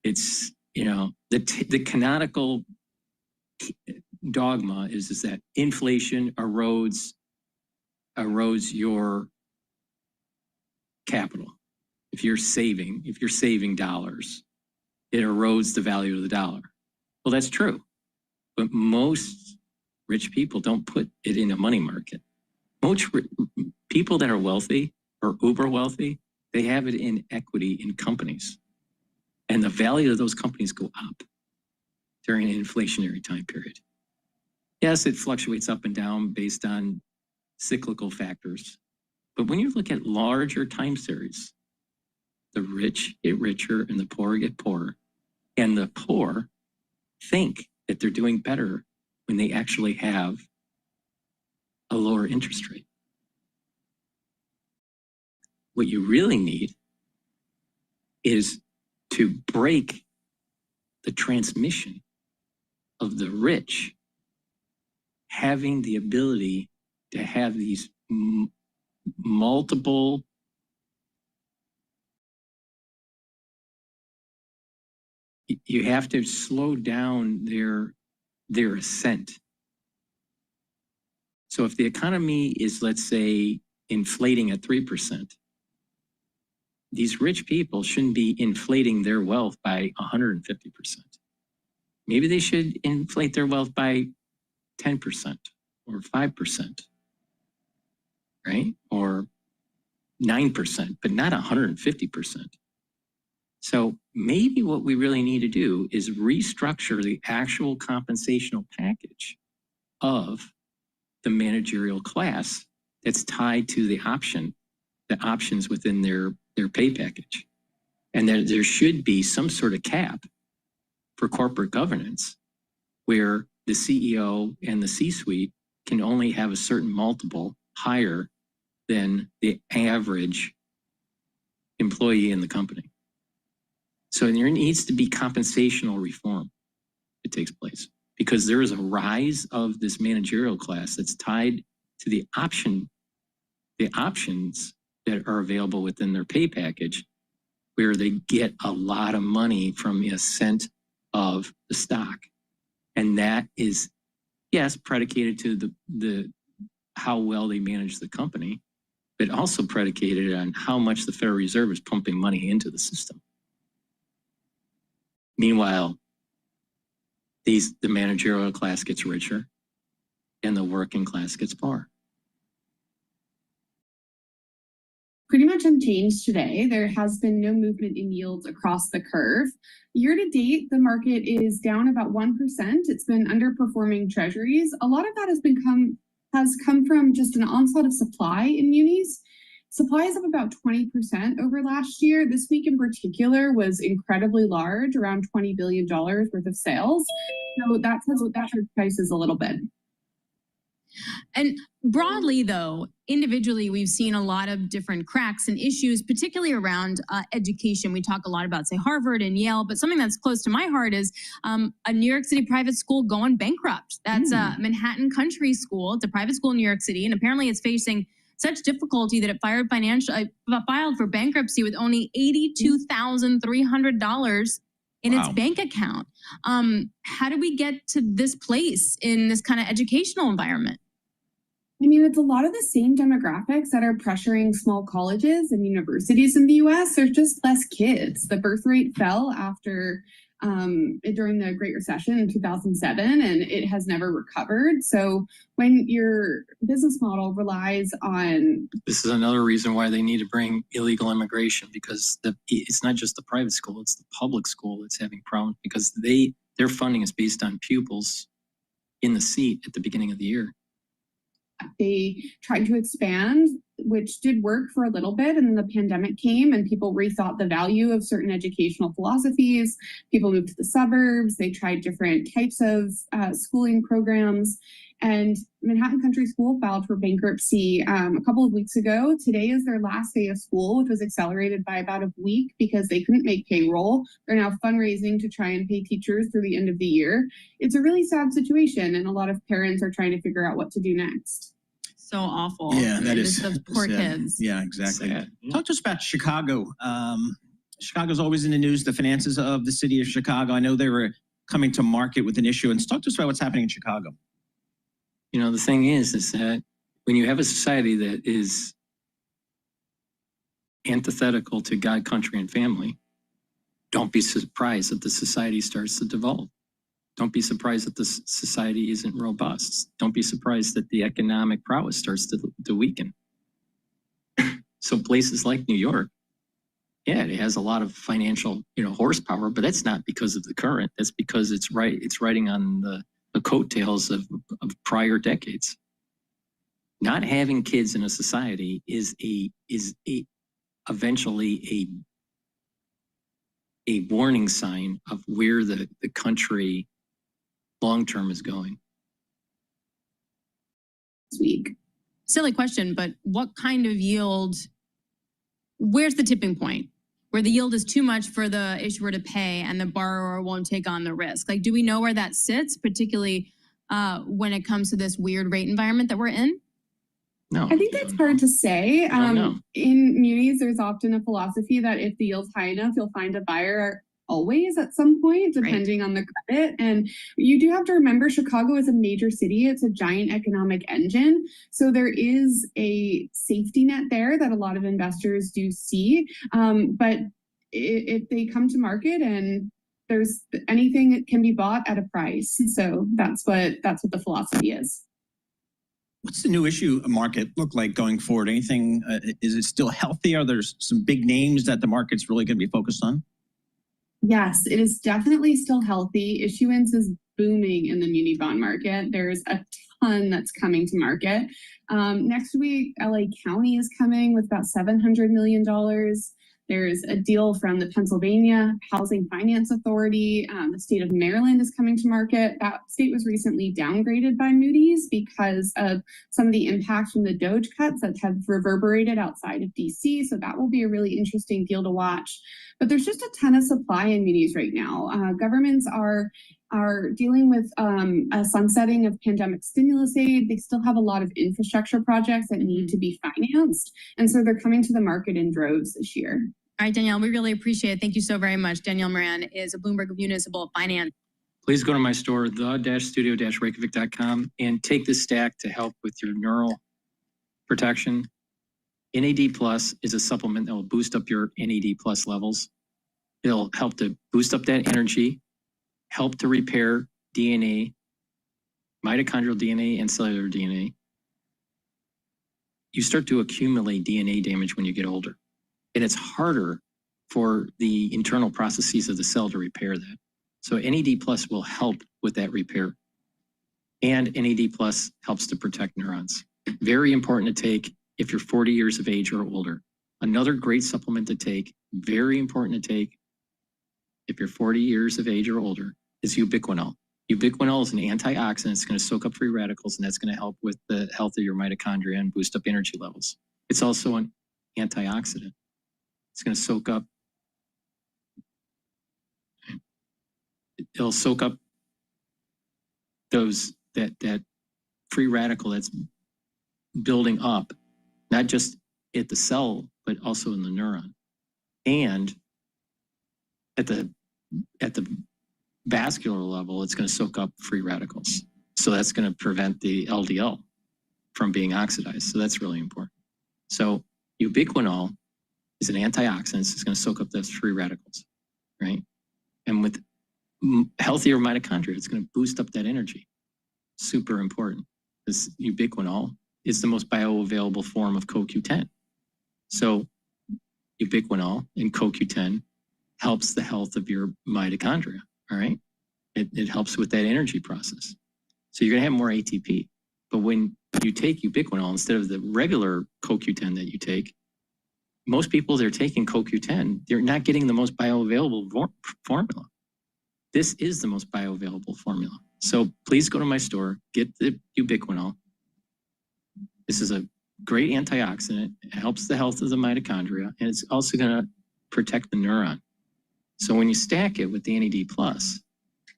it's, you know, the canonical dogma is that inflation erodes your capital. If you're saving dollars, it erodes the value of the dollar. Well, that's true. But most rich people don't put it in a money market. Most people that are wealthy or uber wealthy, they have it in equity in companies. And the value of those companies go up during an inflationary time period. Yes, it fluctuates up and down based on cyclical factors. But when you look at larger time series, the rich get richer and the poor get poorer. And the poor think that they're doing better when they actually have a lower interest rate. What you really need is to break the transmission of the rich having the ability to have these multiple you have to slow down their ascent. So if the economy is, let's say, inflating at 3%, these rich people shouldn't be inflating their wealth by 150%. Maybe they should inflate their wealth by 10% or 5%, right? Or 9%, but not 150%. So maybe what we really need to do is restructure the actual compensational package of the managerial class that's tied to the options within their pay package. And there should be some sort of cap for corporate governance where the CEO and the C-suite can only have a certain multiple higher than the average employee in the company. So there needs to be compensational reform that takes place because there is a rise of this managerial class that's tied to the options that are available within their pay package, where they get a lot of money from the ascent of the stock. And that is, yes, predicated to the how well they manage the company, but also predicated on how much the Federal Reserve is pumping money into the system. Meanwhile, the managerial class gets richer and the working class gets more. Pretty much unchanged today. There has been no movement in yields across the curve. Year to date, the market is down about 1%. It's been underperforming treasuries. A lot of that has come from just an onslaught of supply in munis. Supply is up about 20% over last year. This week in particular was incredibly large, around $20 billion worth of sales. So that hurt prices a little bit. And broadly, though, individually, we've seen a lot of different cracks and issues, particularly around education. We talk a lot about, say, Harvard and Yale, but something that's close to my heart is a New York City private school going bankrupt. That's Manhattan Country School. It's a private school in New York City, and apparently it's facing such difficulty that it filed for bankruptcy with only $82,300 in its bank account. How do we get to this place in this kind of educational environment? I mean, it's a lot of the same demographics that are pressuring small colleges and universities in the US. There's just less kids. The birth rate fell after during the Great Recession in 2007, and it has never recovered. So when your business model relies on... This is another reason why they need to bring illegal immigration, because it's not just the private school, it's the public school that's having problems, because their funding is based on pupils in the seat at the beginning of the year. They tried to expand, which did work for a little bit, and then the pandemic came and people rethought the value of certain educational philosophies. People moved to the suburbs. They tried different types of schooling programs. And Manhattan Country School filed for bankruptcy a couple of weeks ago. Today is their last day of school, which was accelerated by about a week because they couldn't make payroll. They're now fundraising to try and pay teachers through the end of the year. It's a really sad situation, and a lot of parents are trying to figure out what to do next. So awful. Yeah, that is those poor kids. Yeah, exactly. Talk to us about Chicago. Chicago's always in the news, the finances of the city of Chicago. I know they were coming to market with an issuance. Talk to us about what's happening in Chicago. You know, the thing is that when you have a society that is antithetical to God, country, and family, don't be surprised that the society starts to devolve. Don't be surprised that the society isn't robust. Don't be surprised that the economic prowess starts to weaken. So places like New York, yeah, it has a lot of financial, horsepower, but that's not because of the current. That's because it's riding on the coattails of prior decades. Not having kids in a society is eventually a warning sign of where the country long-term is going. This week. Silly question, but what kind of yield, where's the tipping point where the yield is too much for the issuer to pay and the borrower won't take on the risk? Like, do we know where that sits, particularly when it comes to this weird rate environment that we're in? No. I think that's hard to say. In munis, there's often a philosophy that if the yield's high enough, you'll find a buyer always at some point, depending on the credit. And you do have to remember, Chicago is a major city. It's a giant economic engine. So there is a safety net there that a lot of investors do see. But if they come to market and there's anything that can be bought at a price. So that's what the philosophy is. What's the new issue market look like going forward? Anything, is it still healthy? Are there some big names that the market's really going to be focused on? Yes, it is definitely still healthy. Issuance is booming in the muni bond market. There's a ton that's coming to market. Next week, LA County is coming with about $700 million. There's a deal from the Pennsylvania Housing Finance Authority. The state of Maryland is coming to market. That state was recently downgraded by Moody's because of some of the impact from the DOGE cuts that have reverberated outside of DC. So that will be a really interesting deal to watch. But there's just a ton of supply in munis right now. Governments are dealing with a sunsetting of pandemic stimulus aid. They still have a lot of infrastructure projects that need to be financed. And so they're coming to the market in droves this year. All right, Danielle, we really appreciate it. Thank you so very much. Danielle Moran is a Bloomberg Municipal Finance. Please go to my store, the-studio-reykjavik.com, and take this stack to help with your neural protection. NAD Plus is a supplement that will boost up your NAD Plus levels. It'll help to boost up that energy, help to repair DNA, mitochondrial DNA and cellular DNA, you start to accumulate DNA damage when you get older. And it's harder for the internal processes of the cell to repair that. So NAD plus will help with that repair. And NAD plus helps to protect neurons. Very important to take if you're 40 years of age or older. Another great supplement to take, very important to take if you're 40 years of age or older, is ubiquinol. Ubiquinol is an antioxidant. It's going to soak up free radicals, and that's going to help with the health of your mitochondria and boost up energy levels. It's also an antioxidant. It's going to soak up, it'll soak up those, that free radical that's building up, not just at the cell, but also in the neuron. And at the vascular level, it's going to soak up free radicals. So that's going to prevent the LDL from being oxidized. So that's really important. So ubiquinol is an antioxidant. It's going to soak up those free radicals, right? And with healthier mitochondria, it's going to boost up that energy. Super important. This ubiquinol is the most bioavailable form of CoQ10. So ubiquinol and CoQ10 helps the health of your mitochondria, all right? It helps with that energy process. So you're gonna have more ATP. But when you take ubiquinol instead of the regular CoQ10 that you take, most people that are taking CoQ10, they're not getting the most bioavailable formula. This is the most bioavailable formula. So please go to my store, get the ubiquinol. This is a great antioxidant. It helps the health of the mitochondria, and it's also gonna protect the neuron. So when you stack it with the NAD+,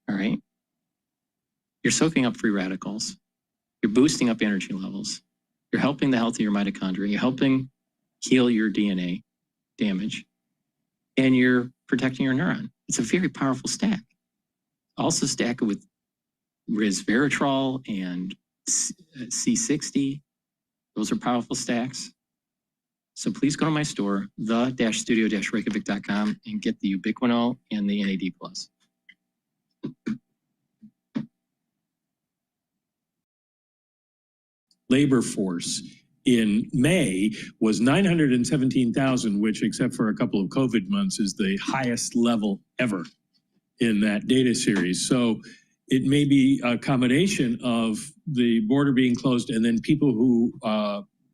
all right, you're soaking up free radicals, you're boosting up energy levels, you're helping the health of your mitochondria, you're helping heal your DNA damage, and you're protecting your neuron. It's a very powerful stack. Also stack it with resveratrol and C60. Those are powerful stacks. So please go to my store, the-studio-reykjavik.com, and get the ubiquinol and the NAD+. Labor force in May was 917,000, which, except for a couple of COVID months, is the highest level ever in that data series. So it may be a combination of the border being closed and then people who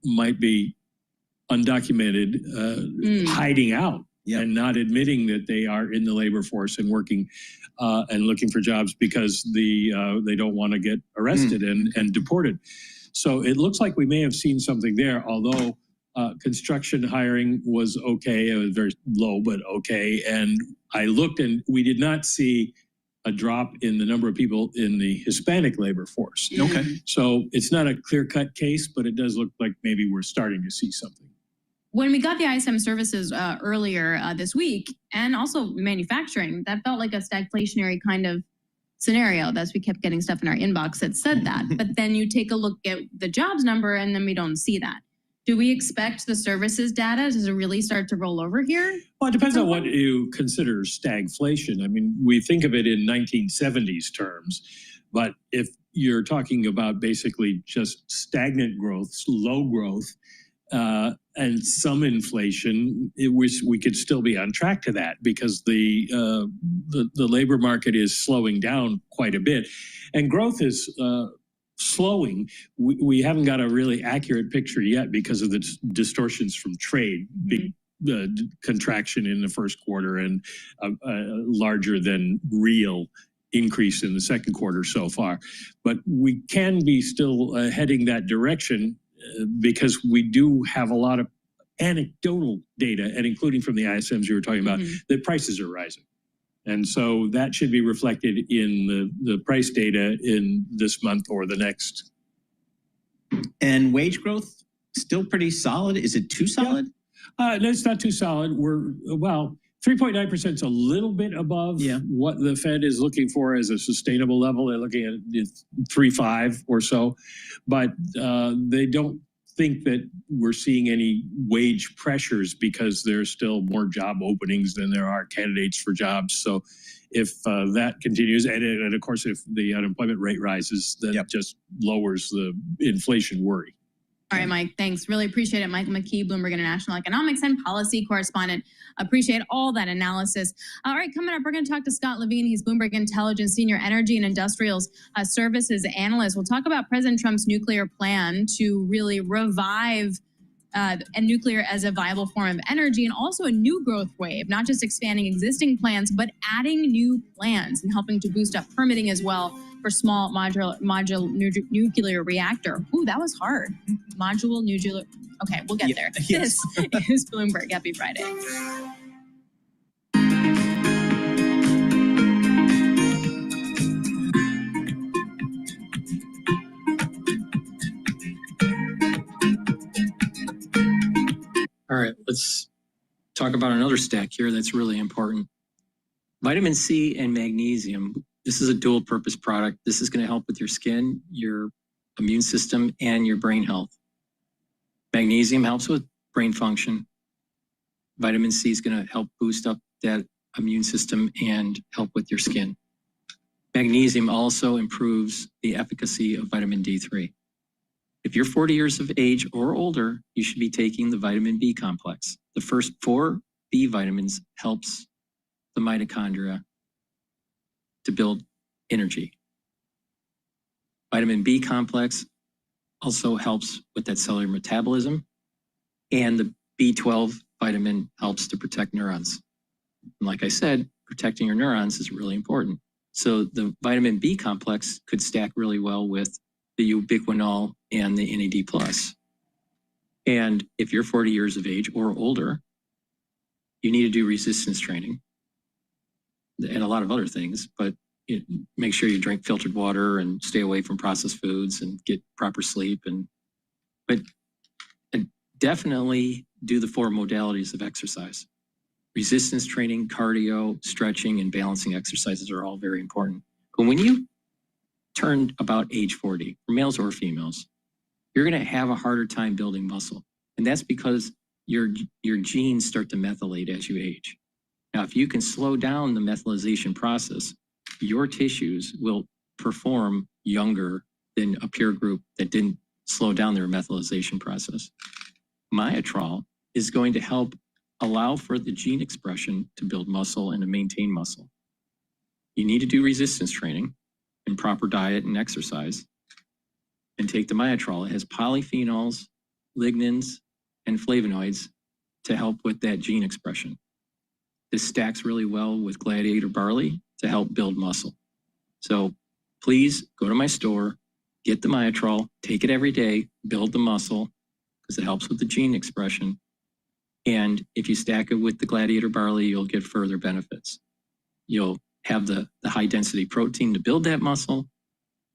might be undocumented hiding out and not admitting that they are in the labor force and working and looking for jobs because they don't want to get arrested and deported. So it looks like we may have seen something there, although construction hiring was okay. It was very low, but okay. And I looked and we did not see a drop in the number of people in the Hispanic labor force. Okay. So it's not a clear-cut case, but it does look like maybe we're starting to see something. When we got the ISM services earlier this week, and also manufacturing, that felt like a stagflationary kind of scenario. That's we kept getting stuff in our inbox that said that. But then you take a look at the jobs number and then we don't see that. Do we expect the services data to really start to roll over here? Well, it depends on what you consider stagflation. I mean, we think of it in 1970s terms, but if you're talking about basically just stagnant growth, low growth, and some inflation, we could still be on track to that because the labor market is slowing down quite a bit, and growth is slowing. We haven't got a really accurate picture yet because of the distortions from trade, big contraction in the first quarter and a larger than real increase in the second quarter so far. But we can be still heading that direction because we do have a lot of anecdotal data, and including from the ISMs you were talking about, that prices are rising. And so that should be reflected in the price data in this month or the next. And wage growth still pretty solid. Is it too solid? No, it's not too solid. We're, well, 3.9% is a little bit above what the Fed is looking for as a sustainable level. They're looking at 3.5 or so, but they don't think that we're seeing any wage pressures because there's still more job openings than there are candidates for jobs. So if that continues, and of course, if the unemployment rate rises, then it just lowers the inflation worry. All right, Mike, thanks. Really appreciate it. Michael McKee, Bloomberg International Economics and Policy Correspondent. Appreciate all that analysis. All right, coming up, we're going to talk to Scott Levine. He's Bloomberg Intelligence Senior Energy and Industrials Services Analyst. We'll talk about President Trump's nuclear plan to really revive and nuclear as a viable form of energy, and also a new growth wave, not just expanding existing plans, but adding new plans and helping to boost up permitting as well for small modular nuclear reactor. Ooh, that was hard. Modular nuclear. Okay, we'll get there. Yes. This is Bloomberg. Happy Friday. All right, let's talk about another stack here that's really important. Vitamin C and magnesium. This is a dual purpose product. This is going to help with your skin, your immune system, and your brain health. Magnesium helps with brain function. Vitamin C is going to help boost up that immune system and help with your skin. Magnesium also improves the efficacy of vitamin D3. If you're 40 years of age or older, you should be taking the vitamin B complex. The first 4 B vitamins helps the mitochondria to build energy. Vitamin B complex also helps with that cellular metabolism, and the B12 vitamin helps to protect neurons. And like I said, protecting your neurons is really important. So the vitamin B complex could stack really well with the ubiquinol and the NAD+. And if you're 40 years of age or older, you need to do resistance training and a lot of other things, but make sure you drink filtered water and stay away from processed foods and get proper sleep. But definitely do the 4 modalities of exercise. Resistance training, cardio, stretching, and balancing exercises are all very important. But when you turn about age 40, for males or females, you're going to have a harder time building muscle. And that's because your genes start to methylate as you age. Now, if you can slow down the methylation process, your tissues will perform younger than a peer group that didn't slow down their methylation process. Myotrol is going to help allow for the gene expression to build muscle and to maintain muscle. You need to do resistance training and proper diet and exercise, and take the Myotrol. It has polyphenols, lignans, and flavonoids to help with that gene expression. This stacks really well with gladiator barley to help build muscle. So please go to my store, get the Myotrol, take it every day, build the muscle, because it helps with the gene expression. And if you stack it with the gladiator barley, you'll get further benefits. You'll have the high density protein to build that muscle.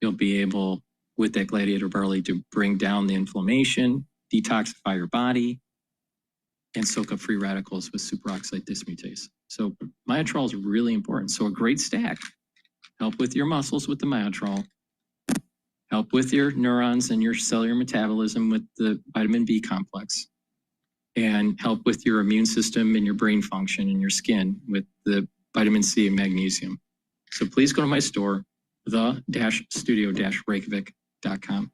You'll be able, with that gladiator barley, to bring down the inflammation, detoxify your body, and soak up free radicals with superoxide dismutase. So Myotrol is really important. So a great stack. Help with your muscles with the Myotrol. Help with your neurons and your cellular metabolism with the vitamin B complex. And help with your immune system and your brain function and your skin with the vitamin C and magnesium. So please go to my store, the-studio-reykjavik.com.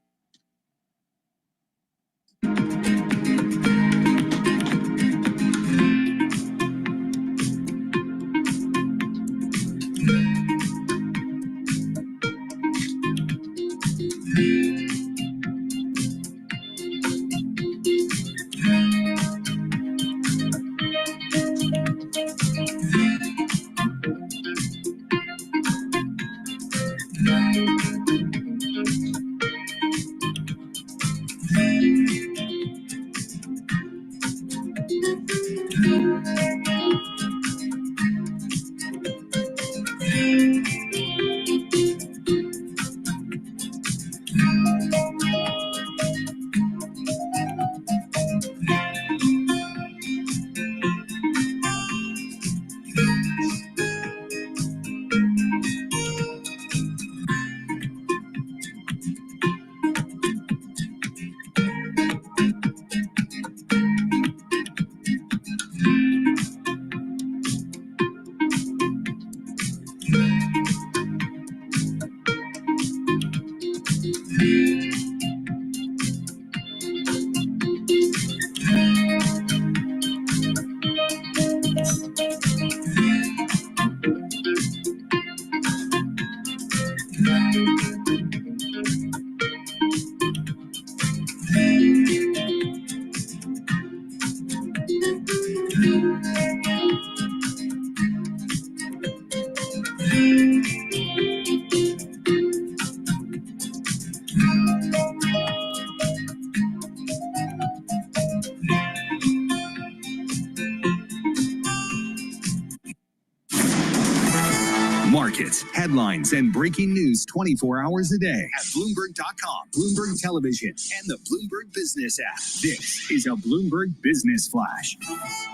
Markets, headlines, and breaking news 24 hours a day at Bloomberg.com, Bloomberg Television, and the Bloomberg Business app. This is a Bloomberg Business Flash.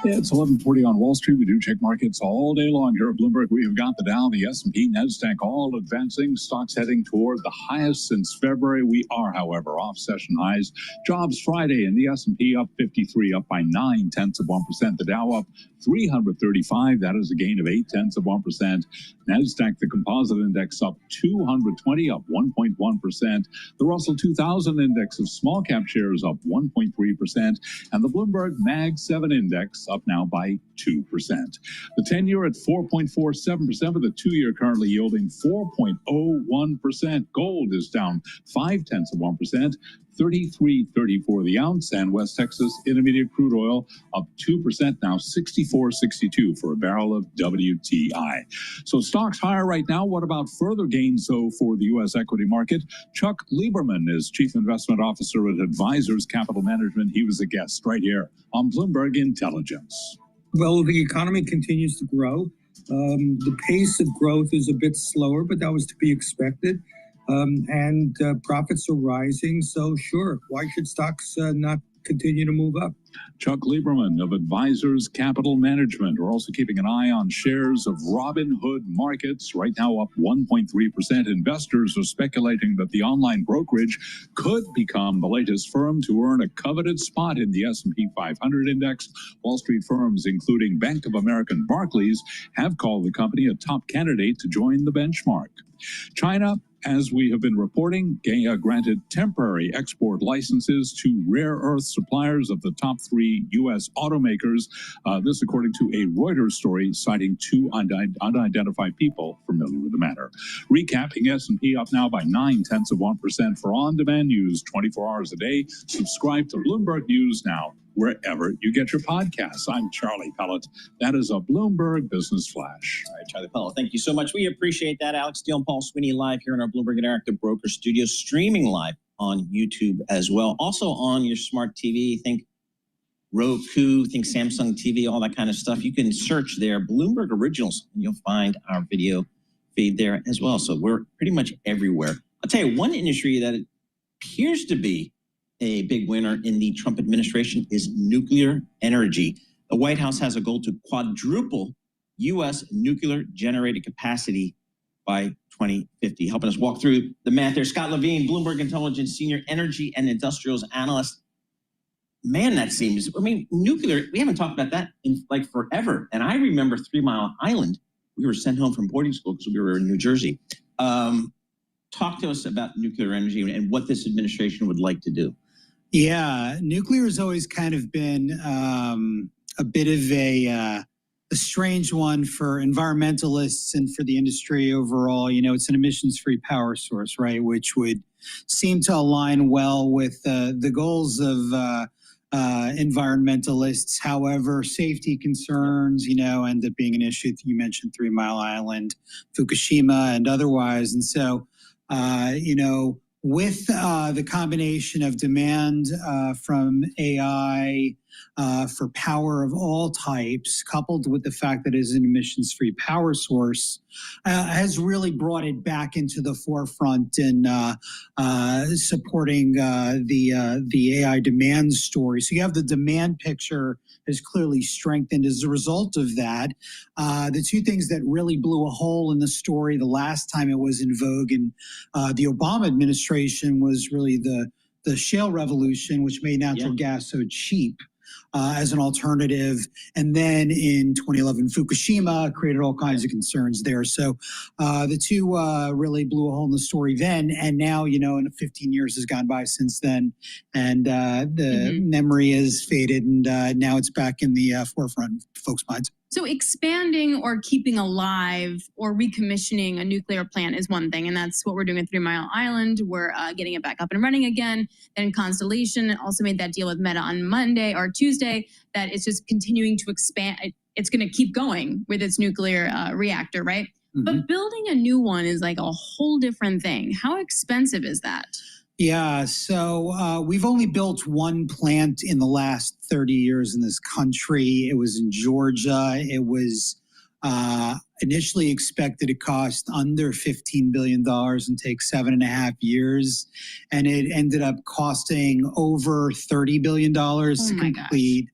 It's 11:40 on Wall Street. We do check markets all day long here at Bloomberg. We have got the Dow, the S&P, NASDAQ all advancing. Stocks heading toward the highest since February. We are, however, off session highs. Jobs Friday in the S&P up 53, up by 0.9%. The Dow up 335. That is a gain of 0.8%. NASDAQ, the composite index, up 220, up 1.1%. The Russell 2000 index of small cap shares up 1.3%. And the Bloomberg Mag 7 index up now by 2%. The 10-year at 4.47%, with the 2-year currently yielding 4.01%. Gold is down 0.5%. 33.34 the ounce, and West Texas Intermediate crude oil up 2%, now 64.62 for a barrel of WTI. So stocks higher right now. What about further gains, though, for the U.S. equity market? Chuck Lieberman is Chief Investment Officer at Advisors Capital Management. He was a guest right here on Bloomberg Intelligence. Well, the economy continues to grow. The pace of growth is a bit slower, but that was to be expected. And profits are rising. So sure, why should stocks not continue to move up? Chuck Lieberman of Advisors Capital Management. We're also keeping an eye on shares of Robinhood Markets, right now up 1.3%. Investors are speculating that the online brokerage could become the latest firm to earn a coveted spot in the S&P 500 index. Wall Street firms, including Bank of America and Barclays, have called the company a top candidate to join the benchmark. China, as we have been reporting, granted temporary export licenses to rare earth suppliers of the top 3 U.S. automakers. This according to a Reuters story citing 2 unidentified people familiar with the matter. Recapping, S&P up now by 0.9% for on-demand news 24 hours a day. Subscribe to Bloomberg News now, wherever you get your podcasts. I'm Charlie Pellet. That is a Bloomberg Business Flash. All right, Charlie Pellet, thank you so much. We appreciate that. Alex Steele and Paul Sweeney live here in our Bloomberg Interactive Broker Studio, streaming live on YouTube as well. Also on your smart TV, think Roku, think Samsung TV, all that kind of stuff. You can search there, Bloomberg Originals, and you'll find our video feed there as well. So we're pretty much everywhere. I'll tell you, one industry that appears to be a big winner in the Trump administration is nuclear energy. The White House has a goal to quadruple U.S. nuclear generated capacity by 2050. Helping us walk through the math there, Scott Levine, Bloomberg Intelligence Senior Energy and Industrials Analyst. Man, that seems, nuclear, we haven't talked about that in like forever. And I remember 3 Mile Island. We were sent home from boarding school because we were in New Jersey. Talk to us about nuclear energy and what this administration would like to do. Yeah, nuclear has always kind of been a bit of a strange one for environmentalists and for the industry overall. You know, it's an emissions-free power source, right, which would seem to align well with the goals of environmentalists. However, safety concerns, end up being an issue. You mentioned 3 Mile Island, Fukushima, and otherwise. And so, with the combination of demand from AI for power of all types, coupled with the fact that it is an emissions-free power source, has really brought it back into the forefront in supporting the AI demand story. So you have the demand picture has clearly strengthened as a result of that. The 2 things that really blew a hole in the story the last time it was in vogue in the Obama administration was really the shale revolution, which made natural gas so cheap as an alternative. And then in 2011, Fukushima created all kinds of concerns there. So the 2 really blew a hole in the story then. And now, 15 years has gone by since then. And the memory has faded. And now it's back in the forefront of folks' minds. So expanding or keeping alive or recommissioning a nuclear plant is one thing, and that's what we're doing at 3 Mile Island. We're getting it back up and running again. Then Constellation also made that deal with Meta on Monday or Tuesday that it's just continuing to expand. It's going to keep going with its nuclear reactor, right? But building a new one is like a whole different thing. How expensive is that? Yeah, so we've only built 1 plant in the last 30 years in this country. It was in Georgia. It was initially expected to cost under $15 billion and take 7.5 years. And it ended up costing over $30 billion to complete.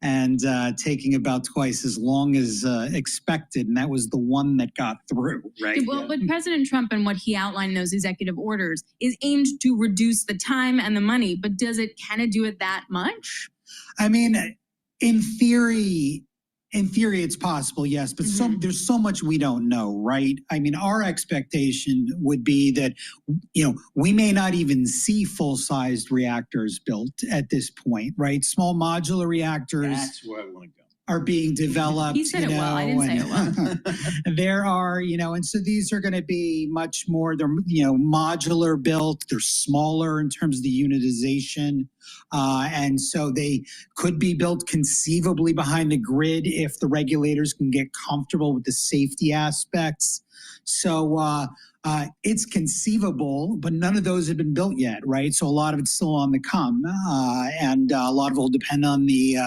And taking about twice as long as expected. And that was the one that got through, right? Well, but President Trump and what he outlined in those executive orders is aimed to reduce the time and the money. But can it do it that much? I mean, in theory, it's possible, yes, but there's so much we don't know, right? I mean, our expectation would be that, we may not even see full-sized reactors built at this point, right? Small modular reactors. That's where I want to go. Are being developed. He said it well. I didn't say it well. There are, and so these are going to be much more, they're, modular built. They're smaller in terms of the unitization. And so they could be built conceivably behind the grid if the regulators can get comfortable with the safety aspects. So it's conceivable, but none of those have been built yet, right? So a lot of it's still on the come, and a lot of it will depend on the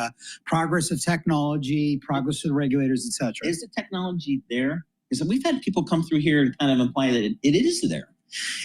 progress of technology, progress of the regulators, et cetera. Is the technology there? Because we've had people come through here and kind of imply that it is there.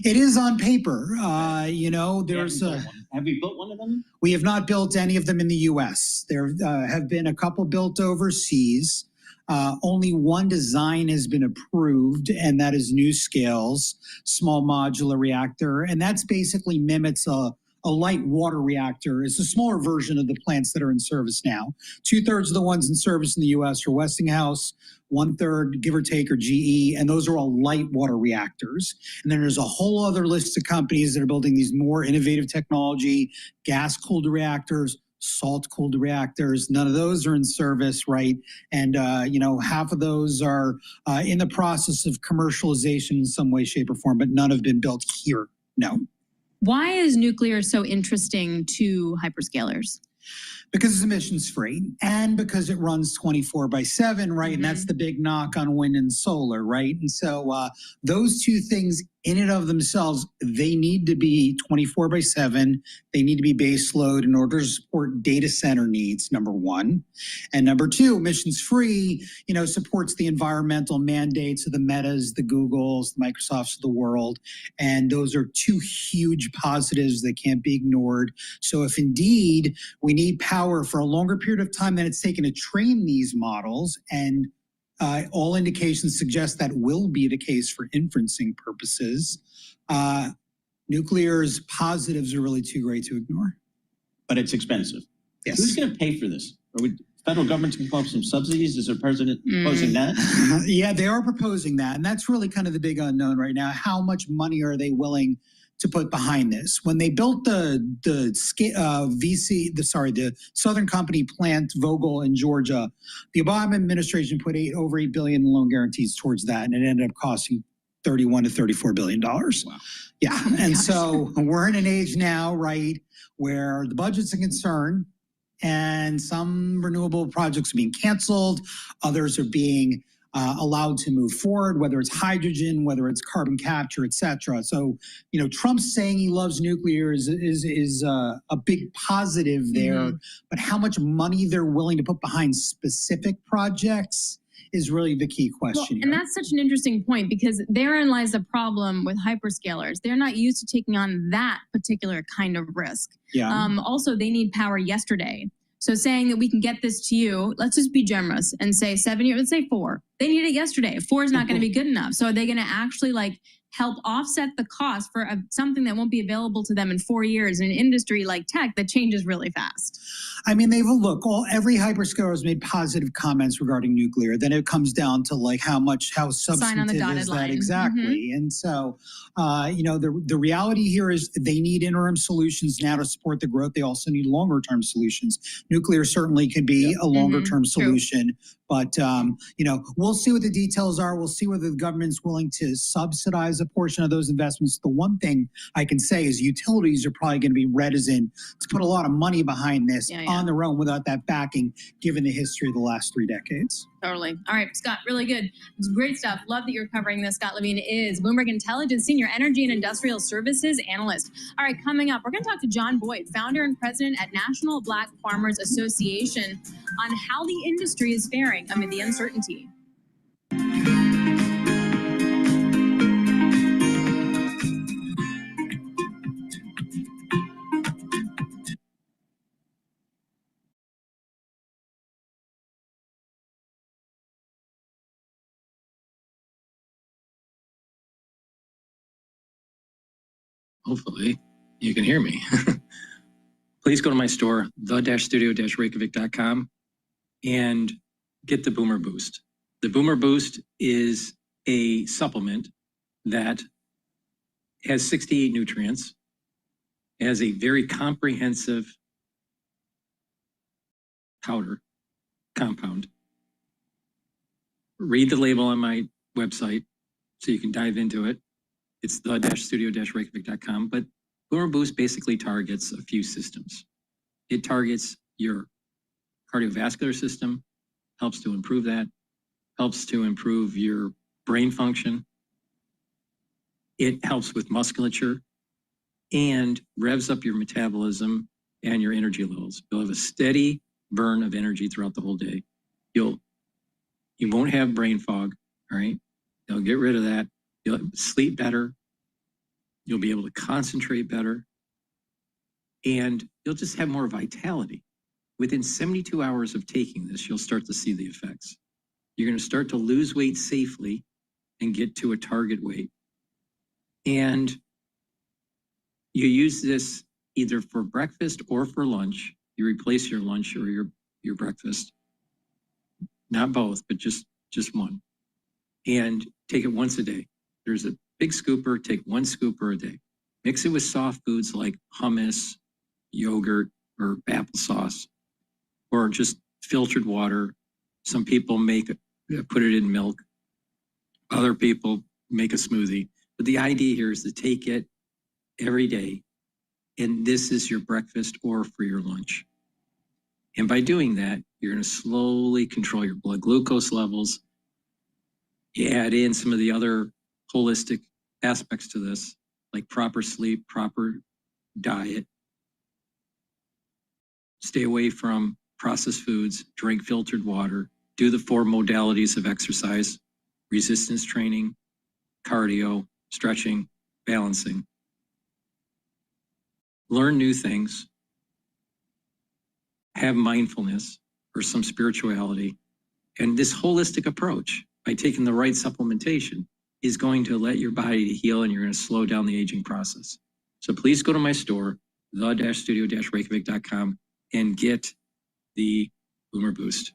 It is on paper. There's have we built one of them? We have not built any of them in the U.S. There have been a couple built overseas. Only one design has been approved, and that is NuScale's small modular reactor. And that's basically mimics a light water reactor. It's a smaller version of the plants that are in service now. 2/3 of the ones in service in the U.S. are Westinghouse, 1/3, give or take, are GE, and those are all light water reactors. And then there's a whole other list of companies that are building these more innovative technology, gas-cooled reactors, salt-cooled reactors. None of those are in service, right? And, half of those are in the process of commercialization in some way, shape, or form, but none have been built here, no. Why is nuclear so interesting to hyperscalers? Because it's emissions free and because it runs 24/7, right? And that's the big knock on wind and solar, right? And so those two things in and of themselves, they need to be 24/7. They need to be base load in order to support data center needs, number one. And number two, emissions free, supports the environmental mandates of the Metas, the Googles, the Microsofts of the world. And those are two huge positives that can't be ignored. So if indeed we need power for a longer period of time than it's taken to train these models, and all indications suggest that will be the case for inferencing purposes, nuclear's positives are really too great to ignore. But it's expensive. Yes. Who's going to pay for this? Are we federal government's going to come up with some subsidies? Is the president proposing that? Yeah, they are proposing that. And that's really kind of the big unknown right now. How much money are they willing to put behind this? When they built the Southern Company plant, Vogel in Georgia, the Obama administration put over $8 billion in loan guarantees towards that, and it ended up costing $31 to $34 billion. Wow. Yeah, and so we're in an age now, right, where the budget's a concern, and some renewable projects are being canceled, others are being allowed to move forward, whether it's hydrogen, whether it's carbon capture, et cetera. So, Trump saying he loves nuclear is a big positive there, but how much money they're willing to put behind specific projects is really the key question. And that's such an interesting point, because therein lies the problem with hyperscalers. They're not used to taking on that particular kind of risk. Yeah. Also, they need power yesterday. So saying that we can get this to you, let's just be generous and say 7 years, let's say 4. They need it yesterday. 4 is not going to be good enough. So are they going to actually help offset the cost for something that won't be available to them in 4 years in an industry like tech that changes really fast? I mean, every hyperscaler has made positive comments regarding nuclear. Then it comes down to how substantive is that exactly? And so, the reality here is they need interim solutions now to support the growth. They also need longer term solutions. Nuclear certainly could be a longer term solution. But, we'll see what the details are. We'll see whether the government's willing to subsidize a portion of those investments. The one thing I can say is utilities are probably going to be reticent to put a lot of money behind this on their own without that backing, given the history of the last 3 decades. Totally. All right, Scott, really good. It's great stuff. Love that you're covering this. Scott Levine is Bloomberg Intelligence Senior Energy and Industrial Services Analyst. All right, coming up, we're going to talk to John Boyd, founder and president at National Black Farmers Association, on how the industry is faring amid the uncertainty. hopefully you can hear me. Please go to my store, the-studio-reykjavik.com, and get the Boomer Boost. The Boomer Boost is a supplement that has 68 nutrients, has a very comprehensive powder compound. Read the label on my website so you can dive into it. It's the-studio-reykjavik.com, but Boomer Boost basically targets a few systems. It targets your cardiovascular system, helps to improve that, helps to improve your brain function. It helps with musculature and revs up your metabolism and your energy levels. You'll have a steady burn of energy throughout the whole day. You won't have brain fog, all right? You'll get rid of that. You'll sleep better. You'll be able to concentrate better. And you'll just have more vitality. Within 72 hours of taking this, you'll start to see the effects. You're going to start to lose weight safely and get to a target weight. And you use this either for breakfast or for lunch. You replace your lunch or your breakfast. Not both, but just one. And take it once a day. There's a big scooper, take one scooper a day. Mix it with soft foods like hummus, yogurt, or applesauce, or just filtered water. Some people put it in milk. Other people make a smoothie. But the idea here is to take it every day, and this is your breakfast or for your lunch. And by doing that, you're going to slowly control your blood glucose levels. You add in some of the other holistic aspects to this, like proper sleep, proper diet. Stay away from processed foods, drink filtered water, do the 4 modalities of exercise: resistance training, cardio, stretching, balancing. Learn new things, have mindfulness or some spirituality. And this holistic approach, by taking the right supplementation, is going to let your body to heal, and you're going to slow down the aging process. So please go to my store, the-studio-reykjavik.com, and get the Boomer Boost.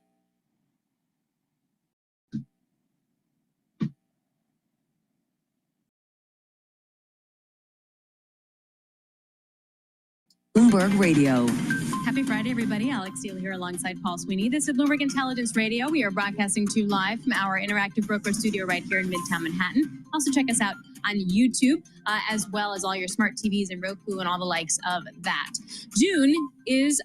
Bloomberg Radio. Happy Friday, everybody. Alex Steele here alongside Paul Sweeney. This is Bloomberg Intelligence Radio. We are broadcasting to you live from our interactive broker studio right here in Midtown Manhattan. Also check us out on YouTube, as well as all your smart TVs and Roku and all the likes of that. June is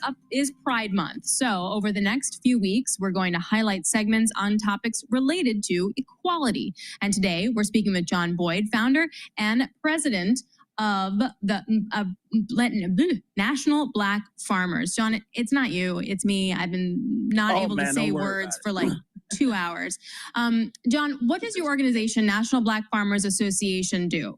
Pride Month. So over the next few weeks, we're going to highlight segments on topics related to equality. And today we're speaking with John Boyd, founder and president of the National Black Farmers. John, it's not you, it's me. I've been not able to say words for like 2 hours. John, what does your organization, National Black Farmers Association, do?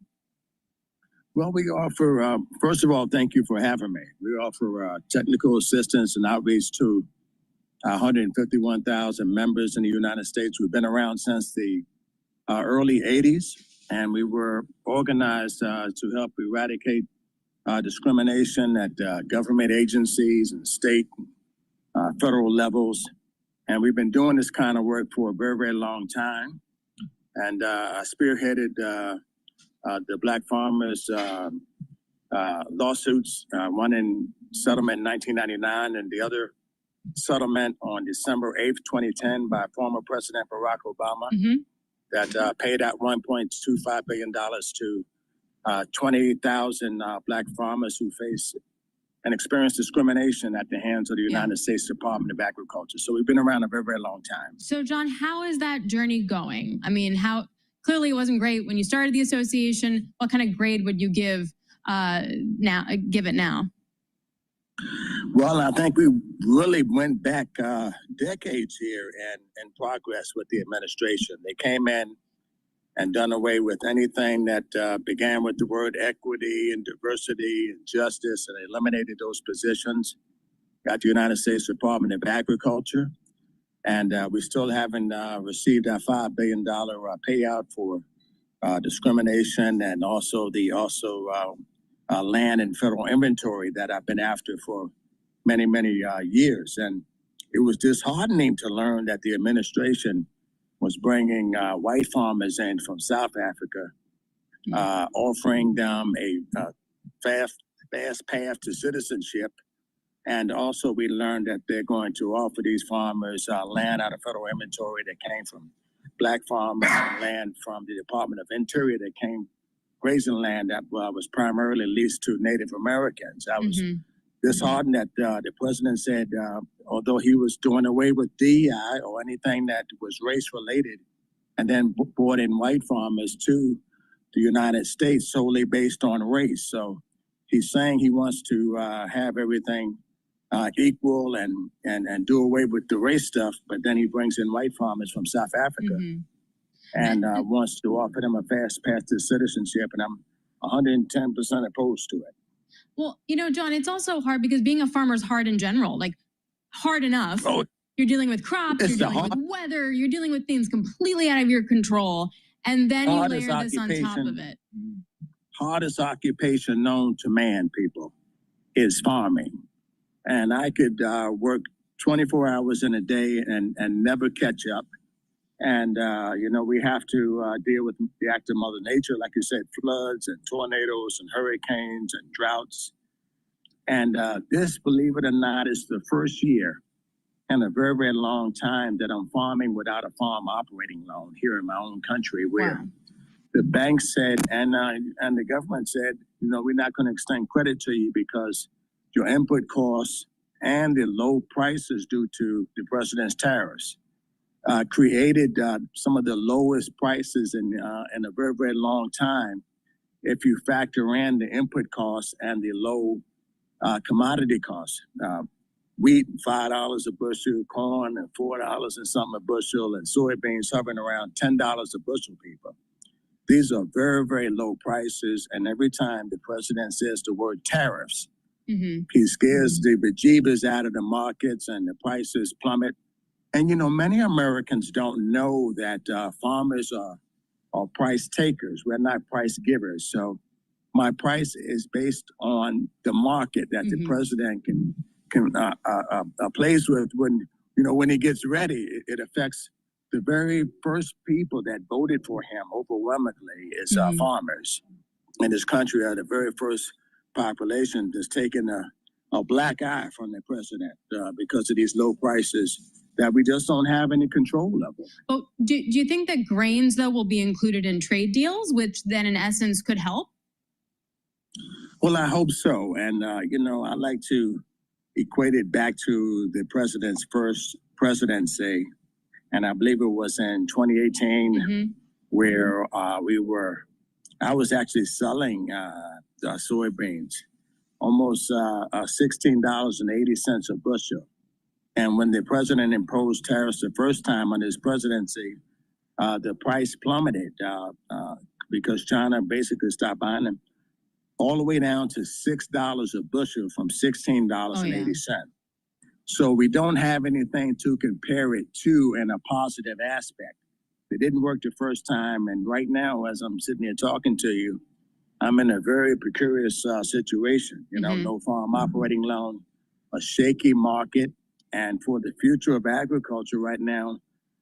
Well, we offer, first of all, thank you for having me. We offer technical assistance and outreach to 151,000 members in the United States. We've been around since the early 80s. And we were organized to help eradicate discrimination at government agencies and state, federal levels. And we've been doing this kind of work for a very, very long time. And I spearheaded the Black Farmers lawsuits, one in settlement in 1999 and the other settlement on December 8th, 2010 by former President Barack Obama. Mm-hmm. That paid out $1.25 billion to 20,000 Black farmers who face and experience discrimination at the hands of the United States Department of Agriculture. So we've been around a very, very long time. So, John, how is that journey going? I mean, clearly it wasn't great when you started the association. What kind of grade would you give it now? Well, I think we really went back decades here in progress with the administration. They came in and done away with anything that began with the word equity and diversity and justice, and eliminated those positions. Got the United States Department of Agriculture, and we still haven't received our $5 billion payout for discrimination, and also land and federal inventory that I've been after for many, many years. And it was disheartening to learn that the administration was bringing white farmers in from South Africa, offering them a fast path to citizenship. And also we learned that they're going to offer these farmers land out of federal inventory that came from black farmers and land from the Department of Interior that came grazing land that was primarily leased to Native Americans. I was disheartened that the president said, although he was doing away with DEI or anything that was race related, and then brought in white farmers to the United States solely based on race. So he's saying he wants to have everything equal and do away with the race stuff, but then he brings in white farmers from South Africa and wants to offer them a fast path to citizenship, and I'm 110% opposed to it. Well, you know, John, it's also hard because being a farmer is hard in general, like hard enough. Oh, you're dealing with crops, you're dealing with weather, you're dealing with things completely out of your control, and then you layer this on top of it. Hardest occupation known to man, people, is farming. And I could work 24 hours in a day and never catch up. And, you know, we have to deal with the act of Mother Nature, like you said, floods and tornadoes and hurricanes and droughts. And this, believe it or not, is the first year in a very, very long time that I'm farming without a farm operating loan here in my own country, where the bank said and the government said, you know, we're not going to extend credit to you because your input costs and the low prices due to the president's tariffs created some of the lowest prices in a very, very long time. If you factor in the input costs and the low commodity costs, wheat $5 a bushel, corn and $4 and something a bushel, and soybeans hovering around $10 a bushel, people. These are very, very low prices, and every time the president says the word tariffs, he scares the bejeebers out of the markets and the prices plummet. And, you know, many Americans don't know that farmers are price takers. We're not price givers. So my price is based on the market that the president can plays with when, you know, when he gets ready. It affects the very first people that voted for him overwhelmingly is farmers in this country. Are the very first population that's taken a black eye from the president because of these low prices that we just don't have any control over. Well, do you think that grains, though, will be included in trade deals, which then in essence could help? Well, I hope so. And, you know, I like to equate it back to the president's first presidency. And I believe it was in 2018 where I was actually selling soybeans, almost $16.80 a bushel. And when the president imposed tariffs the first time on his presidency, the price plummeted because China basically stopped buying them all the way down to $6 a bushel from $16.80. So we don't have anything to compare it to in a positive aspect. It didn't work the first time. And right now, as I'm sitting here talking to you, I'm in a very precarious situation. You know, no farm operating loan, a shaky market. And for the future of agriculture right now,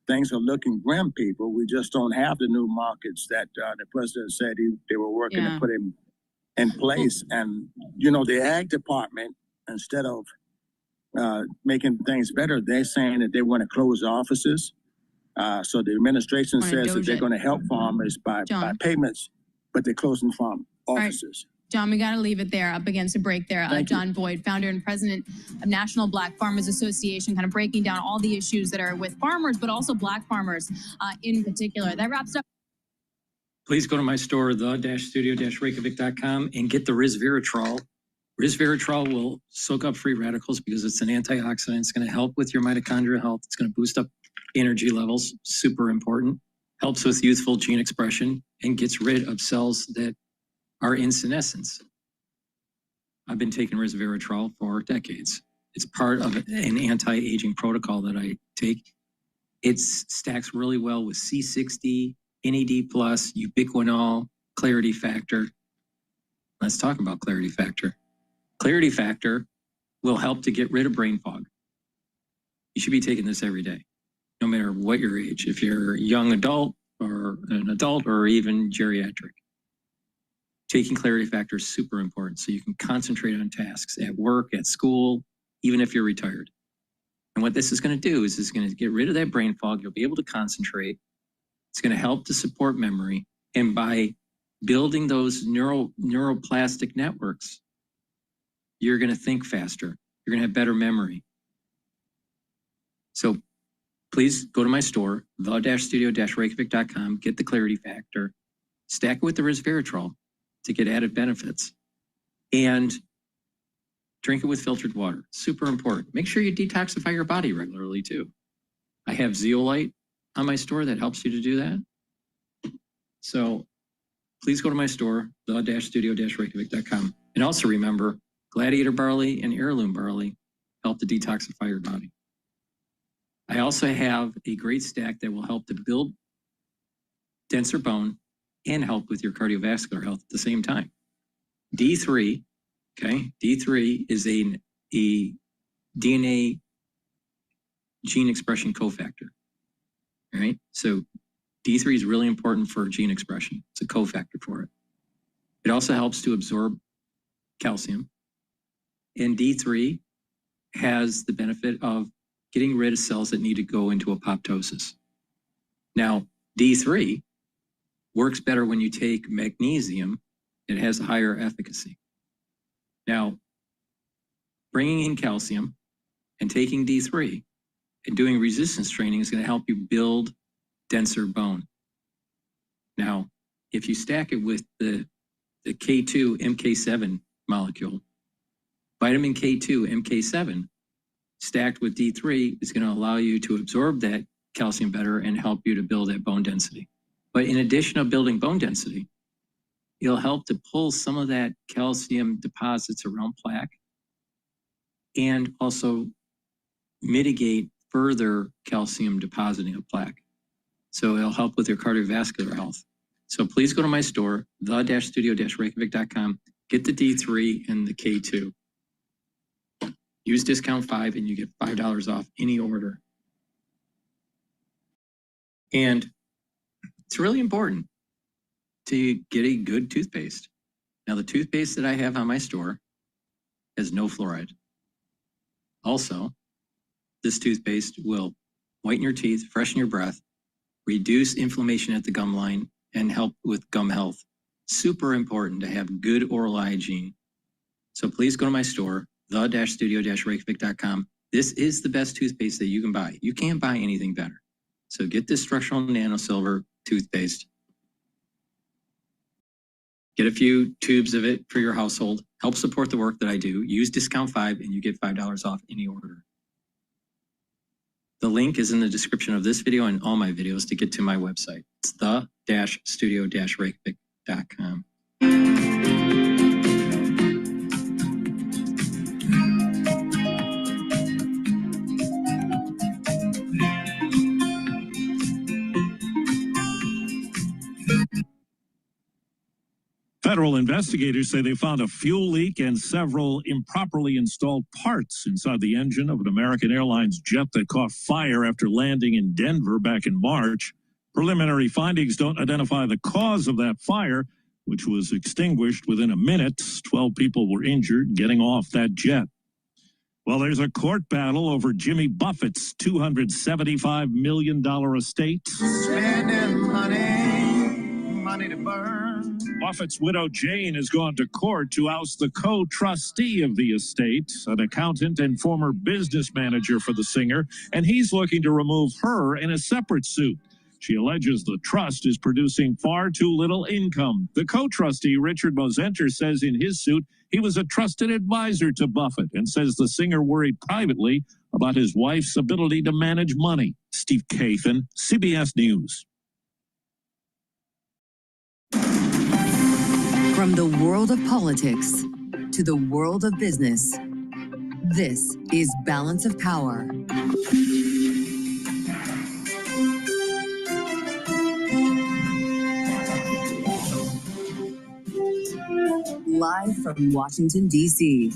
things are looking grim, people. We just don't have the new markets that the president said they were working to put in place. And, you know, the ag department, instead of making things better, they're saying that they want to close offices. So the administration says that they're going to help farmers by payments, but they're closing farm offices. John, we got to leave it there, up against a break there. John Boyd, founder and president of National Black Farmers Association, kind of breaking down all the issues that are with farmers, but also black farmers in particular. That wraps up. Please go to my store, the-studio-reykjavik.com, and get the resveratrol. Resveratrol will soak up free radicals because it's an antioxidant. It's going to help with your mitochondrial health. It's going to boost up energy levels, super important. Helps with youthful gene expression and gets rid of cells that are in senescence. I've been taking resveratrol for decades. It's part of an anti-aging protocol that I take. It stacks really well with C60, NAD+, ubiquinol, clarity factor. Let's talk about Clarity Factor. Clarity Factor will help to get rid of brain fog. You should be taking this every day, no matter what your age. If you're a young adult or an adult or even geriatric, taking Clarity Factor is super important so you can concentrate on tasks at work, at school, even if you're retired. And what this is going to do is it's going to get rid of that brain fog. You'll be able to concentrate. It's going to help to support memory. And by building those neuroplastic networks, you're going to think faster. You're going to have better memory. So please go to my store, the-studio-reykjavik.com, get the Clarity Factor, stack it with the resveratrol to get added benefits, and drink it with filtered water. Super important. Make sure you detoxify your body regularly too. I have zeolite on my store that helps you to do that. So please go to my store, the-studio-reykjavik.com. And also remember, Gladiator barley and heirloom barley help to detoxify your body. I also have a great stack that will help to build denser bone and help with your cardiovascular health at the same time. D3, okay? D3 is a DNA gene expression cofactor, all right? So D3 is really important for gene expression. It's a cofactor for it. It also helps to absorb calcium. And D3 has the benefit of getting rid of cells that need to go into apoptosis. Now, D3 works better when you take magnesium. It has a higher efficacy. Now, bringing in calcium and taking D3 and doing resistance training is going to help you build denser bone. Now, if you stack it with the K2 MK7 molecule, vitamin K2 MK7 stacked with D3 is going to allow you to absorb that calcium better and help you to build that bone density. But in addition to building bone density, it'll help to pull some of that calcium deposits around plaque and also mitigate further calcium depositing of plaque. So it'll help with your cardiovascular health. So please go to my store, the-studio-reykjavik.com, get the D3 and the K2. Use discount 5 and you get $5 off any order. And it's really important to get a good toothpaste. Now, the toothpaste that I have on my store has no fluoride. Also, this toothpaste will whiten your teeth, freshen your breath, reduce inflammation at the gum line, and help with gum health. Super important to have good oral hygiene. So please go to my store, the-studio-reykjavik.com. This is the best toothpaste that you can buy. You can't buy anything better. So get this structural nano silver toothpaste. Get a few tubes of it for your household. Help support the work that I do. Use discount 5 and you get $5 off any order. The link is in the description of this video and all my videos to get to my website. It's the-studio-reykjavik.com. Federal investigators say they found a fuel leak and several improperly installed parts inside the engine of an American Airlines jet that caught fire after landing in Denver back in March. Preliminary findings don't identify the cause of that fire, which was extinguished within a minute. 12 people were injured getting off that jet. Well, there's a court battle over Jimmy Buffett's $275 million estate. Spending money to burn. Buffett's widow Jane has gone to court to oust the co-trustee of the estate, an accountant and former business manager for the singer, and he's looking to remove her in a separate suit. She alleges the trust is producing far too little income. The co-trustee, Richard Mosenter, says in his suit he was a trusted advisor to Buffett and says the singer worried privately about his wife's ability to manage money. Steve Kathan, CBS News. From the world of politics to the world of business, this is Balance of Power. live from Washington, D.C.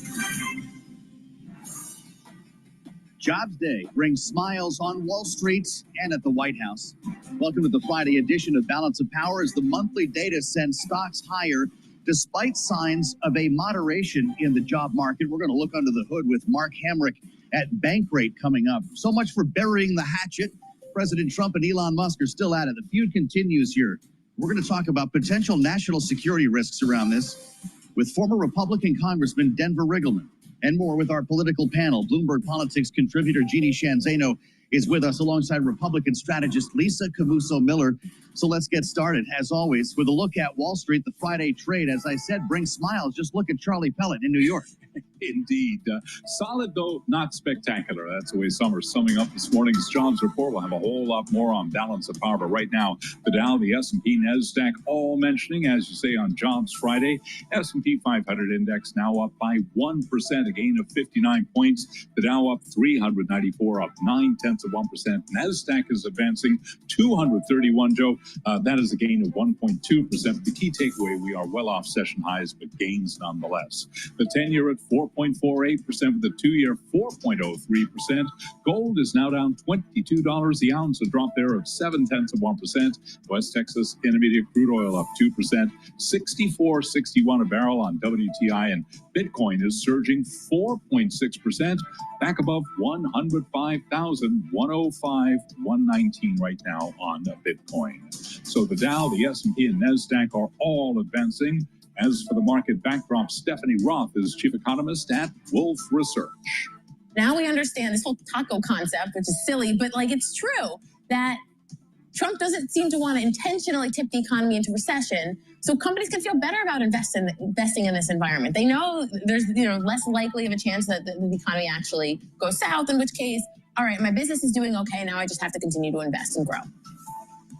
Jobs Day brings smiles on Wall Street and at the White House. Welcome to the Friday edition of Balance of Power as the monthly data sends stocks higher despite signs of a moderation in the job market. We're going to look under the hood with Mark Hamrick at Bankrate coming up. So much for burying the hatchet. President Trump and Elon Musk are still at it. The feud continues here. We're going to talk about potential national security risks around this with former Republican Congressman Denver Riggleman. And more with our political panel. Bloomberg Politics contributor Jeannie Shanzano is with us alongside Republican strategist Lisa Camuso-Miller. So let's get started, as always, with a look at Wall Street. The Friday trade, as I said, brings smiles. Just look at Charlie Pellet in New York. Indeed. Solid, though not spectacular. That's the way summer's summing up this morning's jobs report. We'll have a whole lot more on Balance of Power. But right now, the Dow, the S&P, NASDAQ, all mentioning, as you say, on Jobs Friday. S&P 500 index now up by 1%, a gain of 59 points. The Dow up 394, up 0.9%. NASDAQ is advancing 231, Joe. That is a gain of 1.2%. The key takeaway, we are well off session highs, but gains nonetheless. The 10-year at 4.48%, with the 2-year 4.03%. Gold is now down $22 the ounce, a drop there of 0.7%. West Texas Intermediate crude oil up 2%, 64.61 a barrel on WTI, and Bitcoin is surging 4.6%, back above 105,000, 105, 119 right now on Bitcoin. So the Dow, the S&P, and NASDAQ are all advancing. As for the market backdrop, Stephanie Roth is chief economist at Wolfe Research. Now we understand this whole taco concept, which is silly, but like it's true that Trump doesn't seem to want to intentionally tip the economy into recession, so companies can feel better about investing in this environment. They know there's less likely of a chance that the economy actually goes south, in which case, all right, my business is doing okay, now I just have to continue to invest and grow.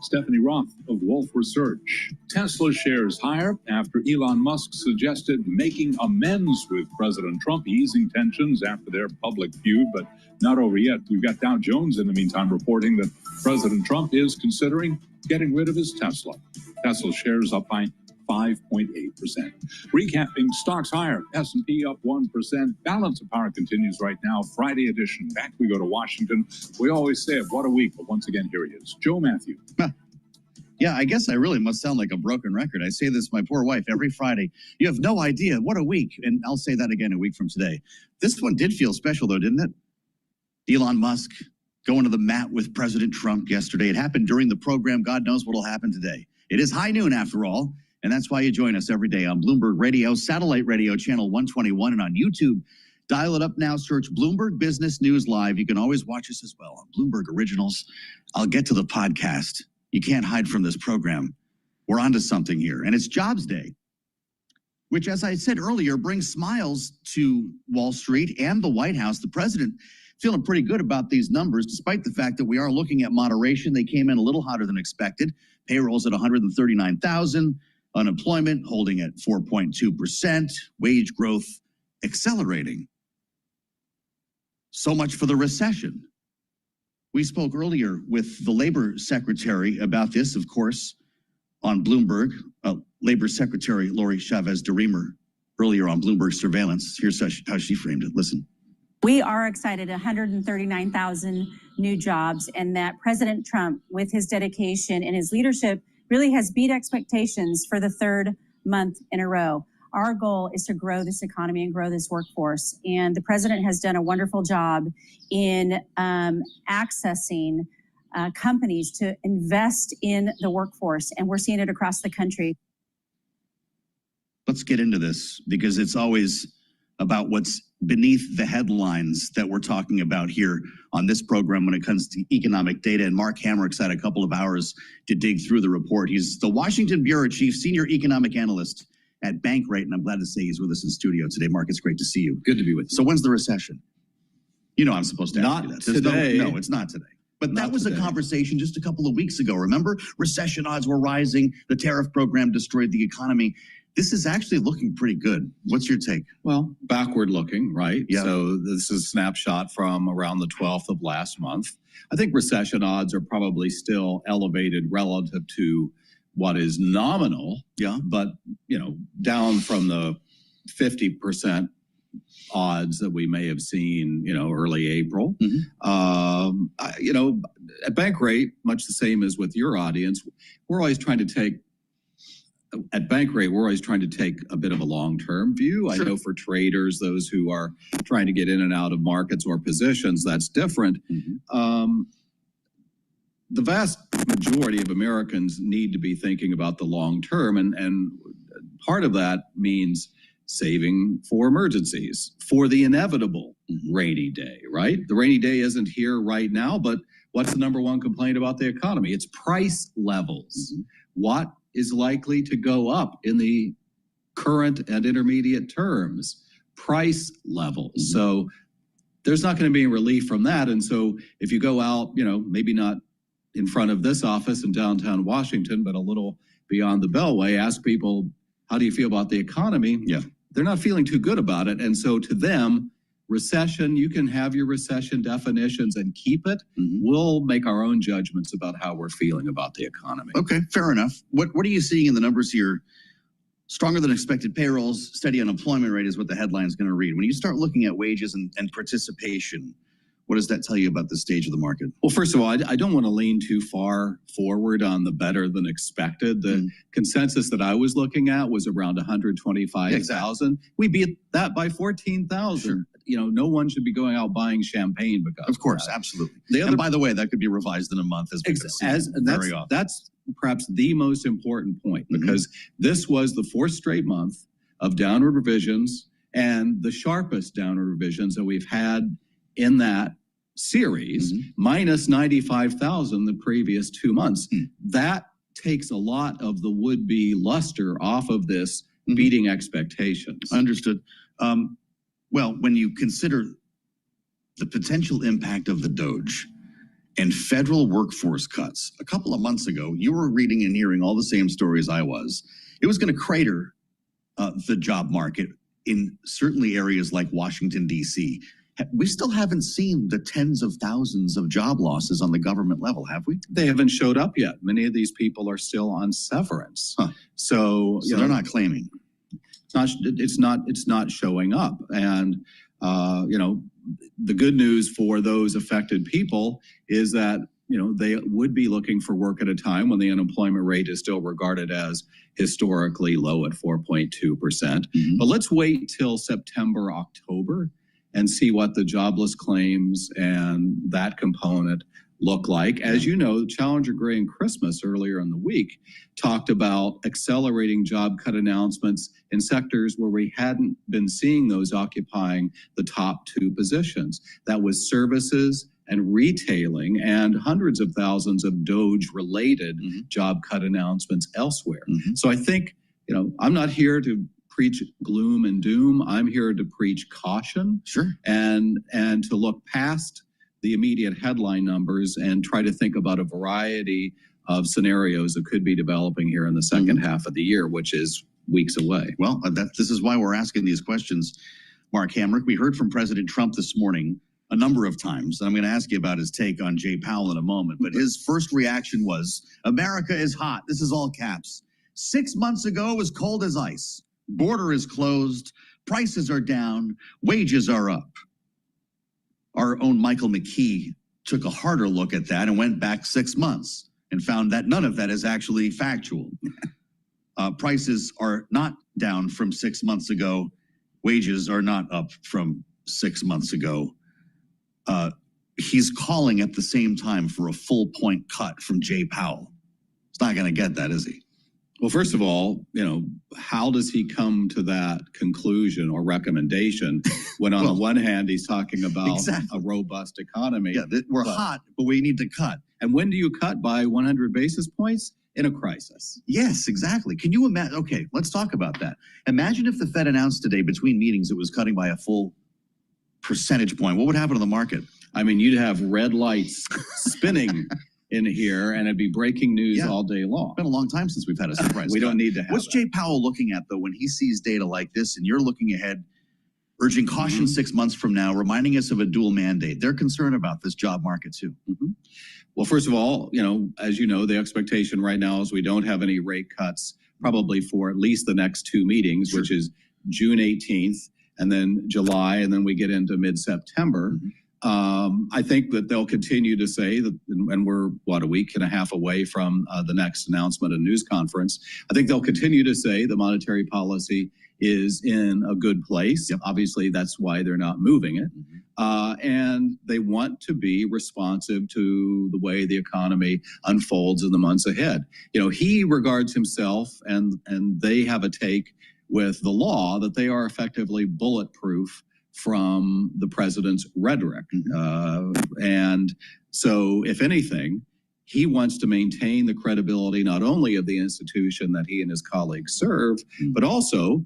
Stephanie Roth of Wolfe Research. Tesla shares higher after Elon Musk suggested making amends with President Trump, easing tensions after their public feud, but not over yet. We've got Dow Jones in the meantime reporting that President Trump is considering getting rid of his Tesla. Tesla shares up by 5.8%. Recapping stocks higher, S&P up 1%. Balance of Power continues right now. Friday edition. Back we go to Washington. We always say it, what a week, but once again, here he is. Joe Matthew. Yeah, I guess I really must sound like a broken record. I say this to my poor wife every Friday. You have no idea. What a week. And I'll say that again a week from today. This one did feel special, though, didn't it? Elon Musk going to the mat with President Trump yesterday. It happened during the program. God knows what will happen today. It is high noon, after all. And that's why you join us every day on Bloomberg Radio, satellite radio channel 121, and on YouTube. Dial it up now, search Bloomberg Business News Live. You can always watch us as well on Bloomberg Originals. I'll get to the podcast. You can't hide from this program. We're onto something here, and it's Jobs Day, which, as I said earlier, brings smiles to Wall Street and the White House. The president feeling pretty good about these numbers, despite the fact that we are looking at moderation. They came in a little hotter than expected. Payrolls at 139,000. Unemployment holding at 4.2%, wage growth accelerating. So much for the recession. We spoke earlier with the Labor Secretary about this, of course, on Bloomberg. Labor Secretary Lori Chavez-DeRemer earlier on Bloomberg Surveillance. Here's how she framed it. Listen. We are excited, 139,000 new jobs, and that President Trump, with his dedication and his leadership, really has beat expectations for the third month in a row. Our goal is to grow this economy and grow this workforce. And the president has done a wonderful job in accessing companies to invest in the workforce. And we're seeing it across the country. Let's get into this because it's always about what's beneath the headlines that we're talking about here on this program when it comes to economic data. And Mark Hamrick's had a couple of hours to dig through the report. He's the Washington Bureau Chief, Senior Economic Analyst at Bankrate, and I'm glad to say he's with us in studio today. Mark, it's great to see you. Good to be with you. So when's the recession? You know I'm supposed to ask you that. There's today. No, it's not today. But that was a conversation just a couple of weeks ago. Remember? Recession odds were rising. The tariff program destroyed the economy. This is actually looking pretty good. What's your take? Well, backward looking, right? Yeah. So this is a snapshot from around the 12th of last month. I think recession odds are probably still elevated relative to what is nominal. Yeah. But, down from the 50% odds that we may have seen, early April. At Bankrate, much the same as with your audience, we're always trying to take a bit of a long-term view. Sure. I know for traders, those who are trying to get in and out of markets or positions, that's different. The vast majority of Americans need to be thinking about the long term, and part of that means saving for emergencies, for the inevitable rainy day, right? The rainy day isn't here right now, but what's the number one complaint about the economy? It's price levels. What is likely to go up in the current and intermediate terms? Price levels. So there's not going to be relief from that. And so if you go out, maybe not in front of this office in downtown Washington, but a little beyond the Beltway, ask people, how do you feel about the economy? Yeah. They're not feeling too good about it. And so to them, recession, you can have your recession definitions and keep it. We'll make our own judgments about how we're feeling about the economy. Okay, fair enough. What are you seeing in the numbers here? Stronger than expected payrolls, steady unemployment rate is what the headline's going to read. When you start looking at wages and participation, what does that tell you about the stage of the market? Well, first of all, I don't want to lean too far forward on the better than expected. The consensus that I was looking at was around 125,000. Exactly. We beat that by 14,000. Sure. No one should be going out buying champagne because of course, absolutely. And by the way, that could be revised in a month that's perhaps the most important point, because this was the fourth straight month of downward revisions and the sharpest downward revisions that we've had in that series, minus 95,000 the previous 2 months. That takes a lot of the would-be luster off of this beating expectations. Understood. Well, when you consider the potential impact of the Doge and federal workforce cuts, a couple of months ago, you were reading and hearing all the same stories I was. It was going to crater the job market in certainly areas like Washington, D.C. We still haven't seen the tens of thousands of job losses on the government level, have we? They haven't showed up yet. Many of these people are still on severance. So they're not claiming. It's not showing up. And, the good news for those affected people is that, they would be looking for work at a time when the unemployment rate is still regarded as historically low at 4.2%. But let's wait till September, October, and see what the jobless claims and that component look like. As you know, Challenger Gray and Christmas earlier in the week talked about accelerating job cut announcements in sectors where we hadn't been seeing those occupying the top two positions. That was services and retailing, and hundreds of thousands of Doge-related job cut announcements elsewhere. So I think, I'm not here to preach gloom and doom. I'm here to preach caution. Sure. And to look past the immediate headline numbers and try to think about a variety of scenarios that could be developing here in the second half of the year, which is weeks away. Well, this is why we're asking these questions, Mark Hamrick. We heard from President Trump this morning a number of times. I'm going to ask you about his take on Jay Powell in a moment, but his first reaction was, America is hot. This is all caps. 6 months ago, it was cold as ice. Border is closed. Prices are down. Wages are up. Our own Michael McKee took a harder look at that and went back 6 months and found that none of that is actually factual. Prices are not down from 6 months ago. Wages are not up from 6 months ago. He's calling at the same time for a full point cut from Jay Powell. He's not going to get that, is he? Well, first of all, how does he come to that conclusion or recommendation when on the one hand, he's talking about a robust economy? Yeah, we're hot, but we need to cut. And when do you cut by 100 basis points? In a crisis. Yes, exactly. Can you imagine? Okay, let's talk about that. Imagine if the Fed announced today between meetings it was cutting by a full percentage point. What would happen to the market? I mean, you'd have red lights spinning in here, and it'd be breaking news all day long. It's been a long time since we've had a surprise. We don't need to have What's Jay Powell looking at, though, when he sees data like this, and you're looking ahead, urging caution 6 months from now, reminding us of a dual mandate? They're concerned about this job market, too. Well, first of all, as you know, the expectation right now is we don't have any rate cuts probably for at least the next two meetings, which is June 18th, and then July, and then we get into mid-September. I think that they'll continue to say that, and we're, what, a week and a half away from the next announcement and news conference. I think they'll continue to say the monetary policy is in a good place. Obviously, that's why they're not moving it. And they want to be responsive to the way the economy unfolds in the months ahead. You know, he regards himself, and they have a take with the law that they are effectively bulletproof from the president's rhetoric. And so, if anything, he wants to maintain the credibility not only of the institution that he and his colleagues serve, but also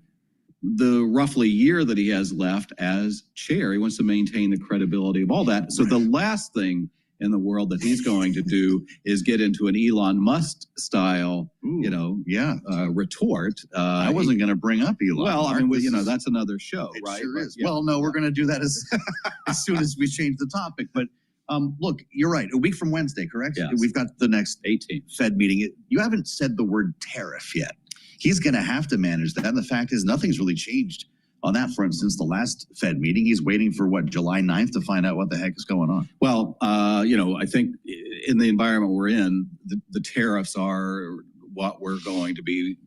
the roughly year that he has left as chair. He wants to maintain the credibility of all that. So the last thing in the world that he's going to do is get into an Elon Musk style, retort. I wasn't going to bring up Elon. Well, Mark. I mean, that's another show, It right? sure But, is. Well, no, we're going to do that as soon as we change the topic. But look, you're right. A week from Wednesday, correct? Yes. We've got the next 18th Fed meeting. You haven't said the word tariff yet. He's going to have to manage that. And the fact is, nothing's really changed on that front since the last Fed meeting. He's waiting for, what, July 9th to find out what the heck is going on. Well, I think in the environment we're in, the tariffs are what we're going to be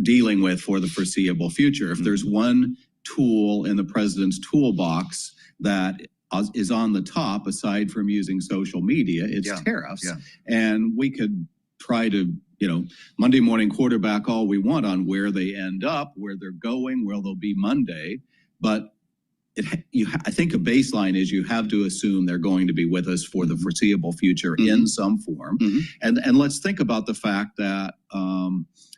dealing with for the foreseeable future. If there's one tool in the president's toolbox that is on the top, aside from using social media, it's tariffs. And we could try to, Monday morning quarterback all we want on where they end up, where they're going, where they'll be Monday. But I think a baseline is you have to assume they're going to be with us for the foreseeable future in some form. And let's think about the fact that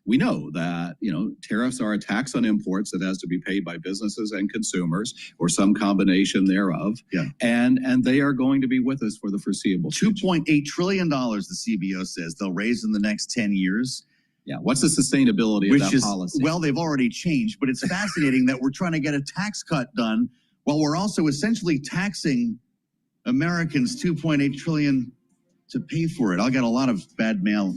we know that, tariffs are a tax on imports that has to be paid by businesses and consumers, or some combination thereof. And they are going to be with us for the foreseeable future. $2.8 trillion, the CBO says they'll raise in the next 10 years. Yeah, what's the sustainability of that policy? Well, they've already changed, but it's fascinating that we're trying to get a tax cut done while we're also essentially taxing Americans $2.8 trillion to pay for it. I'll get a lot of bad mail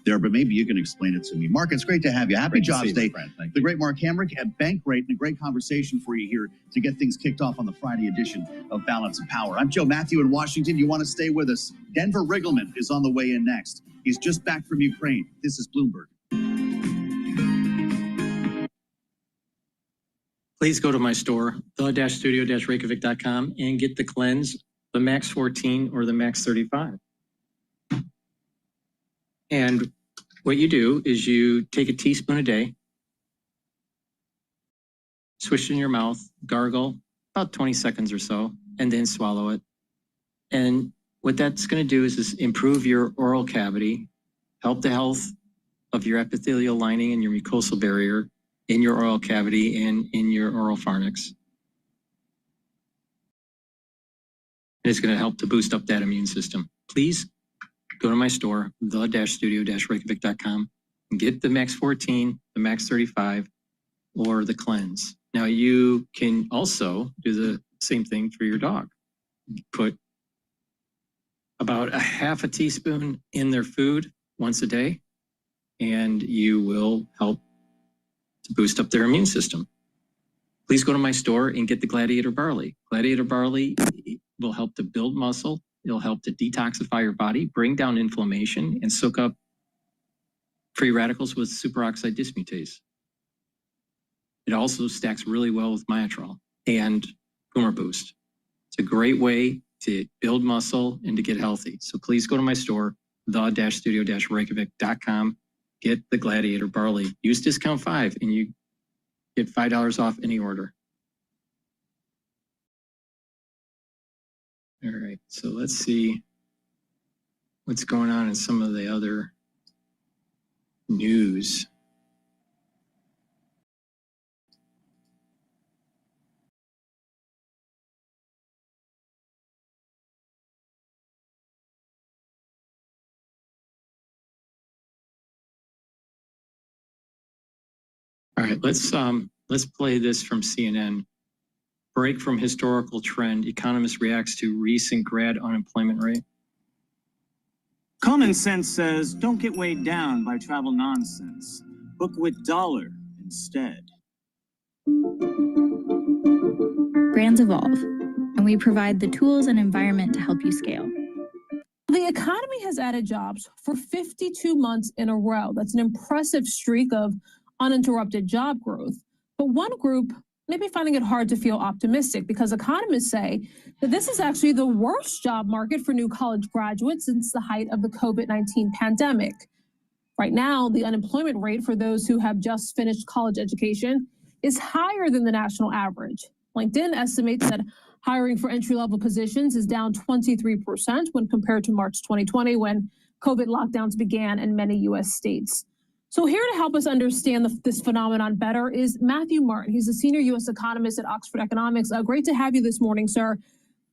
there, but maybe you can explain it to me. Mark, it's great to have you. Happy Jobs Day. The great Mark Hamrick at Bankrate, and a great conversation for you here to get things kicked off on the Friday edition of Balance of Power. I'm Joe Matthew in Washington. You want to stay with us? Denver Riggleman is on the way in next. He's just back from Ukraine. This is Bloomberg. Please go to my store, the-studio-reykjavik.com, and get the cleanse, the Max 14 or the Max 35. And what you do is you take a teaspoon a day, swish it in your mouth, gargle about 20 seconds or so, and then swallow it. And what that's going to do is improve your oral cavity, help the health of your epithelial lining and your mucosal barrier in your oral cavity and in your oral pharynx. And it's going to help to boost up that immune system. Please go to my store, the-studio-reykjavik.com, and get the Max 14, the Max 35, or the cleanse. Now, you can also do the same thing for your dog. Put about a half a teaspoon in their food once a day, and you will help to boost up their immune system. Please go to my store and get the Gladiator Barley. Gladiator Barley will help to build muscle. It'll help to detoxify your body, bring down inflammation, and soak up free radicals with superoxide dismutase. It also stacks really well with Myotrol and Tumor Boost. It's a great way to build muscle and to get healthy. So please go to my store, the-studio-reykjavik.com, get the Gladiator Barley. Use discount 5 and you get $5 off any order. All right, so let's see what's going on in some of the other news. All right, let's play this from CNN. Break from historical trend. Economist reacts to recent grad unemployment rate. Common sense says don't get weighed down by travel nonsense. Book with dollar instead. Brands evolve, and we provide the tools and environment to help you scale. The economy has added jobs for 52 months in a row. That's an impressive streak of uninterrupted job growth. But one group may be finding it hard to feel optimistic because economists say that this is actually the worst job market for new college graduates since the height of the COVID-19 pandemic. Right now, the unemployment rate for those who have just finished college education is higher than the national average. LinkedIn estimates that hiring for entry-level positions is down 23% when compared to March 2020, when COVID lockdowns began in many U.S. states. So here to help us understand this phenomenon better is Matthew Martin. He's a senior U.S. economist at Oxford Economics. Great to have you this morning, sir.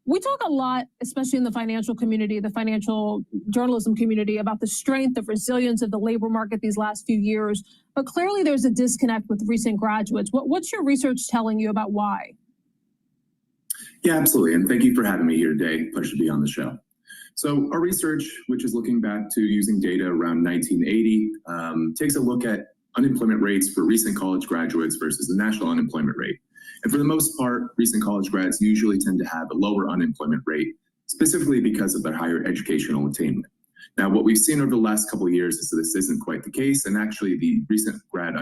We talk a lot, especially in the financial community, the financial journalism community, about the strength of resilience of the labor market these last few years. But clearly there's a disconnect with recent graduates. What's your research telling you about why? Yeah, absolutely. And thank you for having me here today. Pleasure to be on the show. So our research, which is looking back to using data around 1980, takes a look at unemployment rates for recent college graduates versus the national unemployment rate. And for the most part, recent college grads usually tend to have a lower unemployment rate, specifically because of their higher educational attainment. Now, what we've seen over the last couple of years is that this isn't quite the case. And actually, the recent grad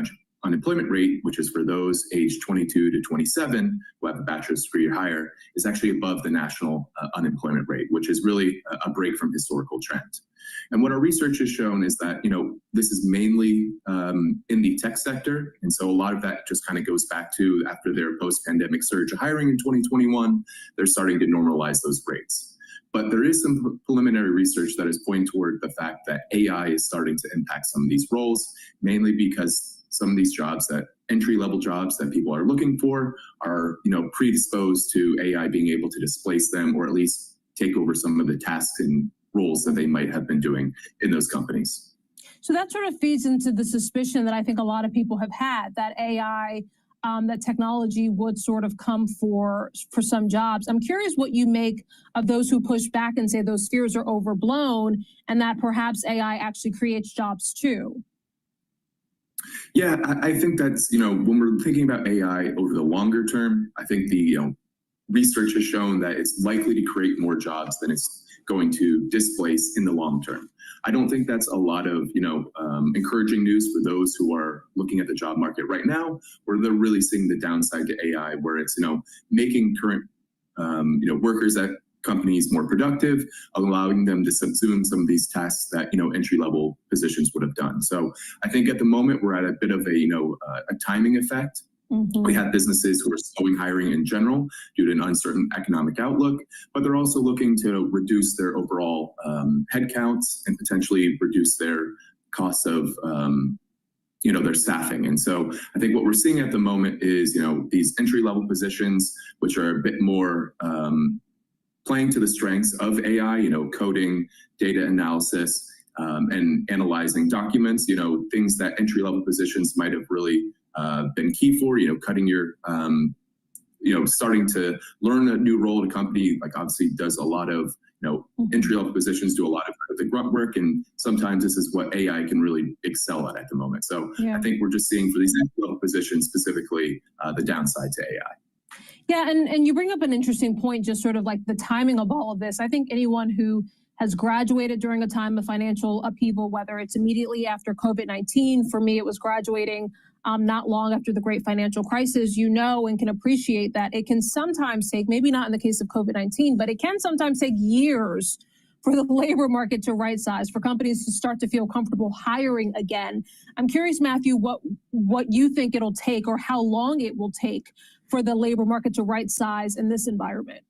unemployment rate, which is for those aged 22 to 27 who have a bachelor's degree or higher, is actually above the national unemployment rate, which is really a break from historical trend. And what our research has shown is that, this is mainly in the tech sector. And so a lot of that just kind of goes back to after their post-pandemic surge of hiring in 2021, they're starting to normalize those rates. But there is some preliminary research that is pointing toward the fact that AI is starting to impact some of these roles, mainly because some of these jobs, that entry-level jobs that people are looking for, are predisposed to AI being able to displace them, or at least take over some of the tasks and roles that they might have been doing in those companies. So that sort of feeds into the suspicion that I think a lot of people have had, that AI, that technology would sort of come for some jobs. I'm curious what you make of those who push back and say those fears are overblown and that perhaps AI actually creates jobs too. Yeah, I think that's, when we're thinking about AI over the longer term, I think the research has shown that it's likely to create more jobs than it's going to displace in the long term. I don't think that's a lot of, encouraging news for those who are looking at the job market right now, where they're really seeing the downside to AI, where it's, making current, workers at companies more productive, allowing them to subsume some of these tasks that, entry-level positions would have done. So I think at the moment we're at a bit of a timing effect. Mm-hmm. We have businesses who are slowing hiring in general due to an uncertain economic outlook, but they're also looking to reduce their overall headcounts and potentially reduce their costs of their staffing. And so I think what we're seeing at the moment is, these entry-level positions, which are a bit more playing to the strengths of AI, coding, data analysis, and analyzing documents, things that entry-level positions might have really been key for, cutting your, starting to learn a new role at a company, like obviously does a lot of, entry-level positions do a lot of the grunt work. And sometimes this is what AI can really excel at the moment. So yeah. I think we're just seeing for these entry-level positions specifically, the downside to AI. Yeah, and you bring up an interesting point, just sort of like the timing of all of this. I think anyone who has graduated during a time of financial upheaval, whether it's immediately after COVID-19, for me, it was graduating not long after the great financial crisis, and can appreciate that it can sometimes take, maybe not in the case of COVID-19, but it can sometimes take years for the labor market to right size, for companies to start to feel comfortable hiring again. I'm curious, Matthew, what you think it'll take or how long it will take for the labor market to right size in this environment.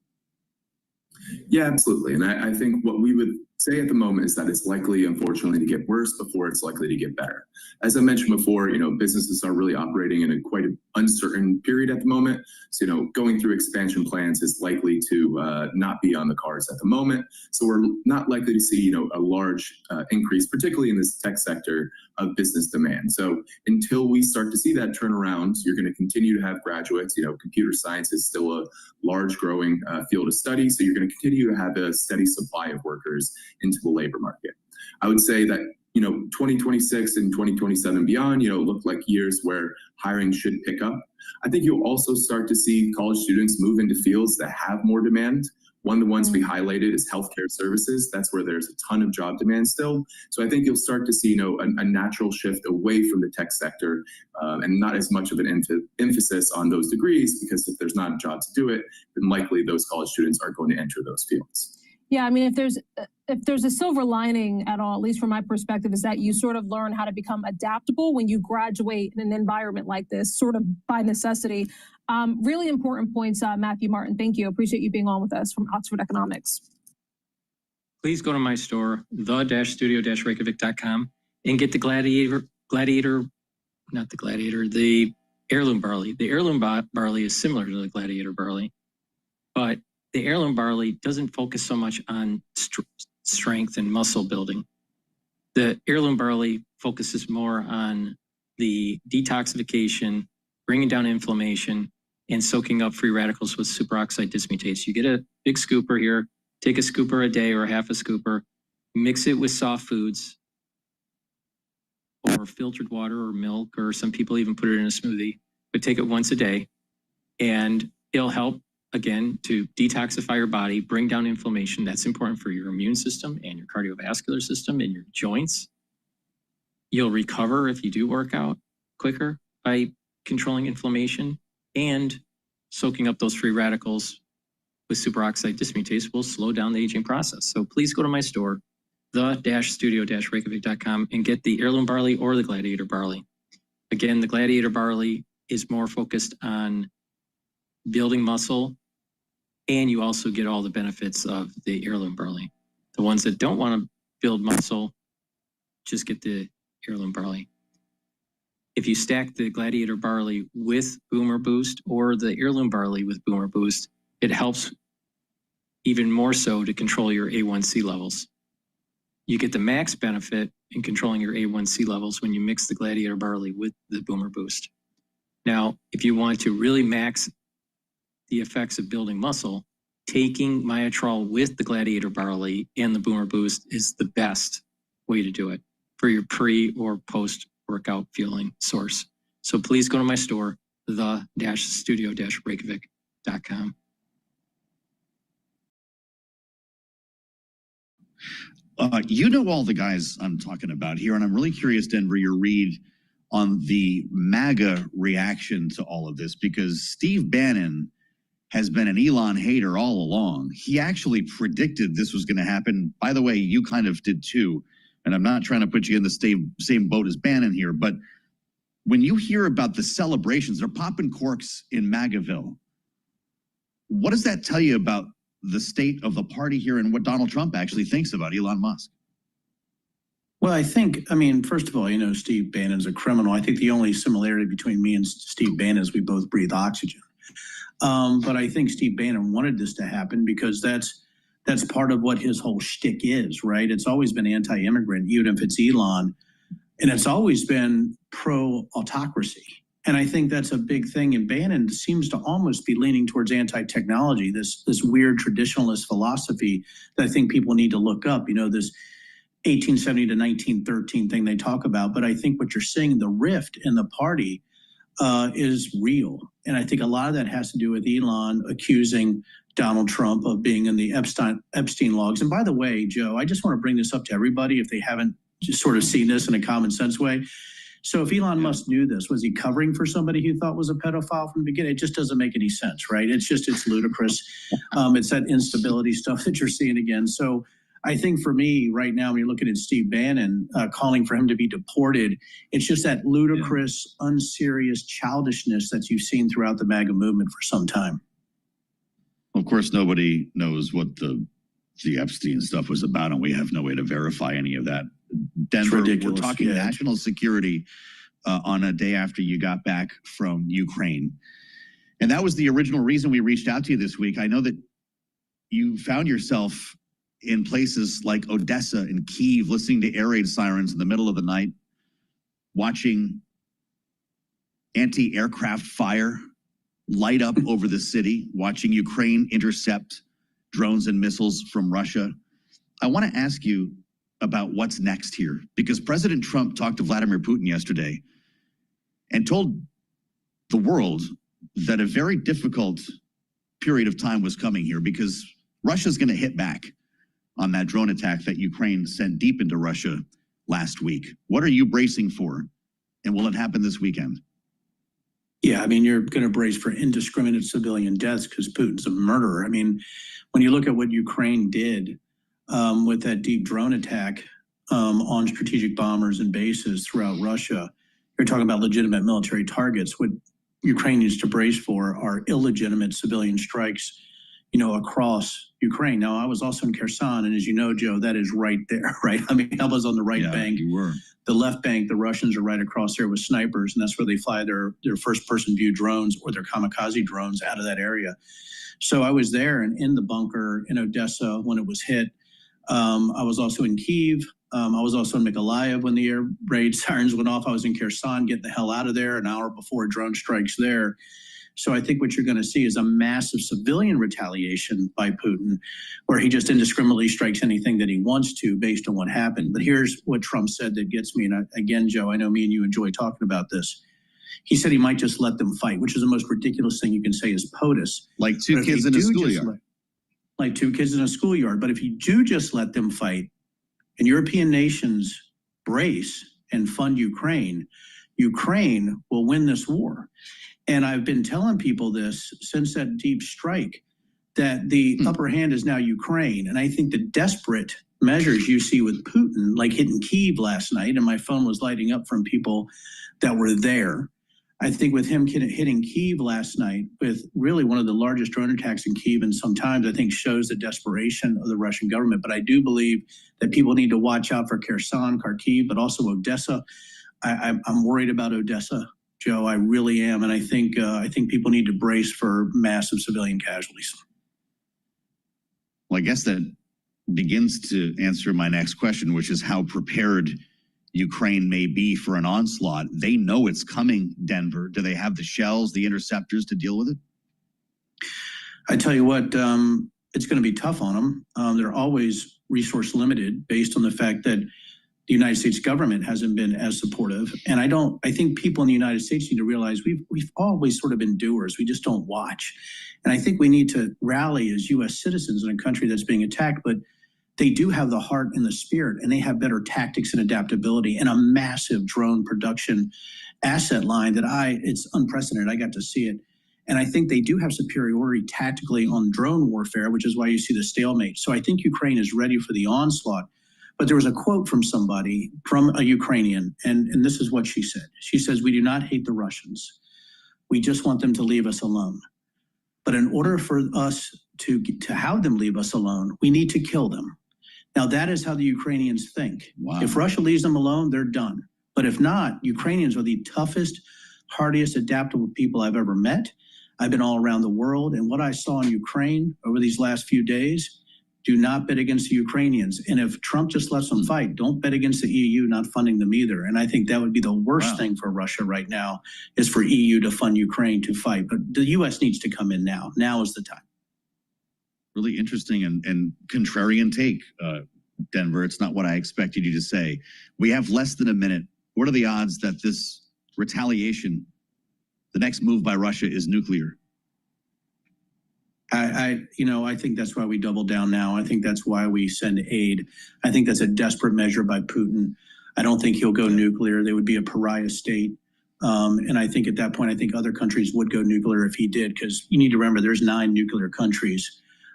Yeah, absolutely. And I think what we would say at the moment is that it's likely, unfortunately, to get worse before it's likely to get better. As I mentioned before, businesses are really operating in a quite an uncertain period at the moment. So, going through expansion plans is likely to not be on the cards at the moment. So we're not likely to see, a large increase, particularly in this tech sector, of business demand. So until we start to see that turnaround, you're going to continue to have graduates. Computer science is still a large growing field of study. So you're going to continue to have a steady supply of workers into the labor market. I would say that 2026 and 2027 beyond, look like years where hiring should pick up. I think you'll also start to see college students move into fields that have more demand. One of the ones we highlighted is healthcare services. That's where there's a ton of job demand still. So I think you'll start to see, a natural shift away from the tech sector and not as much of an emphasis on those degrees, because if there's not a job to do it, then likely those college students are going to enter those fields. Yeah, I mean, if there's a silver lining at all, at least from my perspective, is that you sort of learn how to become adaptable when you graduate in an environment like this, sort of by necessity. Really important points, Matthew Martin. Thank you. Appreciate you being on with us from Oxford Economics. Please go to my store, the-studio-reykjavik.com, and get the the heirloom barley. The heirloom barley is similar to the gladiator barley, but the heirloom barley doesn't focus so much on strength and muscle building. The heirloom barley focuses more on the detoxification, bringing down inflammation, and soaking up free radicals with superoxide dismutase. You get a big scooper here, take a scooper a day or half a scooper, mix it with soft foods or filtered water or milk, or some people even put it in a smoothie, but take it once a day, and it'll help, again, to detoxify your body, bring down inflammation. That's important for your immune system and your cardiovascular system and your joints. You'll recover if you do work out quicker by controlling inflammation, and soaking up those free radicals with superoxide dismutase will slow down the aging process. So please go to my store, the-studio-reykjavik.com, and get the heirloom barley or the gladiator barley. Again, the gladiator barley is more focused on building muscle, and you also get all the benefits of the heirloom barley. The ones that don't want to build muscle, just get the heirloom barley. If you stack the gladiator barley with Boomer Boost or the heirloom barley with Boomer Boost, it helps even more so to control your A1C levels. You get the max benefit in controlling your A1C levels when you mix the gladiator barley with the Boomer Boost. Now, if you want to really max the effects of building muscle, taking Myotrol with the gladiator barley and the Boomer Boost is the best way to do it for your pre or post workout fueling source. So please go to my store, the-studio-reykjavik.com. You know all the guys I'm talking about here, and I'm really curious, Denver, your read on the MAGA reaction to all of this, because Steve Bannon has been an Elon hater all along. He actually predicted this was going to happen. By the way, you kind of did too. And I'm not trying to put you in the same boat as Bannon here, but when you hear about the celebrations, they're popping corks in MAGAville. What does that tell you about the state of the party here and what Donald Trump actually thinks about Elon Musk? Well, I mean, first of all, Steve Bannon's a criminal. I think the only similarity between me and Steve Bannon is we both breathe oxygen. But I think Steve Bannon wanted this to happen because that's part of what his whole shtick is, right? It's always been anti-immigrant, even if it's Elon, and it's always been pro-autocracy. And I think that's a big thing. And Bannon seems to almost be leaning towards anti-technology, this weird traditionalist philosophy that I think people need to look up, this 1870 to 1913 thing they talk about. But I think what you're seeing, the rift in the party is real. And I think a lot of that has to do with Elon accusing Donald Trump of being in the Epstein logs. And by the way, Joe, I just want to bring this up to everybody if they haven't just sort of seen this in a common sense way. So if Elon Musk knew this, was he covering for somebody he thought was a pedophile from the beginning? It just doesn't make any sense, right? It's ludicrous. It's that instability stuff that you're seeing again. So I think for me right now, when you're looking at Steve Bannon calling for him to be deported, it's just that ludicrous, unserious childishness that you've seen throughout the MAGA movement for some time. Of course, nobody knows what the Epstein stuff was about, and we have no way to verify any of that. Denver, we're talking national security on a day after you got back from Ukraine. And that was the original reason we reached out to you this week. I know that you found yourself in places like Odessa and Kyiv, listening to air raid sirens in the middle of the night, watching anti-aircraft fire light up over the city, watching Ukraine intercept drones and missiles from Russia. I want to ask you, about what's next here, because President Trump talked to Vladimir Putin yesterday and told the world that a very difficult period of time was coming here because Russia's going to hit back on that drone attack that Ukraine sent deep into Russia last week. What are you bracing for? And will it happen this weekend? Yeah, I mean, you're going to brace for indiscriminate civilian deaths because Putin's a murderer. I mean, when you look at what Ukraine did with that deep drone attack on strategic bombers and bases throughout Russia, you're talking about legitimate military targets. What Ukraine needs to brace for are illegitimate civilian strikes, across Ukraine. Now, I was also in Kherson, and as you know, Joe, that is right there, right? I mean, I was on the right bank. You were. The left bank, the Russians are right across there with snipers, and that's where they fly their first-person view drones or their kamikaze drones out of that area. So I was there and in the bunker in Odessa when it was hit. I was also in Kyiv. I was also in Mykolaiv when the air raid sirens went off. I was in Kherson getting the hell out of there an hour before drone strikes there. So I think what you're going to see is a massive civilian retaliation by Putin, where he just indiscriminately strikes anything that he wants to based on what happened. But here's what Trump said that gets me. And again, Joe, I know me and you enjoy talking about this. He said he might just let them fight, which is the most ridiculous thing you can say is POTUS. Like two kids in a schoolyard. Like two kids in a schoolyard. But if you do just let them fight and European nations brace and fund Ukraine, Ukraine will win this war. And I've been telling people this since that deep strike, that the upper hand is now Ukraine. And I think the desperate measures you see with Putin, like hitting Kyiv last night, and my phone was lighting up from people that were there. I think with him hitting Kyiv last night with really one of the largest drone attacks in Kyiv in some time, I think shows the desperation of the Russian government. But I do believe that people need to watch out for Kherson, Kharkiv, but also Odessa. I'm worried about Odessa, Joe. I really am. And I think people need to brace for massive civilian casualties. Well, I guess that begins to answer my next question, which is how prepared Ukraine may be for an onslaught. They know it's coming, Denver. Do they have the shells, the interceptors to deal with it? I tell you what, it's going to be tough on them. They're always resource limited based on the fact that the United States government hasn't been as supportive. And I think people in the United States need to realize we've always sort of been doers. We just don't watch. And I think we need to rally as U.S. citizens in a country that's being attacked, but they do have the heart and the spirit, and they have better tactics and adaptability and a massive drone production asset line that it's unprecedented. I got to see it. And I think they do have superiority tactically on drone warfare, which is why you see the stalemate. So I think Ukraine is ready for the onslaught. But there was a quote from somebody, from a Ukrainian, and this is what she said. She says, "We do not hate the Russians. We just want them to leave us alone. But in order for us to have them leave us alone, we need to kill them." Now, that is how the Ukrainians think. Wow. If Russia leaves them alone, they're done. But if not, Ukrainians are the toughest, hardiest, adaptable people I've ever met. I've been all around the world, and what I saw in Ukraine over these last few days, do not bet against the Ukrainians. And if Trump just lets them fight, don't bet against the EU not funding them either. And I think that would be the worst thing for Russia right now, is for EU to fund Ukraine to fight. But the US needs to come in now. Now is the time. Really interesting and contrarian take, Denver. It's not what I expected you to say. We have less than a minute. What are the odds that this retaliation, the next move by Russia, is nuclear? I think that's why we double down now. I think that's why we send aid. I think that's a desperate measure by Putin. I don't think he'll go nuclear. They would be a pariah state. And I think at that point, I think other countries would go nuclear if he did, because you need to remember there's 9 nuclear countries.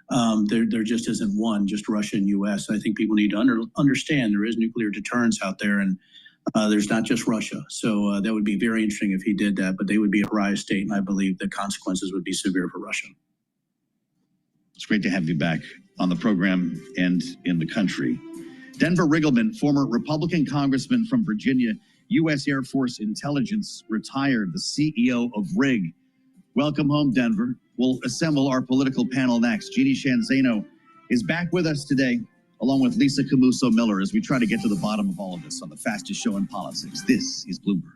There just isn't one, just Russia and US. I think people need to understand there is nuclear deterrence out there, and there's not just Russia. So that would be very interesting if he did that, but they would be a pariah state, and I believe the consequences would be severe for Russia. It's great to have you back on the program and in the country. Denver Riggleman, former Republican congressman from Virginia, U.S. Air Force Intelligence, retired, the CEO of RIG. Welcome home, Denver. We'll assemble our political panel next. Jeannie Shanzano is back with us today, along with Lisa Camuso Miller, as we try to get to the bottom of all of this on the fastest show in politics. This is Bloomberg.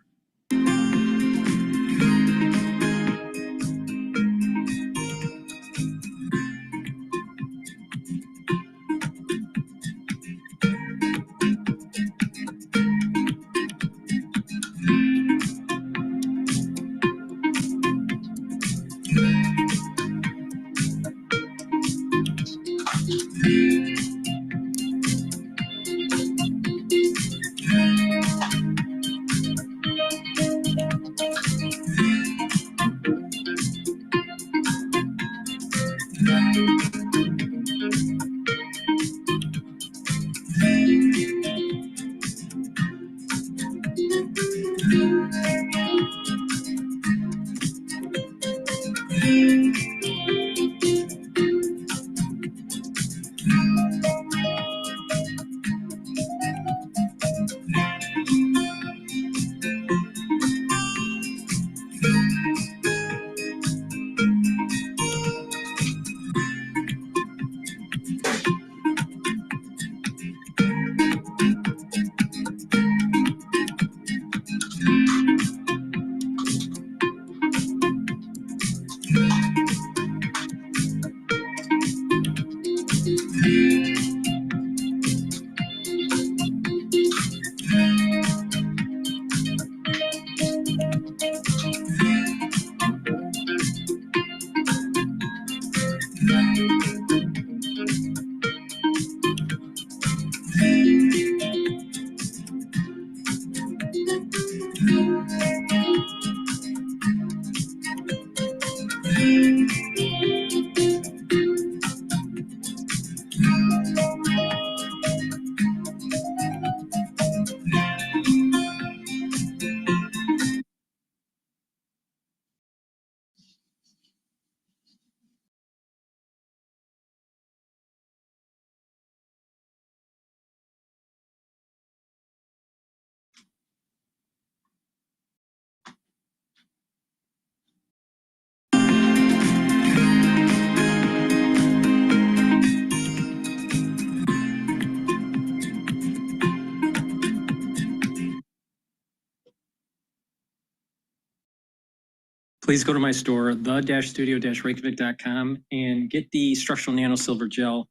Please go to my store, the-studio-reykjavik.com, and get the structural nano silver gel.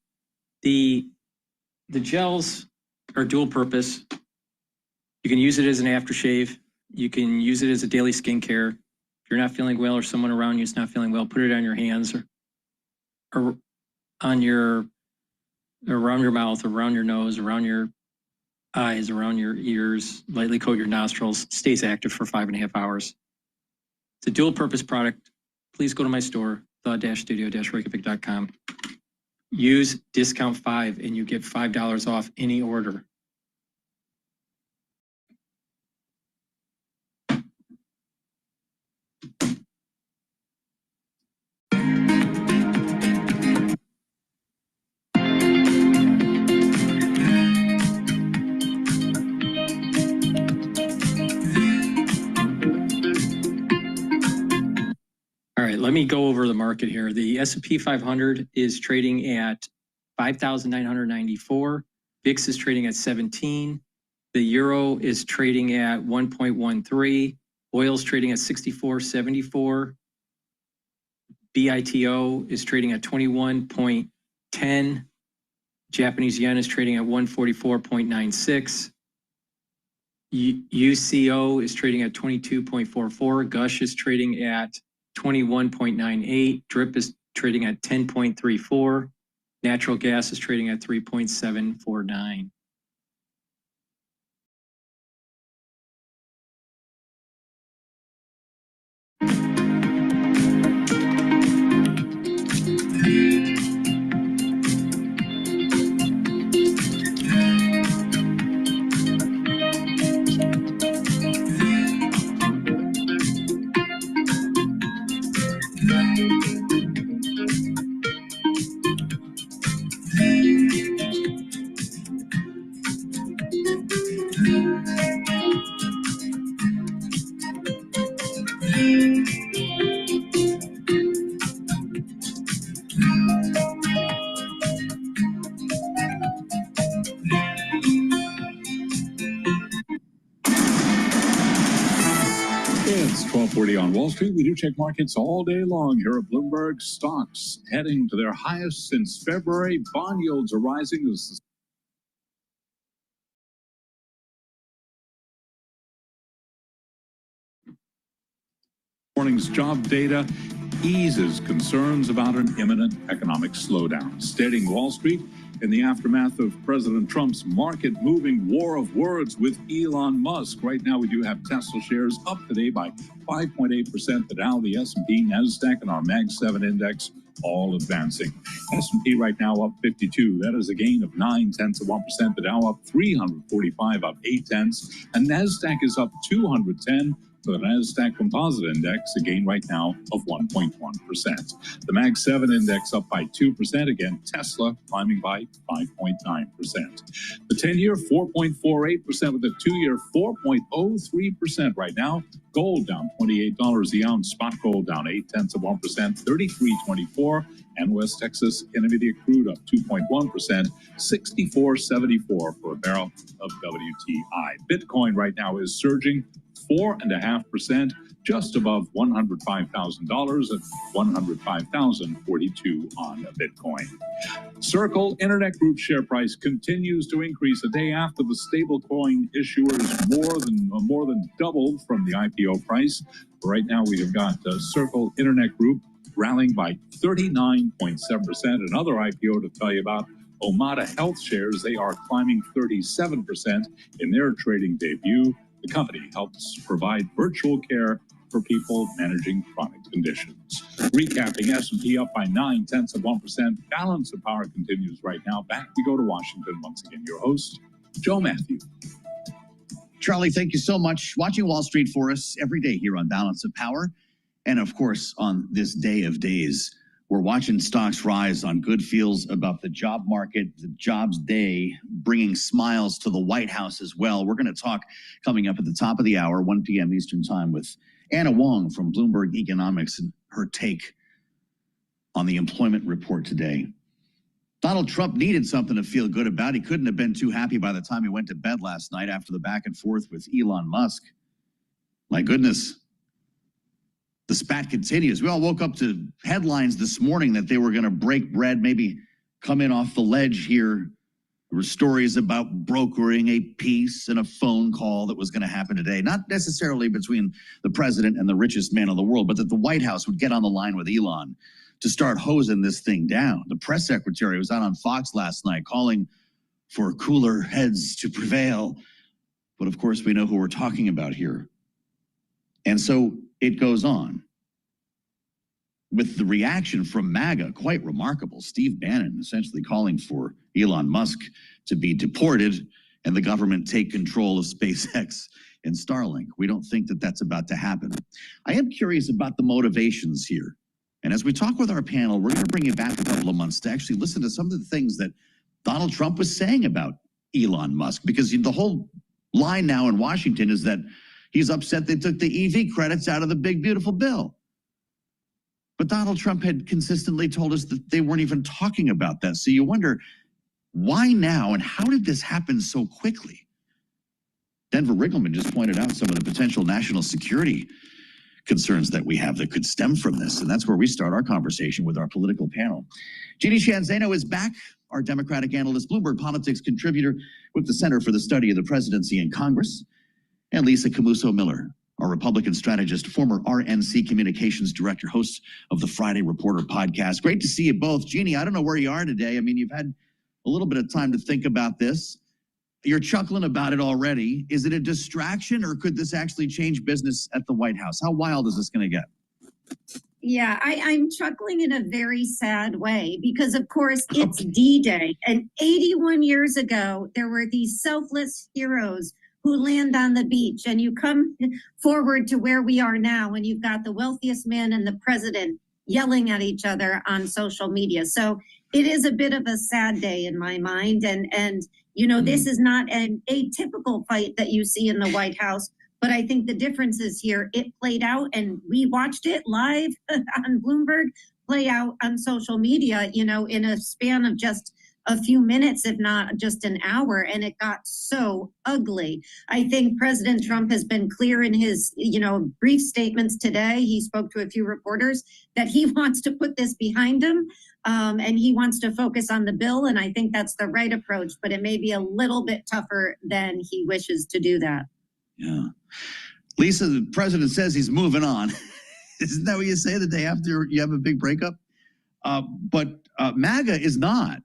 The gels are dual purpose. You can use it as an aftershave. You can use it as a daily skincare. If you're not feeling well or someone around you is not feeling well, put it on your hands or on your, around your mouth, around your nose, around your eyes, around your ears, lightly coat your nostrils, stays active for 5.5 hours. It's a dual purpose product. Please go to my store, the-studio-reykjavik.com. Use discount 5 and you get $5 off any order. All right, let me go over the market here. The S&P 500 is trading at 5,994. VIX is trading at 17. The euro is trading at 1.13. Oil's trading at 64.74. BITO is trading at 21.10. Japanese yen is trading at 144.96. UCO is trading at 22.44. Gush is trading at 21.98. DRIP is trading at 10.34. Natural gas is trading at 3.749. It's 12:40 on Wall Street. We do check markets all day long here at Bloomberg. Stocks heading to their highest since February. Bond yields are rising as morning's job data eases concerns about an imminent economic slowdown, steadying Wall Street in the aftermath of President Trump's market-moving war of words with Elon Musk. Right now, we do have Tesla shares up today by 5.8%. The Dow, the S&P, NASDAQ, and our Mag 7 index all advancing. S&P right now up 52. That is a gain of 0.9%. The Dow up 345, up 0.8. And NASDAQ is up 210, For the NASDAQ Composite Index, a gain right now of 1.1%. The Mag 7 Index up by 2%. Again, Tesla climbing by 5.9%. The 10-year 4.48% with the 2-year 4.03% right now. Gold down $28 the ounce. Spot gold down 0.8%, 33.24. And West Texas Intermediate crude up 2.1%, 64.74 for a barrel of WTI. Bitcoin right now is surging 4.5%, just above $105,000 at $105,042 on Bitcoin. Circle Internet Group share price continues to increase a day after the stablecoin issuers more than doubled from the IPO price. Right now, we have got Circle Internet Group rallying by 39.7%. Another IPO to tell you about, Omada Health shares, they are climbing 37% in their trading debut. The company helps provide virtual care for people managing chronic conditions. Recapping, S&P up by 0.9%. Balance of power continues right now. Back we go to Washington once again. Your host, Joe Matthew. Charlie, thank you so much. Watching Wall Street for us every day here on Balance of Power. And of course, on this day of days, we're watching stocks rise on good feels about the job market, the jobs day, bringing smiles to the White House as well. We're going to talk coming up at the top of the hour, 1 p.m. Eastern Time, with Anna Wong from Bloomberg Economics and her take on the employment report today. Donald Trump needed something to feel good about. He couldn't have been too happy by the time he went to bed last night after the back and forth with Elon Musk. My goodness. The spat continues. We all woke up to headlines this morning that they were going to break bread, maybe come in off the ledge here. There were stories about brokering a peace and a phone call that was going to happen today, not necessarily between the president and the richest man in the world, but that the White House would get on the line with Elon to start hosing this thing down. The press secretary was out on Fox last night calling for cooler heads to prevail. But of course, we know who we're talking about here. And so it goes on with the reaction from MAGA, quite remarkable. Steve Bannon essentially calling for Elon Musk to be deported and the government take control of SpaceX and Starlink. We don't think that that's about to happen. I am curious about the motivations here. And as we talk with our panel, we're going to bring you back a couple of months to actually listen to some of the things that Donald Trump was saying about Elon Musk, because the whole line now in Washington is that he's upset they took the EV credits out of the big, beautiful bill. But Donald Trump had consistently told us that they weren't even talking about that. So you wonder, why now and how did this happen so quickly? Denver Riggleman just pointed out some of the potential national security concerns that we have that could stem from this. And that's where we start our conversation with our political panel. Jeannie Shanzano is back, our Democratic analyst, Bloomberg Politics contributor with the Center for the Study of the Presidency and Congress, and Lisa Camuso Miller, our Republican strategist, former RNC Communications Director, host of the Friday Reporter podcast. Great to see you both. Jeannie, I don't know where you are today. I mean, you've had a little bit of time to think about this. You're chuckling about it already. Is it a distraction, or could this actually change business at the White House? How wild is this going to get? Yeah, I'm chuckling in a very sad way because, of course, it's D-Day. And 81 years ago, there were these selfless heroes who land on the beach. And you come forward to where we are now, and you've got the wealthiest man and the president yelling at each other on social media. So it is a bit of a sad day in my mind. And you know, this is not an atypical fight that you see in the White House. But I think the difference is here, it played out, and we watched it live on Bloomberg play out on social media, you know, in a span of just a few minutes, if not just an hour, and it got so ugly. I think President Trump has been clear in his, you know, brief statements today. He spoke to a few reporters that he wants to put this behind him, and he wants to focus on the bill, and I think that's the right approach, but it may be a little bit tougher than he wishes to do that. Yeah. Lisa, the president says he's moving on. Isn't that what you say the day after you have a big breakup? But MAGA is not.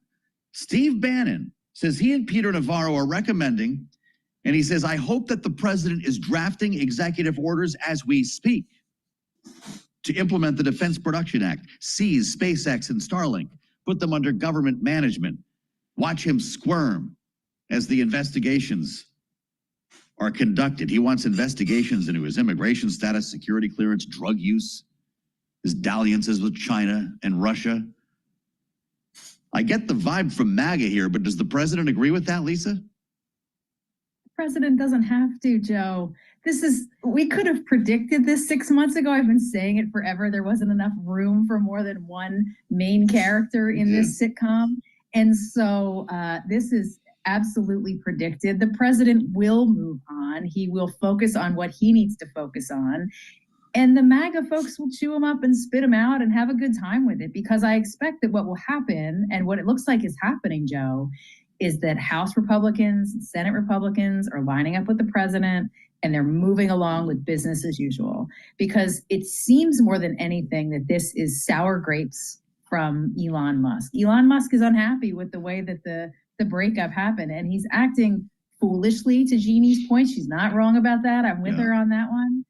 Steve Bannon says he and Peter Navarro are recommending, and he says, I hope that the president is drafting executive orders as we speak to implement the Defense Production Act, seize SpaceX and Starlink, put them under government management, watch him squirm as the investigations are conducted. He wants investigations into his immigration status, security clearance, drug use, his dalliances with China and Russia. I get the vibe from MAGA here, but does the president agree with that, Lisa? President doesn't have to, Joe. We could have predicted this 6 months ago. I've been saying it forever. There wasn't enough room for more than one main character in this sitcom. And so this is absolutely predicted. The president will move on. He will focus on what he needs to focus on. And the MAGA folks will chew him up and spit him out and have a good time with it, because I expect that what will happen, and what it looks like is happening, Joe, is that House Republicans and Senate Republicans are lining up with the president, and they're moving along with business as usual, because it seems more than anything that this is sour grapes from Elon Musk. Elon Musk is unhappy with the way that the breakup happened, and he's acting foolishly, to Jeannie's point. She's not wrong about that. I'm with her on that one.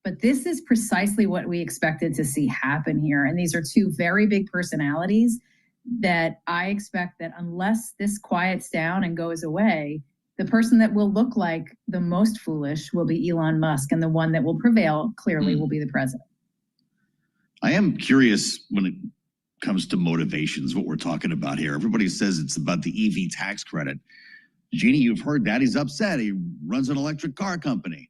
But this is precisely what we expected to see happen here. And these are two very big personalities that I expect that unless this quiets down and goes away, the person that will look like the most foolish will be Elon Musk, and the one that will prevail clearly will be the president. I am curious when it comes to motivations, what we're talking about here. Everybody says it's about the EV tax credit. Jeannie, you've heard that. He's upset. He runs an electric car company.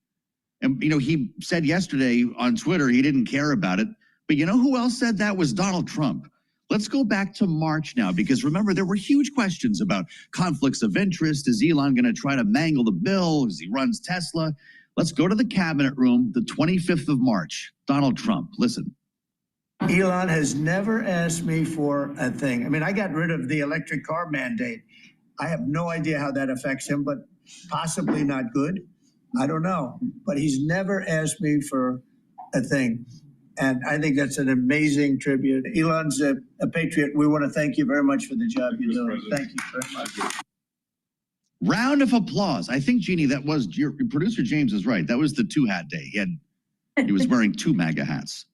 And, you know, he said yesterday on Twitter he didn't care about it. But you know who else said that? Was Donald Trump. Let's go back to March now, because remember, there were huge questions about conflicts of interest. Is Elon going to try to mangle the bill as he runs Tesla? Let's go to the cabinet room, the 25th of March. Donald Trump, listen. Elon has never asked me for a thing. I mean, I got rid of the electric car mandate. I have no idea how that affects him, but possibly not good. I don't know. But he's never asked me for a thing. And I think that's an amazing tribute. Elon's a patriot. We want to thank you very much for the job you're doing. Thank you very much. Round of applause. I think, Jeannie, that was your producer James is right. That was the two-hat day. He was wearing two MAGA hats.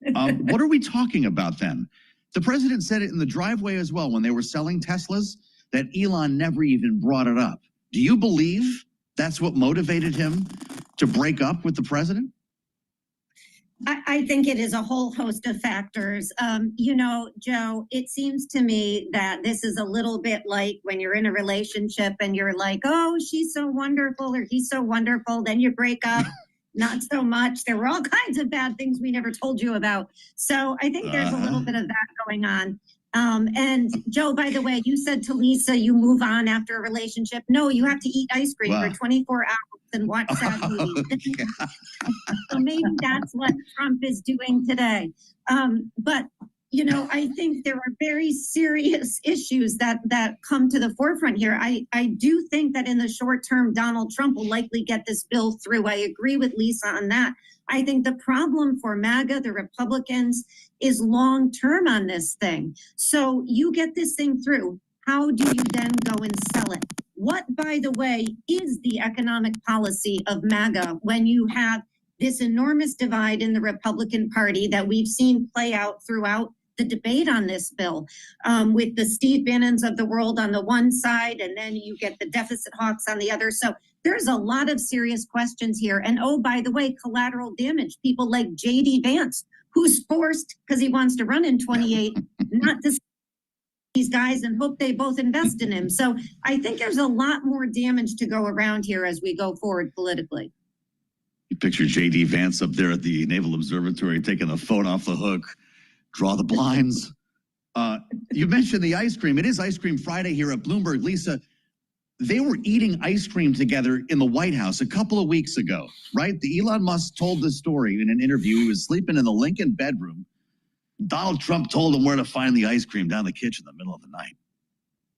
What are we talking about then? The president said it in the driveway as well when they were selling Teslas, that Elon never even brought it up. Do you believe that's what motivated him to break up with the president? I think it is a whole host of factors. You know, Joe, it seems to me that this is a little bit like when you're in a relationship and you're like, oh, she's so wonderful or he's so wonderful. Then you break up. Not so much. There were all kinds of bad things we never told you about. So I think there's a little bit of that going on. And Joe, by the way, you said to Lisa, you move on after a relationship. No, you have to eat ice cream for 24 hours and watch sad movies. So maybe that's what Trump is doing today. But, you know, I think there are very serious issues that come to the forefront here. I do think that in the short term, Donald Trump will likely get this bill through. I agree with Lisa on that. I think the problem for MAGA, the Republicans, is long term on this thing. So you get this thing through. How do you then go and sell it? What, by the way, is the economic policy of MAGA when you have this enormous divide in the Republican Party that we've seen play out throughout the debate on this bill, with the Steve Bannons of the world on the one side, and then you get the deficit hawks on the other. So there's a lot of serious questions here. And oh, by the way, collateral damage. People like J.D. Vance, who's forced, because he wants to run in 28, not to these guys and hope they both invest in him. So I think there's a lot more damage to go around here as we go forward politically. You picture J.D. Vance up there at the Naval Observatory taking the phone off the hook. Draw the blinds. You mentioned the ice cream. It is Ice Cream Friday here at Bloomberg. Lisa, they were eating ice cream together in the White House a couple of weeks ago, right? The Elon Musk told this story in an interview. He was sleeping in the Lincoln bedroom. Donald Trump told him where to find the ice cream down the kitchen in the middle of the night.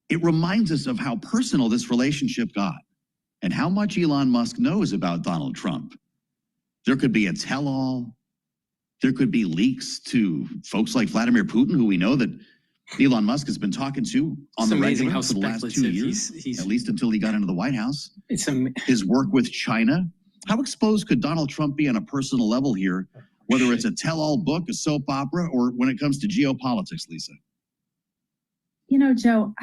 It reminds us of how personal this relationship got and how much Elon Musk knows about Donald Trump. There could be a tell-all. There could be leaks to folks like Vladimir Putin, who we know that Elon Musk has been talking to on the regular for the last 2 years, at least until he got into the White House. His work with China. How exposed could Donald Trump be on a personal level here, whether it's a tell-all book, a soap opera, or when it comes to geopolitics, Lisa? You know, Joe.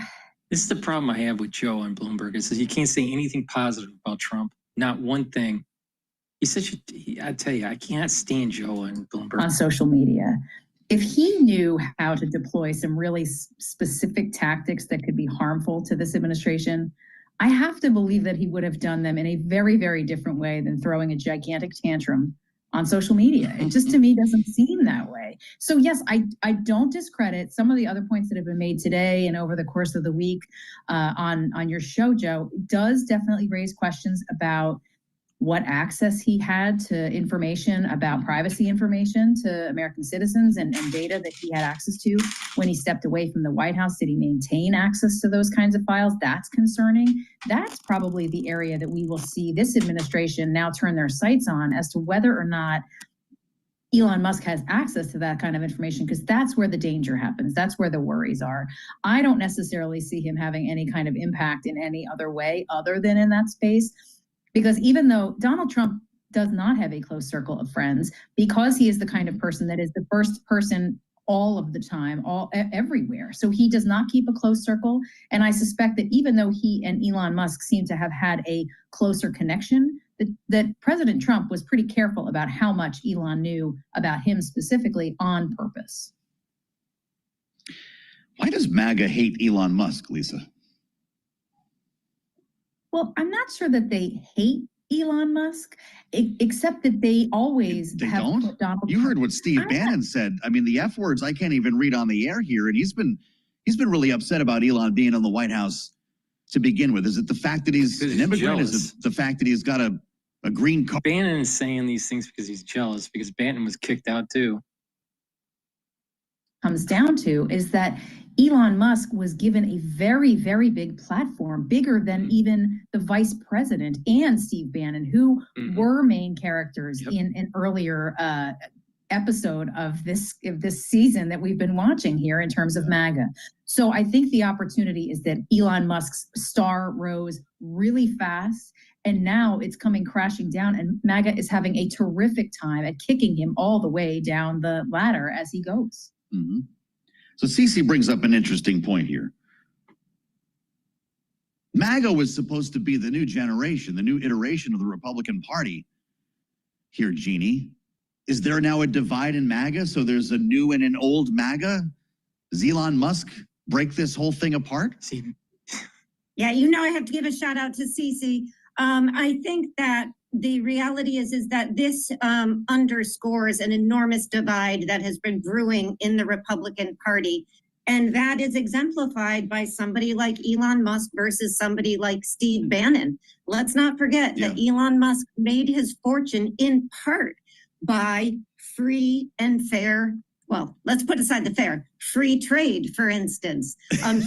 This is the problem I have with Joe on Bloomberg, is that he can't say anything positive about Trump. Not one thing. He's such a, I tell you, I can't stand Joe and Bloomberg. On social media. If he knew how to deploy some really specific tactics that could be harmful to this administration, I have to believe that he would have done them in a very, very different way than throwing a gigantic tantrum on social media. It just, to me, doesn't seem that way. So yes, I don't discredit some of the other points that have been made today and over the course of the week on your show, Joe. It does definitely raise questions about what access he had to information about privacy information to American citizens and data that he had access to when he stepped away from the White House. Did he maintain access to those kinds of files? That's concerning. That's probably the area that we will see this administration now turn their sights on as to whether or not Elon Musk has access to that kind of information, because that's where the danger happens. That's where the worries are. I don't necessarily see him having any kind of impact in any other way other than in that space. Because even though Donald Trump does not have a close circle of friends, because he is the kind of person that is the first person all of the time, everywhere. So he does not keep a close circle. And I suspect that even though he and Elon Musk seem to have had a closer connection, that President Trump was pretty careful about how much Elon knew about him specifically on purpose. Why does MAGA hate Elon Musk, Lisa? Well, I'm not sure that they hate Elon Musk, except that they always have put Donald You heard what Steve Bannon said. I mean, the F words I can't even read on the air here, and he's been really upset about Elon being in the White House to begin with. Is it the fact that he's an immigrant? Jealous. Is it the fact that he's got a green card? Bannon is saying these things because he's jealous, because Bannon was kicked out too. Comes down to is that Elon Musk was given a very, very big platform, bigger than even the vice president and Steve Bannon, who were main characters in an earlier episode of this season that we've been watching here in terms of MAGA. So I think the opportunity is that Elon Musk's star rose really fast, and now it's coming crashing down, and MAGA is having a terrific time at kicking him all the way down the ladder as he goes. Mm-hmm. So Cece brings up an interesting point here. MAGA was supposed to be the new generation, the new iteration of the Republican Party. Here, Jeannie, is there now a divide in MAGA? So there's a new and an old MAGA? Does Elon Musk break this whole thing apart? Yeah, you know I have to give a shout out to Cece. I think that the reality is that this underscores an enormous divide that has been brewing in the Republican Party. And that is exemplified by somebody like Elon Musk versus somebody like Steve Bannon. Let's not forget that Elon Musk made his fortune in part by free and fair, well, let's put aside the fair, free trade, for instance.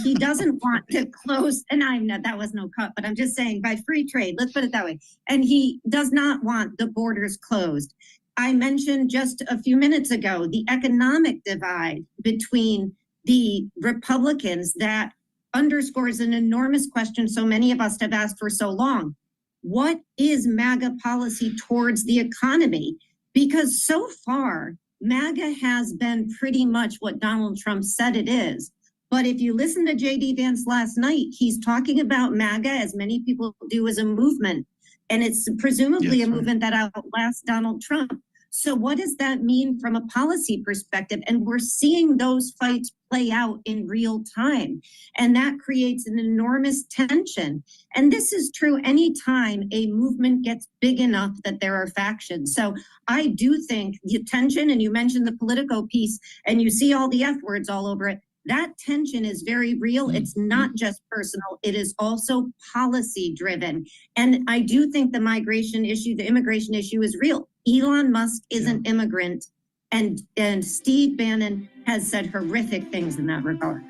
He doesn't want to close, and I'm not, that was no cut, but I'm just saying by free trade, let's put it that way. And he does not want the borders closed. I mentioned just a few minutes ago, the economic divide between the Republicans that underscores an enormous question so many of us have asked for so long. What is MAGA policy towards the economy? Because so far, MAGA has been pretty much what Donald Trump said it is. But if you listen to J.D. Vance last night, he's talking about MAGA, as many people do, as a movement. And it's presumably a movement that outlasts Donald Trump. So what does that mean from a policy perspective? And we're seeing those fights play out in real time. And that creates an enormous tension. And this is true anytime a movement gets big enough that there are factions. So I do think the tension, and you mentioned the Politico piece, and you see all the F words all over it, that tension is very real. It's not just personal. It is also policy driven. And I do think the migration issue, the immigration issue is real. Elon Musk is an immigrant, and Steve Bannon has said horrific things in that regard.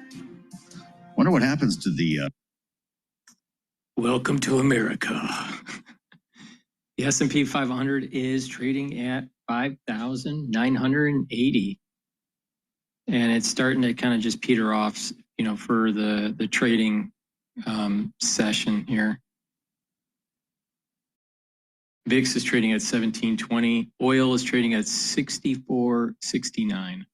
Wonder what happens to the... Welcome to America. The S&P 500 is trading at 5,980. And it's starting to kind of just peter off, you know, for the trading session here. VIX is trading at 1720. Oil is trading at 64.69.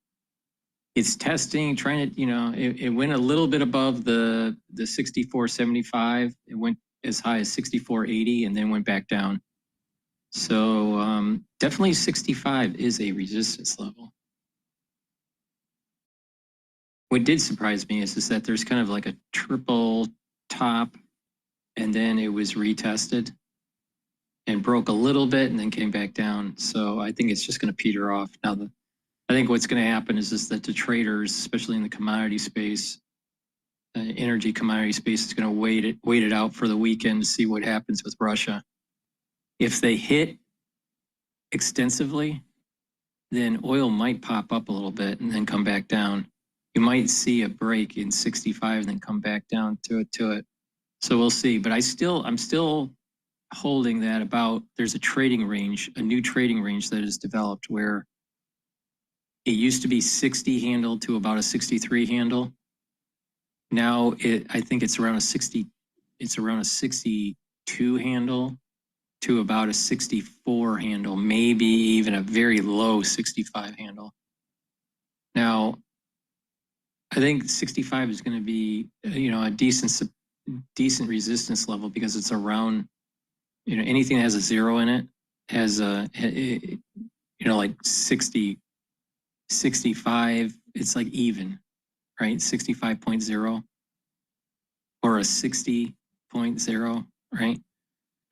It's testing, trying to, you know, it went a little bit above the 64.75. It went as high as 64.80 and then went back down. So definitely 65 is a resistance level. What did surprise me is that there's kind of like a triple top, and then it was retested and broke a little bit and then came back down. So I think it's just going to peter off. Now, I think what's going to happen is just that the traders, especially in the commodity space, energy commodity space, is going to wait it out for the weekend to see what happens with Russia. If they hit extensively, then oil might pop up a little bit and then come back down. You might see a break in 65 and then come back down to it. So we'll see. But I'm still holding that about, there's a trading range, a new trading range that is developed where it used to be 60 handle to about a 63 handle. Now I think it's around a 62 handle to about a 64 handle, maybe even a very low 65 handle. Now, I think 65 is going to be, a decent resistance level because it's around, anything that has a zero in it has like 60, 65, it's like even, right? 65.0 or a 60.0, right?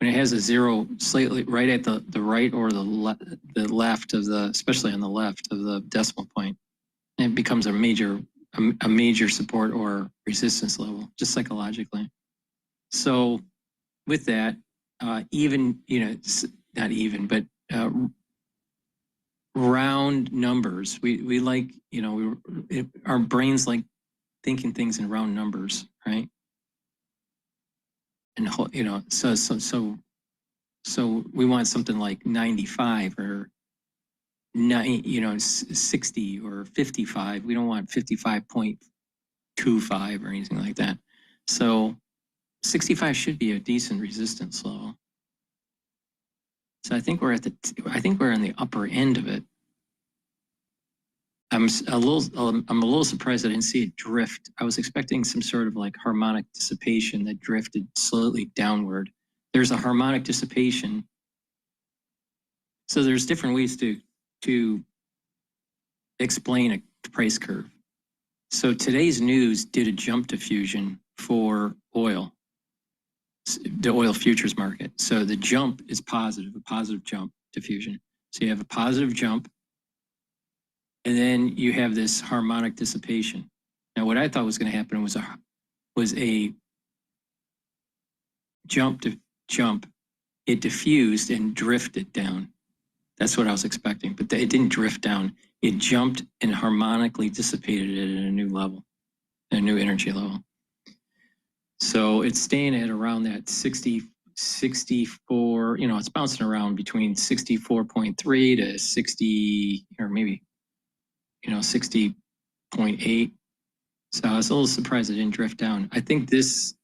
When it has a zero slightly right at the right or the left of especially on the left of the decimal point, it becomes a major support or resistance level, just psychologically. So with that, not even, but round numbers. We like, our brains like thinking things in round numbers, right? And so we want something like 95 or 60 or 55. We don't want 55.25 or anything like that. So 65 should be a decent resistance level. So I think we're on the upper end of it. I'm a little surprised I didn't see it drift. I was expecting some sort of like harmonic dissipation that drifted slowly downward. There's a harmonic dissipation. So there's different ways to explain a price curve. So today's news did a jump diffusion for oil, the oil futures market. So the jump is positive, a positive jump diffusion. So you have a positive jump, and then you have this harmonic dissipation. Now, what I thought was going to happen was a jump to jump. It diffused and drifted down. That's what I was expecting, but it didn't drift down. It jumped and harmonically dissipated it at a new level, a new energy level. So it's staying at around that 64, it's bouncing around between 64.3 to 60, or maybe, 60.8. So I was a little surprised it didn't drift down. I think there's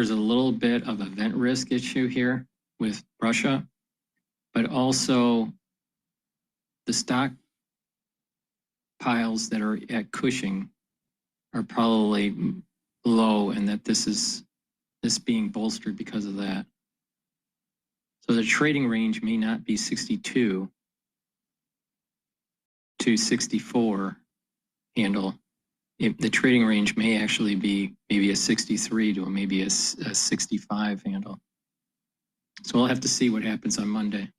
a little bit of event risk issue here with Russia, but also the stock piles that are at Cushing are probably low, and that this being bolstered because of that. So the trading range may not be 62 to 64 handle. The trading range may actually be maybe a 63 to maybe a 65 handle. So we'll have to see what happens on Monday.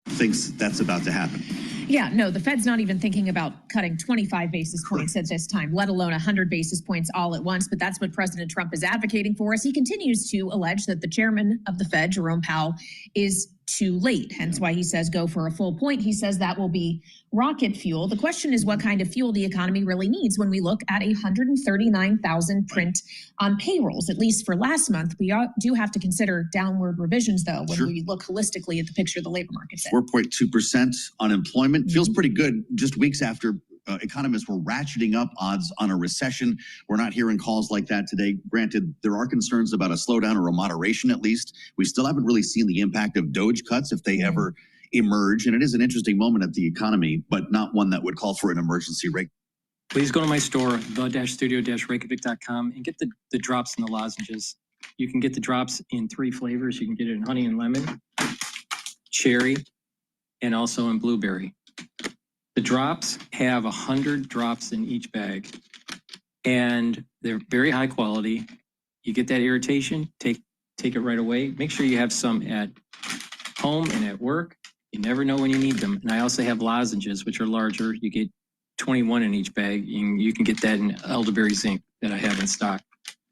Thinks that's about to happen. Yeah, no, the Fed's not even thinking about cutting 25 basis points at this time, let alone 100 basis points all at once. But that's what President Trump is advocating for, as he continues to allege that the chairman of the Fed, Jerome Powell, is too late. Hence why he says go for a full point. He says that will be rocket fuel. The question is what kind of fuel the economy really needs when we look at 139,000 print on payrolls, at least for last month. We do have to consider downward revisions, though, when we look holistically at the picture of the labor market. 4.2% unemployment feels pretty good just weeks after economists were ratcheting up odds on a recession. We're not hearing calls like that today. Granted, there are concerns about a slowdown or a moderation at least. We still haven't really seen the impact of DOGE cuts if they ever emerge. And it is an interesting moment at the economy, but not one that would call for an emergency rate. Please go to my store, the-studio-reykjavik.com, and get the drops and the lozenges. You can get the drops in 3 flavors. You can get it in honey and lemon, cherry, and also in blueberry. The drops have 100 drops in each bag, and they're very high quality. You get that irritation, take it right away. Make sure you have some at home and at work. You never know when you need them. And I also have lozenges, which are larger. You get 21 in each bag. You can get that in elderberry zinc that I have in stock.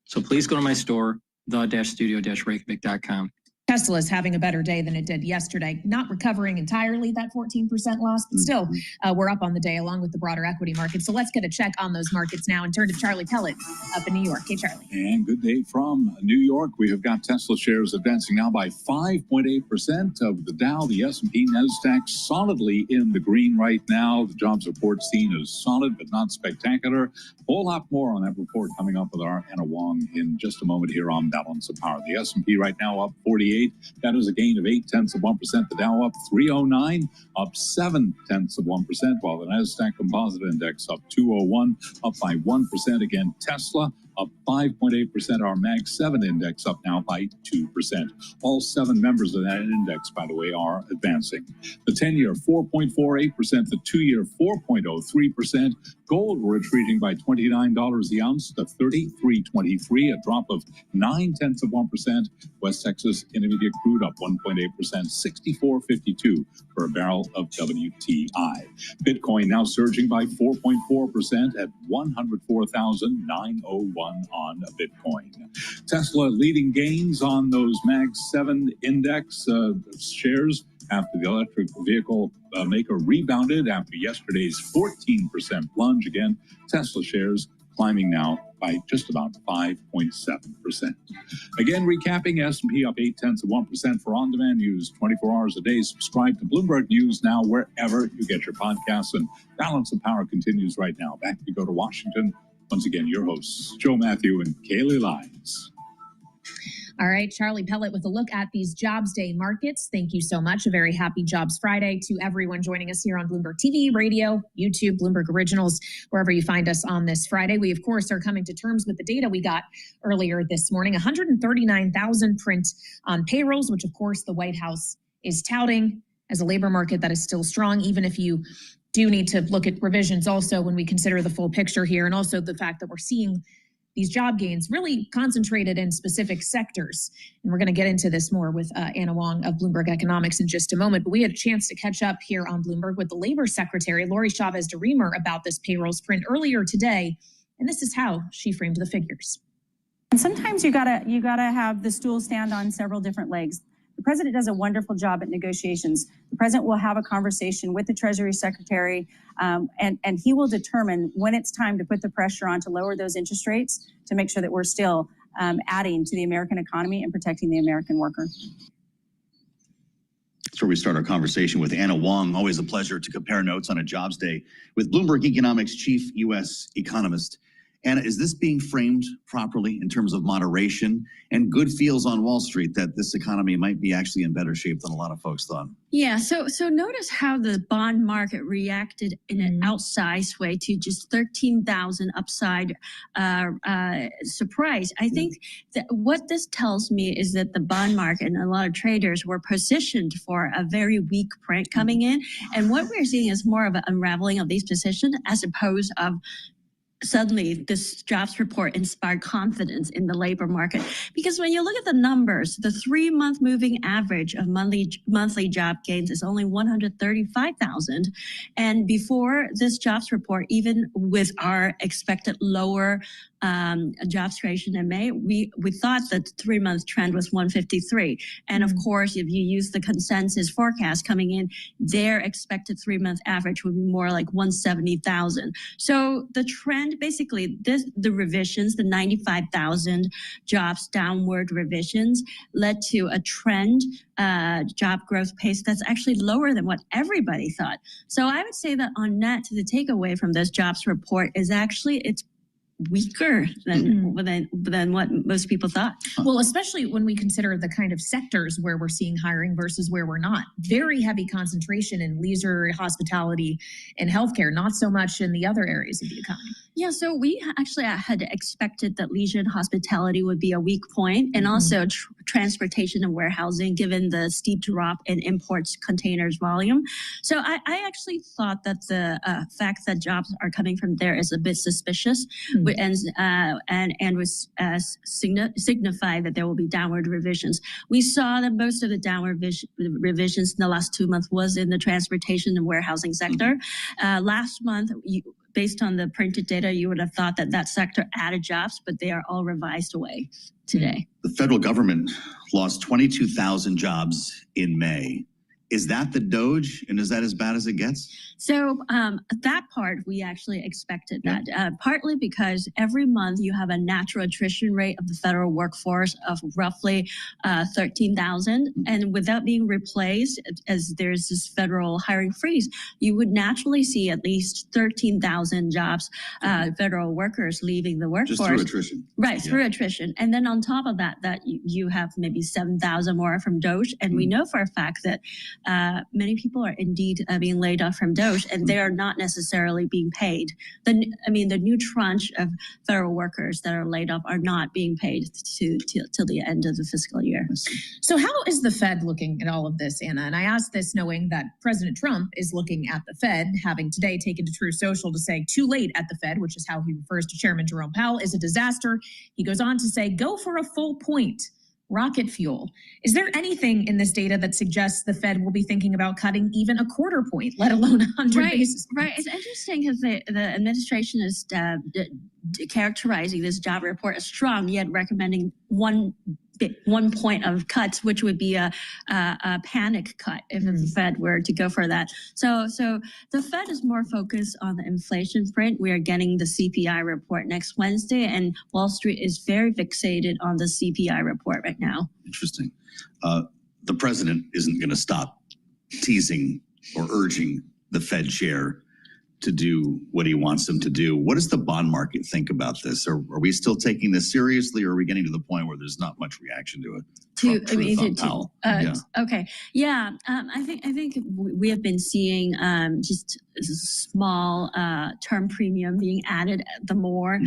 So please go to my store, the-studio-reykjavik.com. Tesla is having a better day than it did yesterday, not recovering entirely that 14% loss, but still we're up on the day along with the broader equity market. So let's get a check on those markets now and turn to Charlie Pellet up in New York. Hey, Charlie. And good day from New York. We have got Tesla shares advancing now by 5.8% of the Dow, the S&P, NASDAQ solidly in the green right now. The jobs report seen as solid but not spectacular. A whole lot more on that report coming up with our Anna Wong in just a moment here on Balance of Power. The S&P right now up 48. That is a gain of 0.8%. The Dow up 309, up 0.7%, while the NASDAQ Composite Index up 201, up by 1%. Again, Tesla up 5.8%. Our Mag 7 index up now by 2%. All 7 members of that index, by the way, are advancing. The 10-year 4.48%, the 2-year 4.03%. Gold retreating by $29 the ounce to $33.23, a drop of 0.9%. West Texas Intermediate crude up 1.8%, $64.52 for a barrel of WTI. Bitcoin now surging by 4.4% at 104,901 on Bitcoin. Tesla leading gains on those Mag 7 index shares after the electric vehicle maker rebounded after yesterday's 14% plunge. Again, Tesla shares climbing now by just about 5.7%. Again, recapping, S&P up 0.8% for on-demand news 24 hours a day. Subscribe to Bloomberg News now wherever you get your podcasts. And Balance of Power continues right now. Back to go to Washington. Once again, your hosts, Joe Matthew and Kaylee Lyons. All right, Charlie Pellet with a look at these Jobs Day markets. Thank you so much. A very happy Jobs Friday to everyone joining us here on Bloomberg TV, radio, YouTube, Bloomberg Originals, wherever you find us on this Friday. We, of course, are coming to terms with the data we got earlier this morning. 139,000 print on payrolls, which, of course, the White House is touting as a labor market that is still strong, even if you do need to look at revisions also when we consider the full picture here, and also the fact that we're seeing these job gains really concentrated in specific sectors. And we're going to get into this more with Anna Wong of Bloomberg Economics in just a moment. But we had a chance to catch up here on Bloomberg with the Labor Secretary, Lori Chavez-DeRemer, about this payrolls print earlier today. And this is how she framed the figures. And sometimes you gotta have the stool stand on several different legs. The president does a wonderful job at negotiations. The president will have a conversation with the Treasury Secretary, and he will determine when it's time to put the pressure on to lower those interest rates to make sure that we're still adding to the American economy and protecting the American worker. That's where we start our conversation with Anna Wong. Always a pleasure to compare notes on a Jobs Day with Bloomberg Economics chief U.S. economist. Anna, is this being framed properly in terms of moderation and good feels on Wall Street that this economy might be actually in better shape than a lot of folks thought? Yeah, so notice how the bond market reacted in an outsized way to just 13,000 upside surprise. I think that what this tells me is that the bond market and a lot of traders were positioned for a very weak print coming in. And what we're seeing is more of an unraveling of these positions as opposed of suddenly this jobs report inspired confidence in the labor market. Because when you look at the numbers, the 3-month moving average of monthly job gains is only 135,000. And before this jobs report, even with our expected lower jobs creation in May, we thought that the 3-month trend was 153. And of course, if you use the consensus forecast coming in, their expected 3-month average would be more like 170,000. So the trend, basically, the revisions, the 95,000 jobs downward revisions, led to a trend job growth pace that's actually lower than what everybody thought. So I would say that on net, the takeaway from this jobs report is actually it's weaker than what most people thought. Well, especially when we consider the kind of sectors where we're seeing hiring versus where we're not. Very heavy concentration in leisure, hospitality, and healthcare, not so much in the other areas of the economy. Yeah, so we actually had expected that leisure and hospitality would be a weak point, and also transportation and warehousing, given the steep drop in imports containers volume. So I actually thought that the fact that jobs are coming from there is a bit suspicious, and was signify that there will be downward revisions. We saw that most of the downward revisions in the last 2 months was in the transportation and warehousing sector. Last month, based on the printed data, you would have thought that that sector added jobs, but they are all revised away today. The federal government lost 22,000 jobs in May. Is that the Doge, and is that as bad as it gets? So that part, we actually expected that, partly because every month you have a natural attrition rate of the federal workforce of roughly 13,000. And without being replaced, as there's this federal hiring freeze, you would naturally see at least 13,000 jobs, federal workers leaving the workforce. Just through attrition. Right, through attrition. And then on top of that, you have maybe 7,000 more from Doge. And we know for a fact that many people are indeed being laid off from Doge, and they are not necessarily being paid. The new tranche of federal workers that are laid off are not being paid till the end of the fiscal year. So how is the Fed looking at all of this, Anna? And I ask this knowing that President Trump is looking at the Fed, having today taken to True Social to say too late at the Fed, which is how he refers to Chairman Jerome Powell, is a disaster. He goes on to say, go for a full point. Rocket fuel. Is there anything in this data that suggests the Fed will be thinking about cutting even a quarter point, let alone 100 basis points? Right. It's interesting because the administration is characterizing this job report as strong, yet recommending one point of cuts, which would be a panic cut if the Fed were to go for that. So the Fed is more focused on the inflation print. We are getting the CPI report next Wednesday, and Wall Street is very fixated on the CPI report right now. Interesting. The president isn't going to stop teasing or urging the Fed chair to do what he wants them to do. What does the bond market think about this? Are we still taking this seriously, or are we getting to the point where there's not much reaction to it? Powell. Okay. Yeah. I think we have been seeing just small term premium being added the more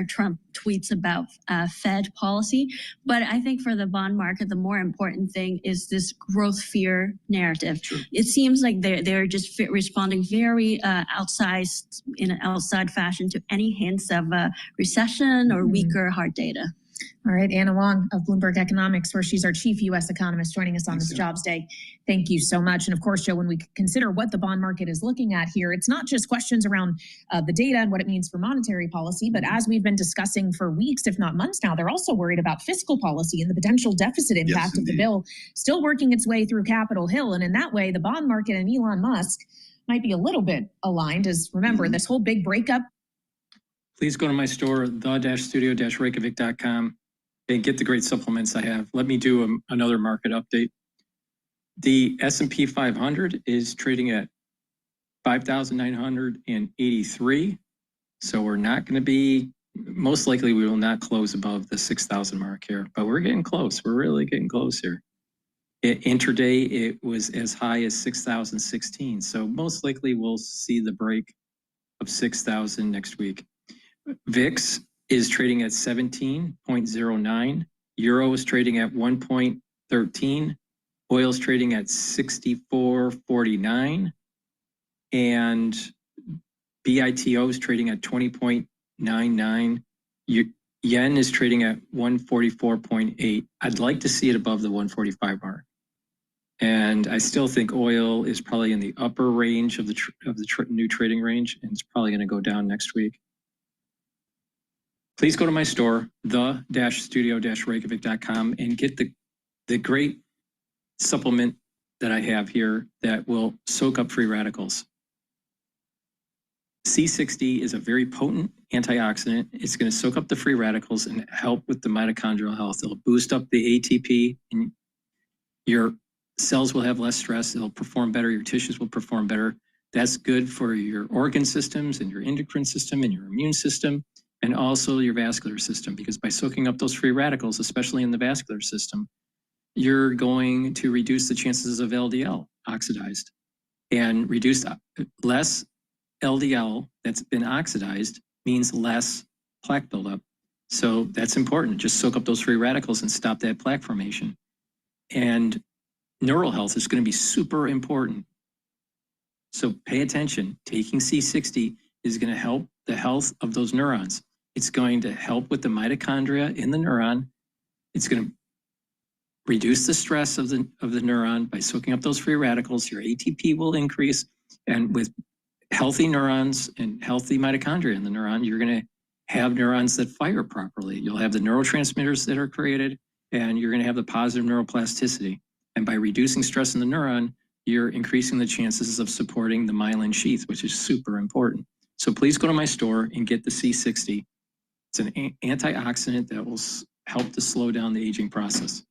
Trump tweets about Fed policy. But I think for the bond market, the more important thing is this growth fear narrative. It seems like they're just responding very outsized in an outside fashion to any hints of a recession or weaker hard data. All right, Anna Wong of Bloomberg Economics, where she's our chief U.S. economist, joining us on this Jobs Day. Thank you so much. And of course, Joe, when we consider what the bond market is looking at here, it's not just questions around the data and what it means for monetary policy, but as we've been discussing for weeks, if not months now, they're also worried about fiscal policy and the potential deficit impact of the bill still working its way through Capitol Hill. And in that way, the bond market and Elon Musk might be a little bit aligned, as remember, this whole big breakup. Please go to my store, the-studio-reykjavik.com, and get the great supplements I have. Let me do another market update. The S&P 500 is trading at 5,983. So we're not going to be, most likely we will not close above the 6,000 mark here, but we're getting close. We're really getting close here. Intraday, it was as high as 6,016. So most likely we'll see the break of 6,000 next week. VIX is trading at 17.09. Euro is trading at 1.13. Oil is trading at 64.49. And BITO is trading at 20.99. Yen is trading at 144.8. I'd like to see it above the 145 mark. And I still think oil is probably in the upper range of the new trading range, and it's probably going to go down next week. Please go to my store, the-studio-reykjavik.com, and get the great supplement that I have here that will soak up free radicals. C60 is a very potent antioxidant. It's going to soak up the free radicals and help with the mitochondrial health. It'll boost up the ATP, and your cells will have less stress. It'll perform better. Your tissues will perform better. That's good for your organ systems and your endocrine system and your immune system. and also your vascular system, because by soaking up those free radicals, especially in the vascular system, you're going to reduce the chances of LDL oxidized, and reduce less LDL that's been oxidized means less plaque buildup. So that's important. Just soak up those free radicals and stop that plaque formation. And neural health is going to be super important. So pay attention. Taking C60 is going to help the health of those neurons. It's going to help with the mitochondria in the neuron. It's going to reduce the stress of the neuron by soaking up those free radicals. Your ATP will increase, and with healthy neurons and healthy mitochondria in the neuron, you're going to have neurons that fire properly. You'll have the neurotransmitters that are created, and you're going to have the positive neuroplasticity. And by reducing stress in the neuron, you're increasing the chances of supporting the myelin sheath, which is super important. So please go to my store and get the C60. It's an antioxidant that will help to slow down the aging process.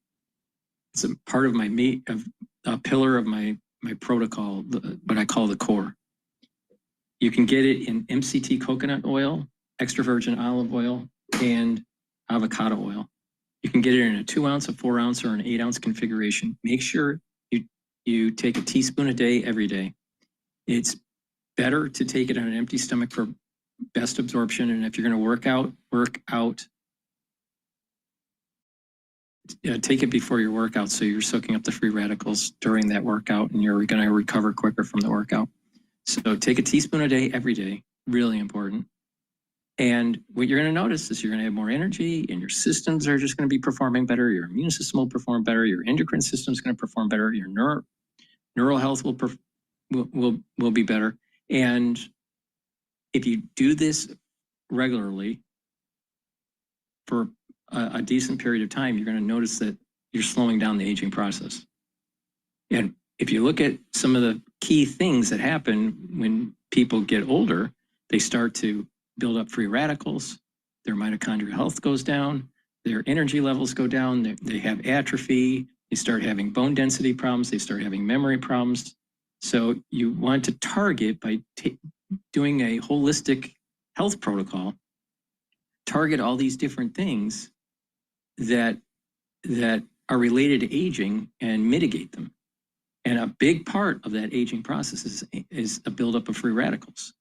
It's a part of a pillar of my protocol, what I call the core. You can get it in MCT coconut oil, extra virgin olive oil, and avocado oil. You can get it in a 2 ounce, a 4 ounce, or an 8 ounce configuration. Make sure you take a teaspoon a day every day. It's better to take it on an empty stomach for best absorption. And if you're going to work out, take it before your workout, so you're soaking up the free radicals during that workout, and you're going to recover quicker from the workout. So take a teaspoon a day every day, really important. And what you're going to notice is you're going to have more energy, and your systems are just going to be performing better. Your immune system will perform better. Your endocrine system is going to perform better. Your neural health will be better. And if you do this regularly for a decent period of time, you're going to notice that you're slowing down the aging process. And if you look at some of the key things that happen when people get older, they start to build up free radicals, their mitochondrial health goes down, their energy levels go down, they have atrophy, they start having bone density problems, they start having memory problems. So you want to target by doing a holistic health protocol, target all these different things that are related to aging and mitigate them. And a big part of that aging process is a buildup of free radicals.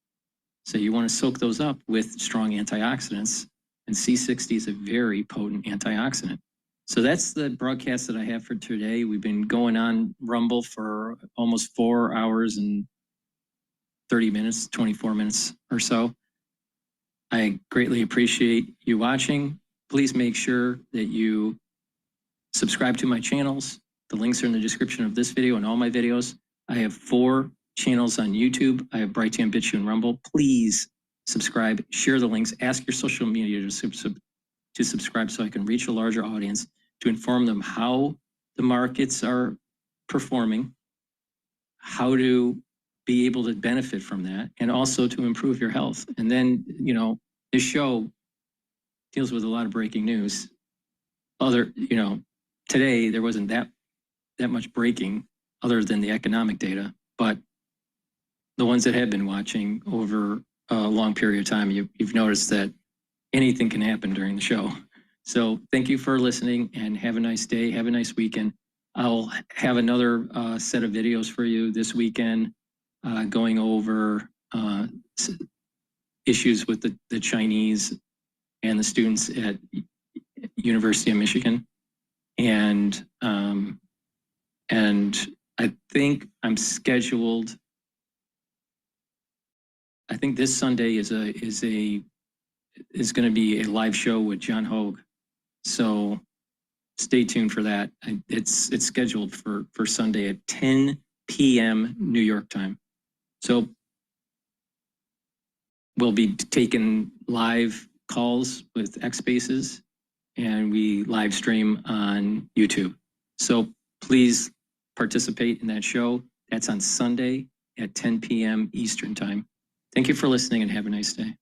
So you want to soak those up with strong antioxidants, and C60 is a very potent antioxidant. So that's the broadcast that I have for today. We've been going on Rumble for almost 4 hours and 30 minutes, 24 minutes or so. I greatly appreciate you watching. Please make sure that you subscribe to my channels. The links are in the description of this video and all my videos. I have 4 channels on YouTube. I have Brighteon, Bitchute, and Rumble. Please subscribe, share the links, ask your social media to subscribe so I can reach a larger audience, to inform them how the markets are performing, how to be able to benefit from that, and also to improve your health. And then, this show deals with a lot of breaking news. Today there wasn't that much breaking other than the economic data, but the ones that have been watching over a long period of time, you've noticed that anything can happen during the show. So thank you for listening, and have a nice day. Have a nice weekend. I'll have another set of videos for you this weekend going over issues with the Chinese and the students at University of Michigan. And I think I'm scheduled. I think this Sunday is going to be a live show with John Hogue. So stay tuned for that. It's scheduled for Sunday at 10 p.m. New York time. So we'll be taking live calls with X Spaces, and we live stream on YouTube. So please participate in that show. That's on Sunday at 10 p.m. Eastern time. Thank you for listening, and have a nice day.